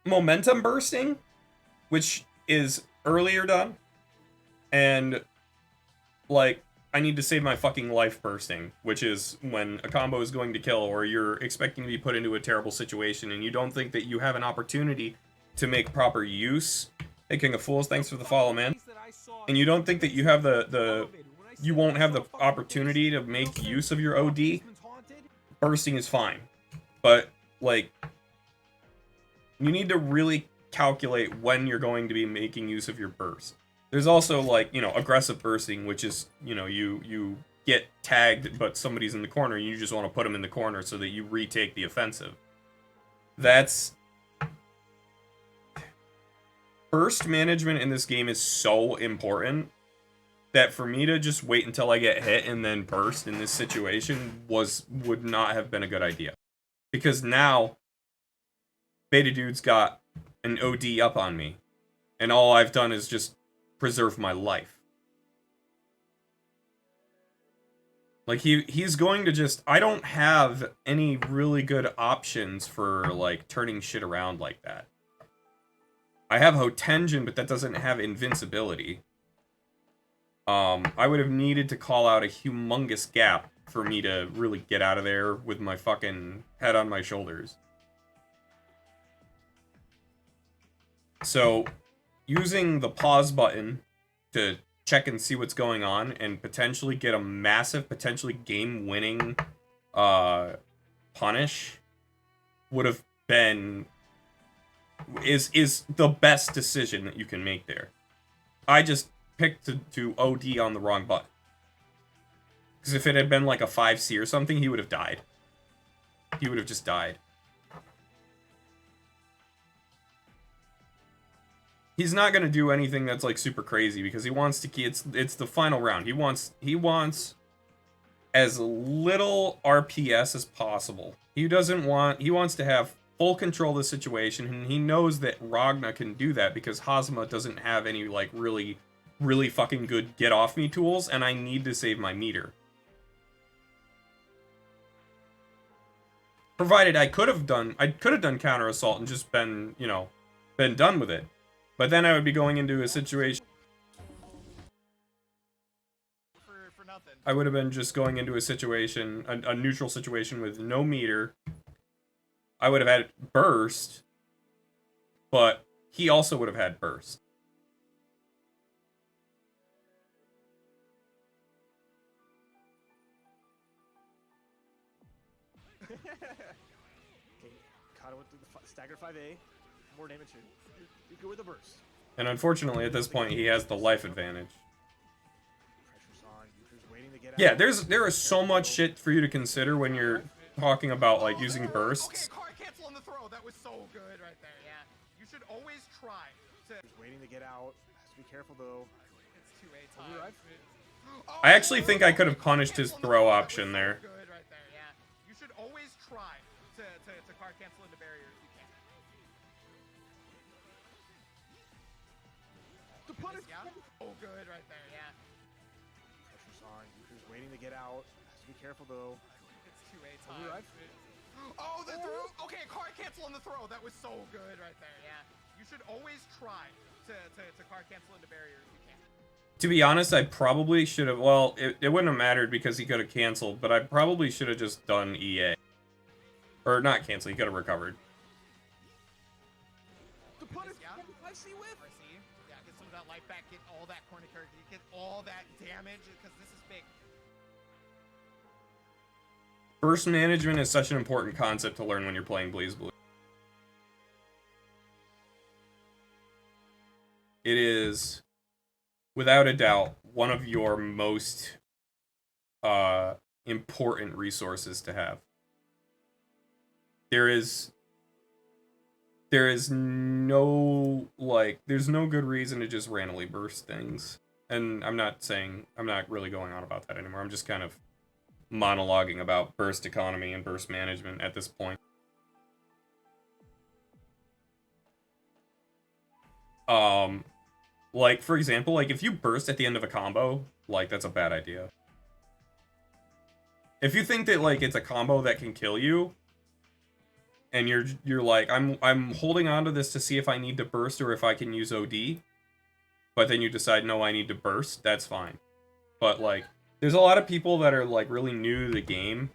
momentum bursting, which is earlier done, and like I need to save my fucking life bursting, which is when a combo is going to kill or you're expecting to be put into a terrible situation and you don't think that you have an opportunity to make proper use. Hey, King of Fools, thanks for the follow, man. And you don't think that you have you won't have the opportunity to make use of your OD. Bursting is fine. But, like, you need to really calculate when you're going to be making use of your burst. There's also, like, you know, aggressive bursting, which is, you know, you get tagged, but somebody's in the corner, and you just want to put them in the corner so that you retake the offensive. That's... Burst management in this game is so important that for me to just wait until I get hit and then burst in this situation would not have been a good idea. Because now, Beta Dude's got an OD up on me, and all I've done is just preserve my life. Like, he's going to just... I don't have any really good options for, like, turning shit around like that. I have Hotenjin, but that doesn't have invincibility. I would have needed to call out a humongous gap for me to really get out of there with my fucking head on my shoulders. So, using the pause button to check and see what's going on and potentially get a massive, potentially game-winning punish would have been is the best decision that you can make there. I just picked to OD on the wrong button. Because if it had been like a 5C or something, he would have died. He would have just died. He's not gonna do anything that's like super crazy because he wants to keep it's the final round. He wants as little RPS as possible. He wants to have full control of the situation, and he knows that Ragna can do that because Hazama doesn't have any like really fucking good get off me tools, and I need to save my meter. Provided I could have done counter assault and just been, you know, been done with it. But then I would be going into a situation. For nothing. I would have been just going into a situation, a neutral situation with no meter. I would have had burst, but he also would have had burst. Okay, caught it with the stagger 5A. More damage here. You're good with the burst. And unfortunately, at this point, he has the life advantage. Pressure's on. Euchre's waiting to get out. Yeah, there is so much shit for you to consider when you're talking about like using bursts. Okay, card cancel on the throw. That was so good right there. Yeah, you should always try to. He's waiting to get out. Has to be careful though. It's 2A time. I actually think I could have punished his throw option there. Good right there. Yeah, you should always try to card cancel into barrier if you can. The punish. Yeah. Oh, good right there. Yeah. Pressure's on. Euchre's waiting to get out. Has to be careful though. It's 2A time. Oh, the throw. Okay, card cancel on the throw. That was so good right there. Yeah. You should always try to card cancel into barrier if you can. To be honest, I probably should have. Well, it wouldn't have mattered because he could have canceled, but I probably should have just done EA. Or not cancel. He could have recovered. The punish. Yeah. I see whiff. RC. Yeah, get some of that life back. Get all that corner character. Get all that damage because this is big. Burst management is such an important concept to learn when you're playing BlazBlue. It is, without a doubt, one of your most important resources to have. There's no good reason to just randomly burst things. And I'm not really going on about that anymore. I'm just kind of monologuing about burst economy and burst management at this point. Like, for example, like, if you burst at the end of a combo, like, that's a bad idea. If you think that, like, it's a combo that can kill you, and you're like, I'm holding on to this to see if I need to burst or if I can use OD, but then you decide, no, I need to burst, that's fine. But, like, there's a lot of people that are, like, really new to the game,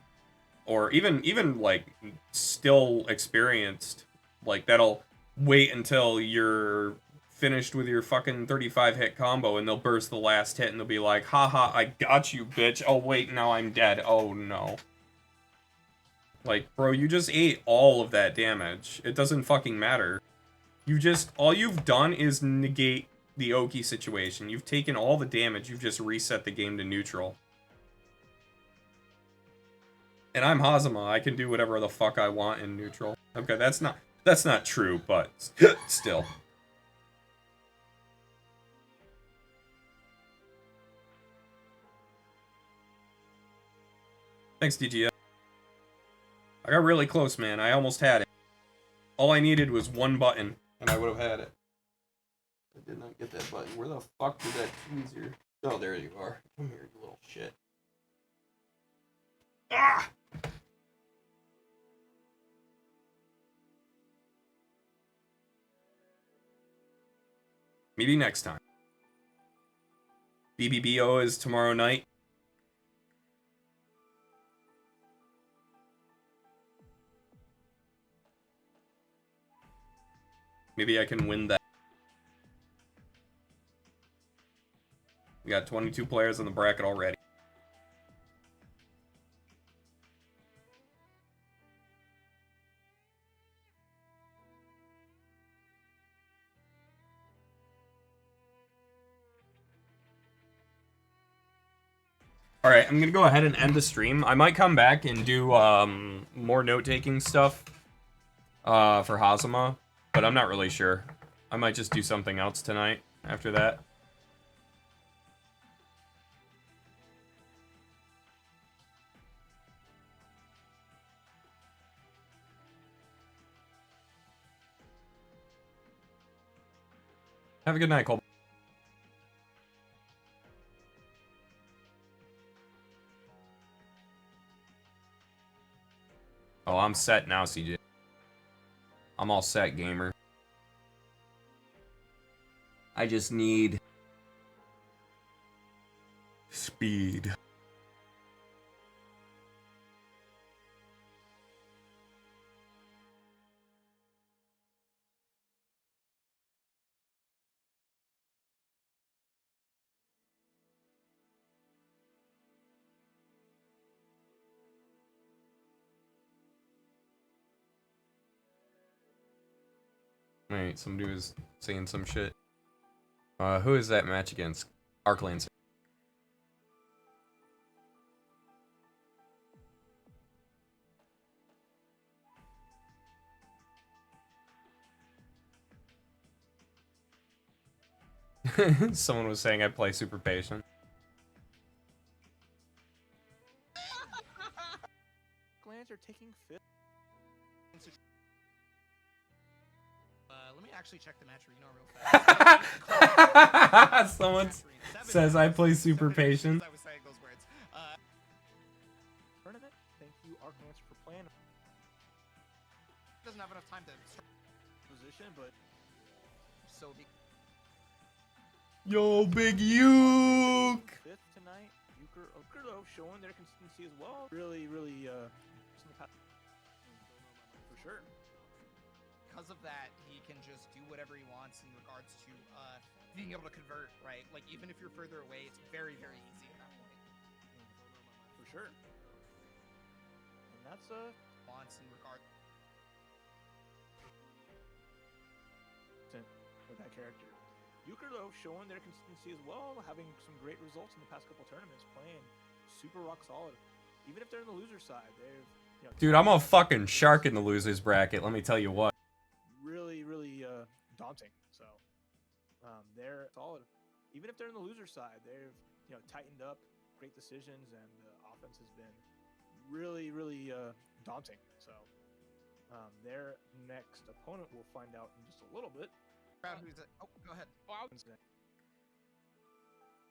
or even like, still experienced, like, that'll wait until you're finished with your fucking 35 hit combo and they'll burst the last hit and they'll be like, haha, I got you, bitch. Oh, wait, now I'm dead. Oh, no. Like, bro, you just ate all of that damage. It doesn't fucking matter. All you've done is negate the Oki situation. You've taken all the damage. You've just reset the game to neutral. And I'm Hazama. I can do whatever the fuck I want in neutral. Okay, that's not true, but still. Thanks, DGF. I got really close, man. I almost had it. All I needed was one button, and I would have had it. I did not get that button. Where the fuck did that tweezer? Oh, there you are. Come here, you little shit. Ah! Maybe next time. BBBO is tomorrow night. Maybe I can win that. got 22 players in the bracket already. Alright, I'm gonna go ahead and end the stream. I might come back and do more note-taking stuff for Hazama, but I'm not really sure. I might just do something else tonight after that. Have a good night, Cole. Oh, I'm set now, CJ. I'm all set, gamer. I just need speed. Wait, somebody was saying some shit. Who is that match against? Arclancer. Someone was saying I play super patient. Glans are taking fifth. Let me actually check the match Reno real fast. Someone says I play super patient. I was saying those words. Tournament. Thank you, Arclancer, for playing. Doesn't have enough time to start Position, but so big. Yo, Big Euchre! fifth tonight. Euchre though showing their consistency as well. Really, for sure. Because of that, he can just do whatever he wants in regards to being able to convert, right? Like, even if you're further away, it's very, very easy at that point. For sure. And that's Wants in regard with that character. Euchre though showing their consistency as well, having some great results in the past couple tournaments, playing super rock solid. Even if they're in the loser side, they've Dude, I'm a fucking shark in the losers bracket, let me tell you what. really daunting. So they're solid. Even if they're in the loser side, they've tightened up, great decisions, and the offense has been really daunting. So their next opponent we'll find out in just a little bit. who's oh, go ahead.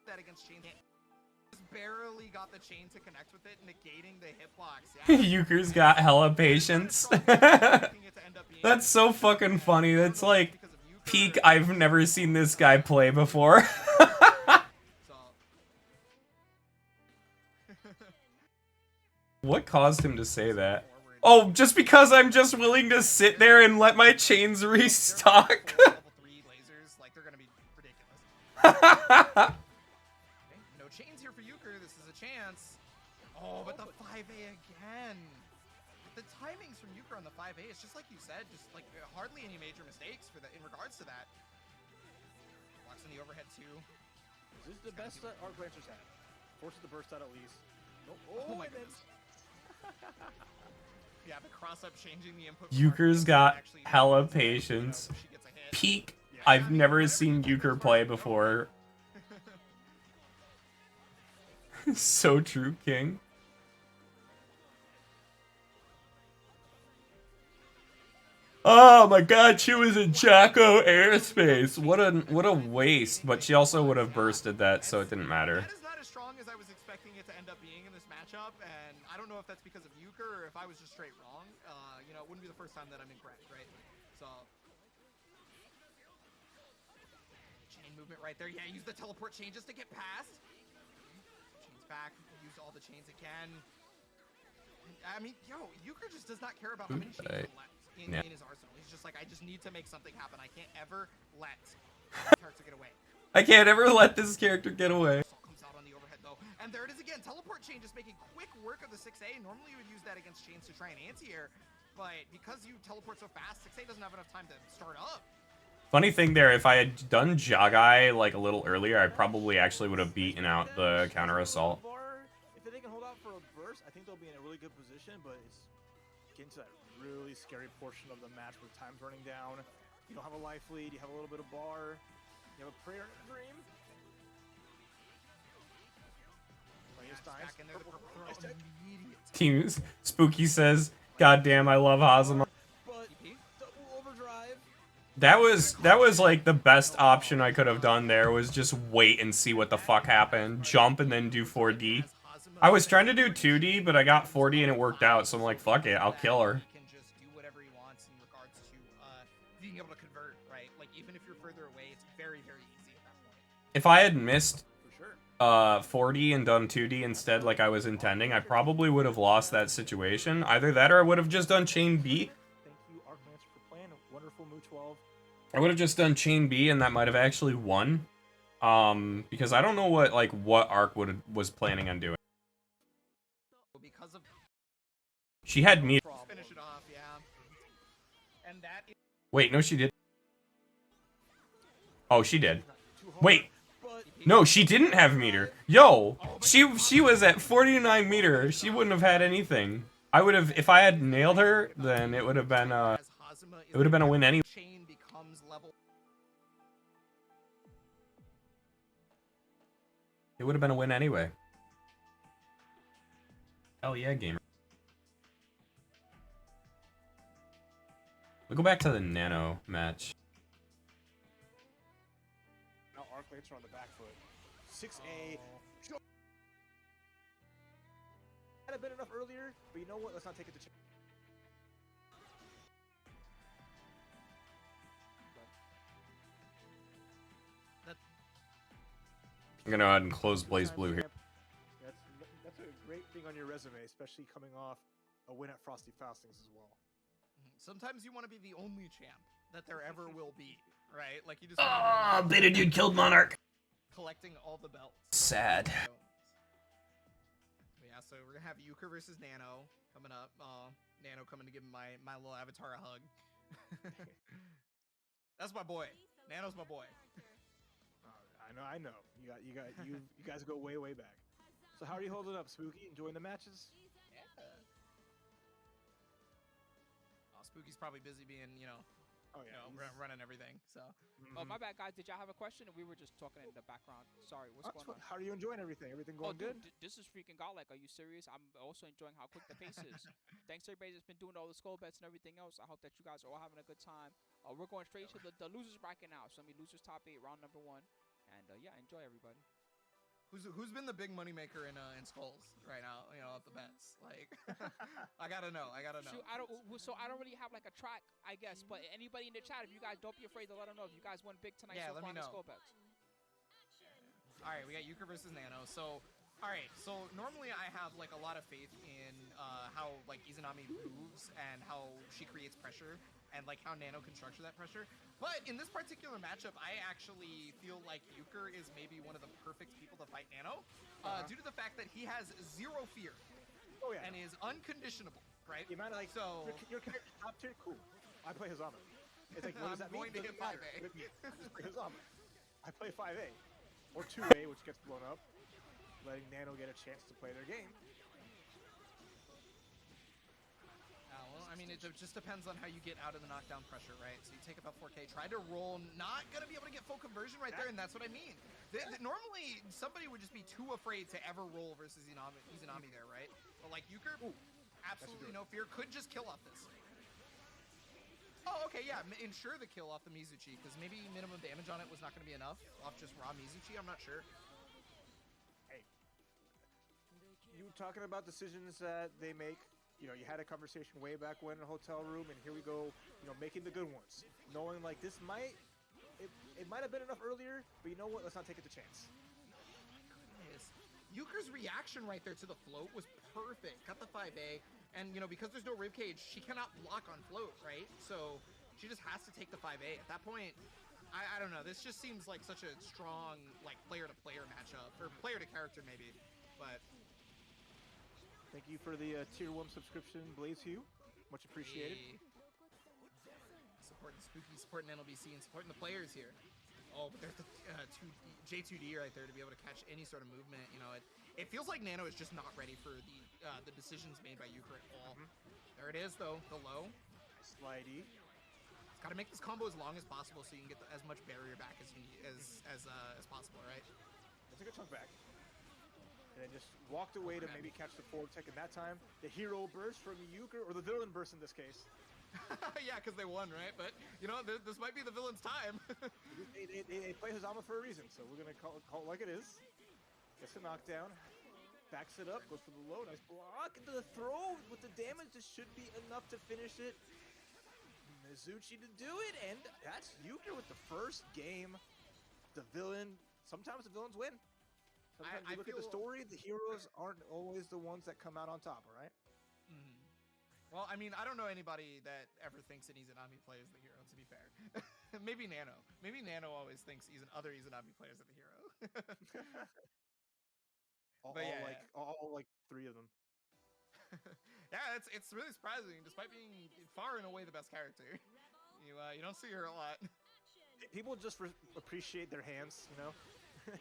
That against chain. Just barely got the chain to connect with it, negating the hitbox. Yeah. Euchre's got hella patience. That's so fucking funny. That's like peak I've never seen this guy play before. What caused him to say that? Oh, just because I'm just willing to sit there and let my chains restock. Level 3 lasers, like they're gonna be ridiculous. No chains here for Euchre. This is a chance. Oh, but the 5A again. The timings from Euchre on the 5A, it's just like you said, just like hardly any major mistakes for in regards to that. Blocks in the overhead too. This is the best that Arclancer's had. Forces the burst out at least. Oh my goodness. Yeah, the cross-up changing the input. Euchre's got hella patience. Peak I've never seen Euchre play before. So true, King. Oh my god, she was in Jacko airspace. What a waste, but she also would have bursted that, so it didn't matter. That is not as strong as I was expecting it to end up being in this matchup, and I don't know if that's because of Euchre or if I was just straight wrong. You know, it wouldn't be the first time that I'm incorrect, right? So chain movement right there. Yeah, use the teleport chain just to get past. Chains back, use all the chains again. I mean, yo, Euchre just does not care about how many chains are left in his arsenal. He's just like, I just need to make something happen. I can't ever let the character get away. I can't ever let this character get away. And there it is again. Teleport chain just making quick work of the 6A. Normally you would use that against chains to try and anti-air, but because you teleport so fast, 6A doesn't have enough time to start up. Funny thing there, if I had done Jagai like a little earlier, I probably actually would have beaten out the counter assault. If they can hold out for a burst, I think they'll be in a really good position, but it's getting to that really scary portion of the match where time's running down. You don't have a life lead, you have a little bit of bar, you have a prayer and a dream. Back in there, the purple throw immediate. Team Spooky says, "God damn, I love Hazama." But double overdrive. That was like the best option I could have done there, was just wait and see what the fuck happened. Jump and then do 4D. I was trying to do 2D, but I got 4D and it worked out, so I'm like, fuck it, I'll kill her. He can just do whatever he wants in regards to being able to convert, right? Like, even if you're further away, it's very, very easy at that point. If I had missed 4D and done 2D instead like I was intending, I probably would have lost that situation. Either that or I would have just done Chain B. Thank you, Archmancer, for playing a wonderful Mu 12. I would have just done Chain B and that might have actually won. Because I don't know what Arc was planning on doing. Because of She had me. finish it off, yeah. And that is Wait, no, she did. Oh, she did. Wait. No, she didn't have meter. Yo, she was at 49 meter. She wouldn't have had anything. I would have, if I had nailed her, then it would have been a win anyway. chain becomes level. It would have been a win anyway. Hell yeah, gamer. We'll go back to the Nano match. Now Arc Lights are on the back foot. 6A. Had have been enough earlier, but you know what? Let's not take it to. I'm gonna go ahead and close Blaze Blue here. That's a great thing on your resume, especially coming off a win at Frosty Faustings as well. Sometimes you want to be the only champ that there ever will be, right? Like you just. Ah, Beta Dude killed Monarch. Collecting all the belts. Sad. Yeah, so we're gonna have Euchre versus Nano coming up. Nano coming to give my little avatar a hug. That's my boy. Nano's my boy. I know. You guys go way back. So how are you holding up, Spooky? Enjoying the matches? Yeah. Oh, Spooky's probably busy being, running everything. So. Oh, my bad, guys. Did y'all have a question? We were just talking in the background. Sorry, what's going on? How are you enjoying everything? Everything going good? This is freaking godlike. Are you serious? I'm also enjoying how quick the pace is. Thanks to everybody that's been doing all the skull bets and everything else. I hope that you guys are all having a good time. We're going straight to the losers bracket now. So, losers top 8, round number 1. And yeah, enjoy everybody. Who's been the big money maker in skulls right now? At the bets. Like, I gotta know. Shoot, I don't really have like a track, I guess. But anybody in the chat, if you guys don't be afraid to let them know if you guys won big tonight. Yeah, so let far me on the know. skull bets. All right, we got Euchre versus Nano. So, all right. So normally I have like a lot of faith in how like Izanami moves and how she creates pressure and like how Nano can structure that pressure. But in this particular matchup, I actually feel like Euchre is maybe one of the perfect people to fight Nano due to the fact that he has zero fear and is unconditionable, right? You might like so your character top tier, cool. I play Hazama. It's like, what does that mean? I'm going to hit 5A. I just play Hazama. I play 5A or 2A, which gets blown up, letting Nano get a chance to play their game. Well, I mean, it just depends on how you get out of the knockdown pressure, right? So you take about 4K, try to roll, not gonna be able to get full conversion right there, and that's what I mean. Normally, somebody would just be too afraid to ever roll versus Izanami there, right? But like Euchre, absolutely no fear, could just kill off this. Oh, okay, yeah, ensure the kill off the Mizuchi, because maybe minimum damage on it was not gonna be enough off just raw Mizuchi, I'm not sure. Hey, you talking about decisions that they make? You had a conversation way back when in a hotel room, and here we go, making the good ones. Knowing, like, it might have been enough earlier, but you know what? Let's not take it to chance. Euchre's reaction right there to the float was perfect. Got the 5A, and, because there's no ribcage, she cannot block on float, right? So she just has to take the 5A. At that point, I don't know. This just seems like such a strong, like, player-to-player matchup, or player-to-character, maybe. But Thank you for the tier 1 subscription, Blaze Hugh. Much appreciated. Supporting Spooky, supporting NLBC, and supporting the players here. Oh, but there's the J2D right there to be able to catch any sort of movement. You know, it feels like Nano is just not ready for the decisions made by Euchre at all. There it is, though, the low. Slidey. It's got to make this combo as long as possible so you can get as much barrier back as possible, right? Let's take a chunk back. And then just walked away to maybe catch the forward tech. And that time, the hero burst from Euchre, or the villain burst in this case. Yeah, because they won, right? But, you know, this might be the villain's time. they play Hazama for a reason, so we're going to call it like it is. Gets a knockdown. Backs it up, goes for the low. Nice block into the throw with the damage. This should be enough to finish it. Mizuchi to do it, and that's Euchre with the first game. The villain, sometimes the villains win. Sometimes you look at the story, the heroes aren't always the ones that come out on top, all right? Well, I mean, I don't know anybody that ever thinks an Izanami player is the hero, to be fair. Maybe Nano. Maybe Nano always thinks other Izanami players are the hero. all like 3 of them. Yeah, it's really surprising, despite being far and away the best character. You don't see her a lot. People just appreciate their hands, you know?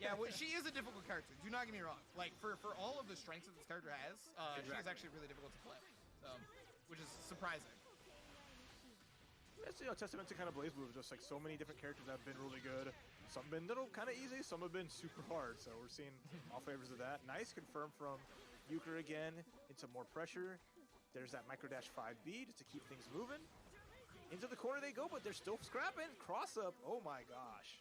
Yeah, well, she is a difficult character. Do not get me wrong. Like, for all of the strengths that this character has, she is actually really difficult to play. Which is surprising. It's a testament to kind of Blaze Blue. Just like so many different characters that have been really good. Some have been little kind of easy, some have been super hard. So we're seeing all flavors of that. Nice confirm from Euchre again into more pressure. There's that micro dash 5B just to keep things moving. Into the corner they go, but they're still scrapping. Cross up. Oh my gosh.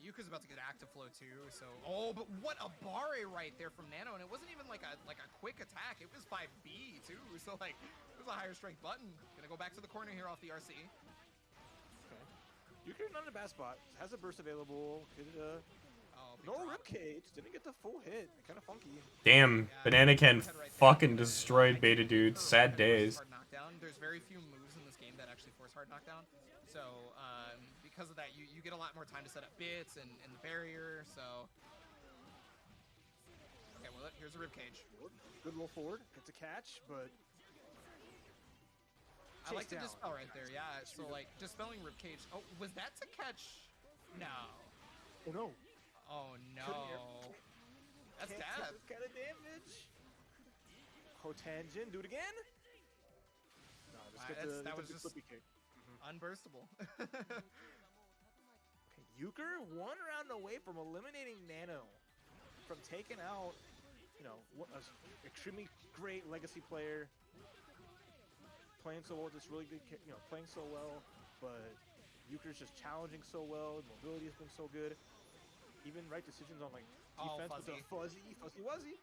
Yuka's about to get active flow too, so but what a barre right there from Nano, and it wasn't even like a quick attack. It was 5B too, so like it was a higher strength button. Gonna go back to the corner here off the RC. Okay. Euchre not in a bad spot. Has a burst available. No ribcage. Didn't get the full hit. Kind of funky. Damn, Banana Ken fucking destroyed Beta Dude. Sad days. Hard knockdown. There's very few moves in this game that actually force hard knockdown. So because of that, you get a lot more time to set up bits and the barrier. So okay, well here's a ribcage. Good roll forward. It's a catch, but I like the dispel right there. Yeah. So like dispelling ribcage. Oh, was that to catch? No. Oh no. Oh no. That's death. This kind of damage. Hotanjin, do it again. No, just get that was just flippy kick. Unburstable. Euchre 1 round away from eliminating Nano, from taking out, you know, an extremely great legacy player, playing so well, just really good, you know, playing so well, but Euchre's just challenging so well, mobility has been so good, even right decisions on like defense with the fuzzy wuzzy.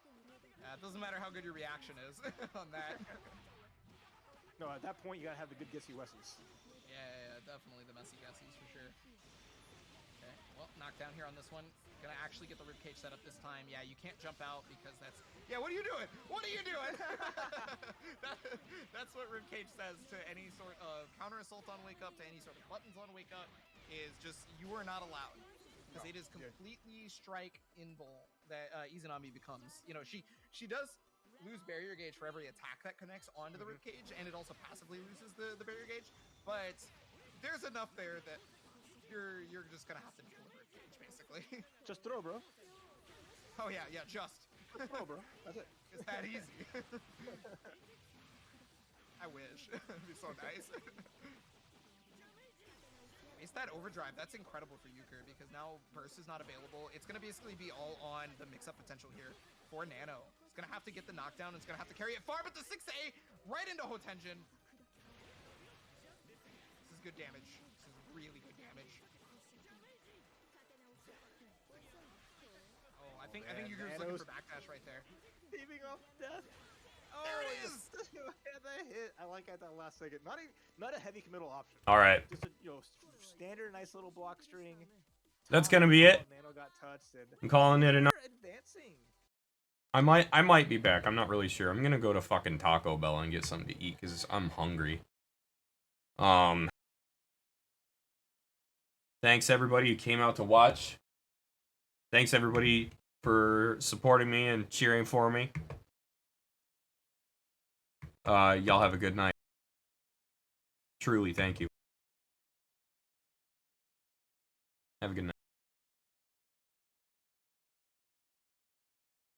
Yeah, it doesn't matter how good your reaction is on that. No, at that point you gotta have the good guessy wussies. Yeah, definitely the messy guessies for sure. Okay, well, knockdown here on this one. Gonna actually get the ribcage set up this time. Yeah, you can't jump out because that's... Yeah, what are you doing? What are you doing? That's what ribcage says to any sort of counter assault on wake up, to any sort of buttons on wake up, is just you are not allowed. Because it is completely strike in bowl that Izanami becomes. You know, she does lose barrier gauge for every attack that connects onto the ribcage, and it also passively loses the barrier gauge. But there's enough there that you're just gonna have to deal with ribcage, basically. Just throw, bro. Oh yeah, just throw, bro. That's it. It's that easy. I wish. It'd be so nice. It's that overdrive. That's incredible for Euchre because now burst is not available. It's gonna basically be all on the mix-up potential here for Nano. It's gonna have to get the knockdown. It's gonna have to carry it far, but the 6A right into Hotenjin. This is good damage. This is really good damage. Oh, I think Euchre's looking for backdash right there. Heaving off death. Oh, there it is. The hit. I like at that last second. Not a heavy committal option. All right. Just a standard nice little block string. That's gonna be it. Nano got touched and I'm calling it enough. Advancing. I might be back. I'm not really sure. I'm gonna go to fucking Taco Bell and get something to eat because I'm hungry. Thanks everybody who came out to watch. Thanks everybody for supporting me and cheering for me. Y'all have a good night. Truly, thank you. Have a good night.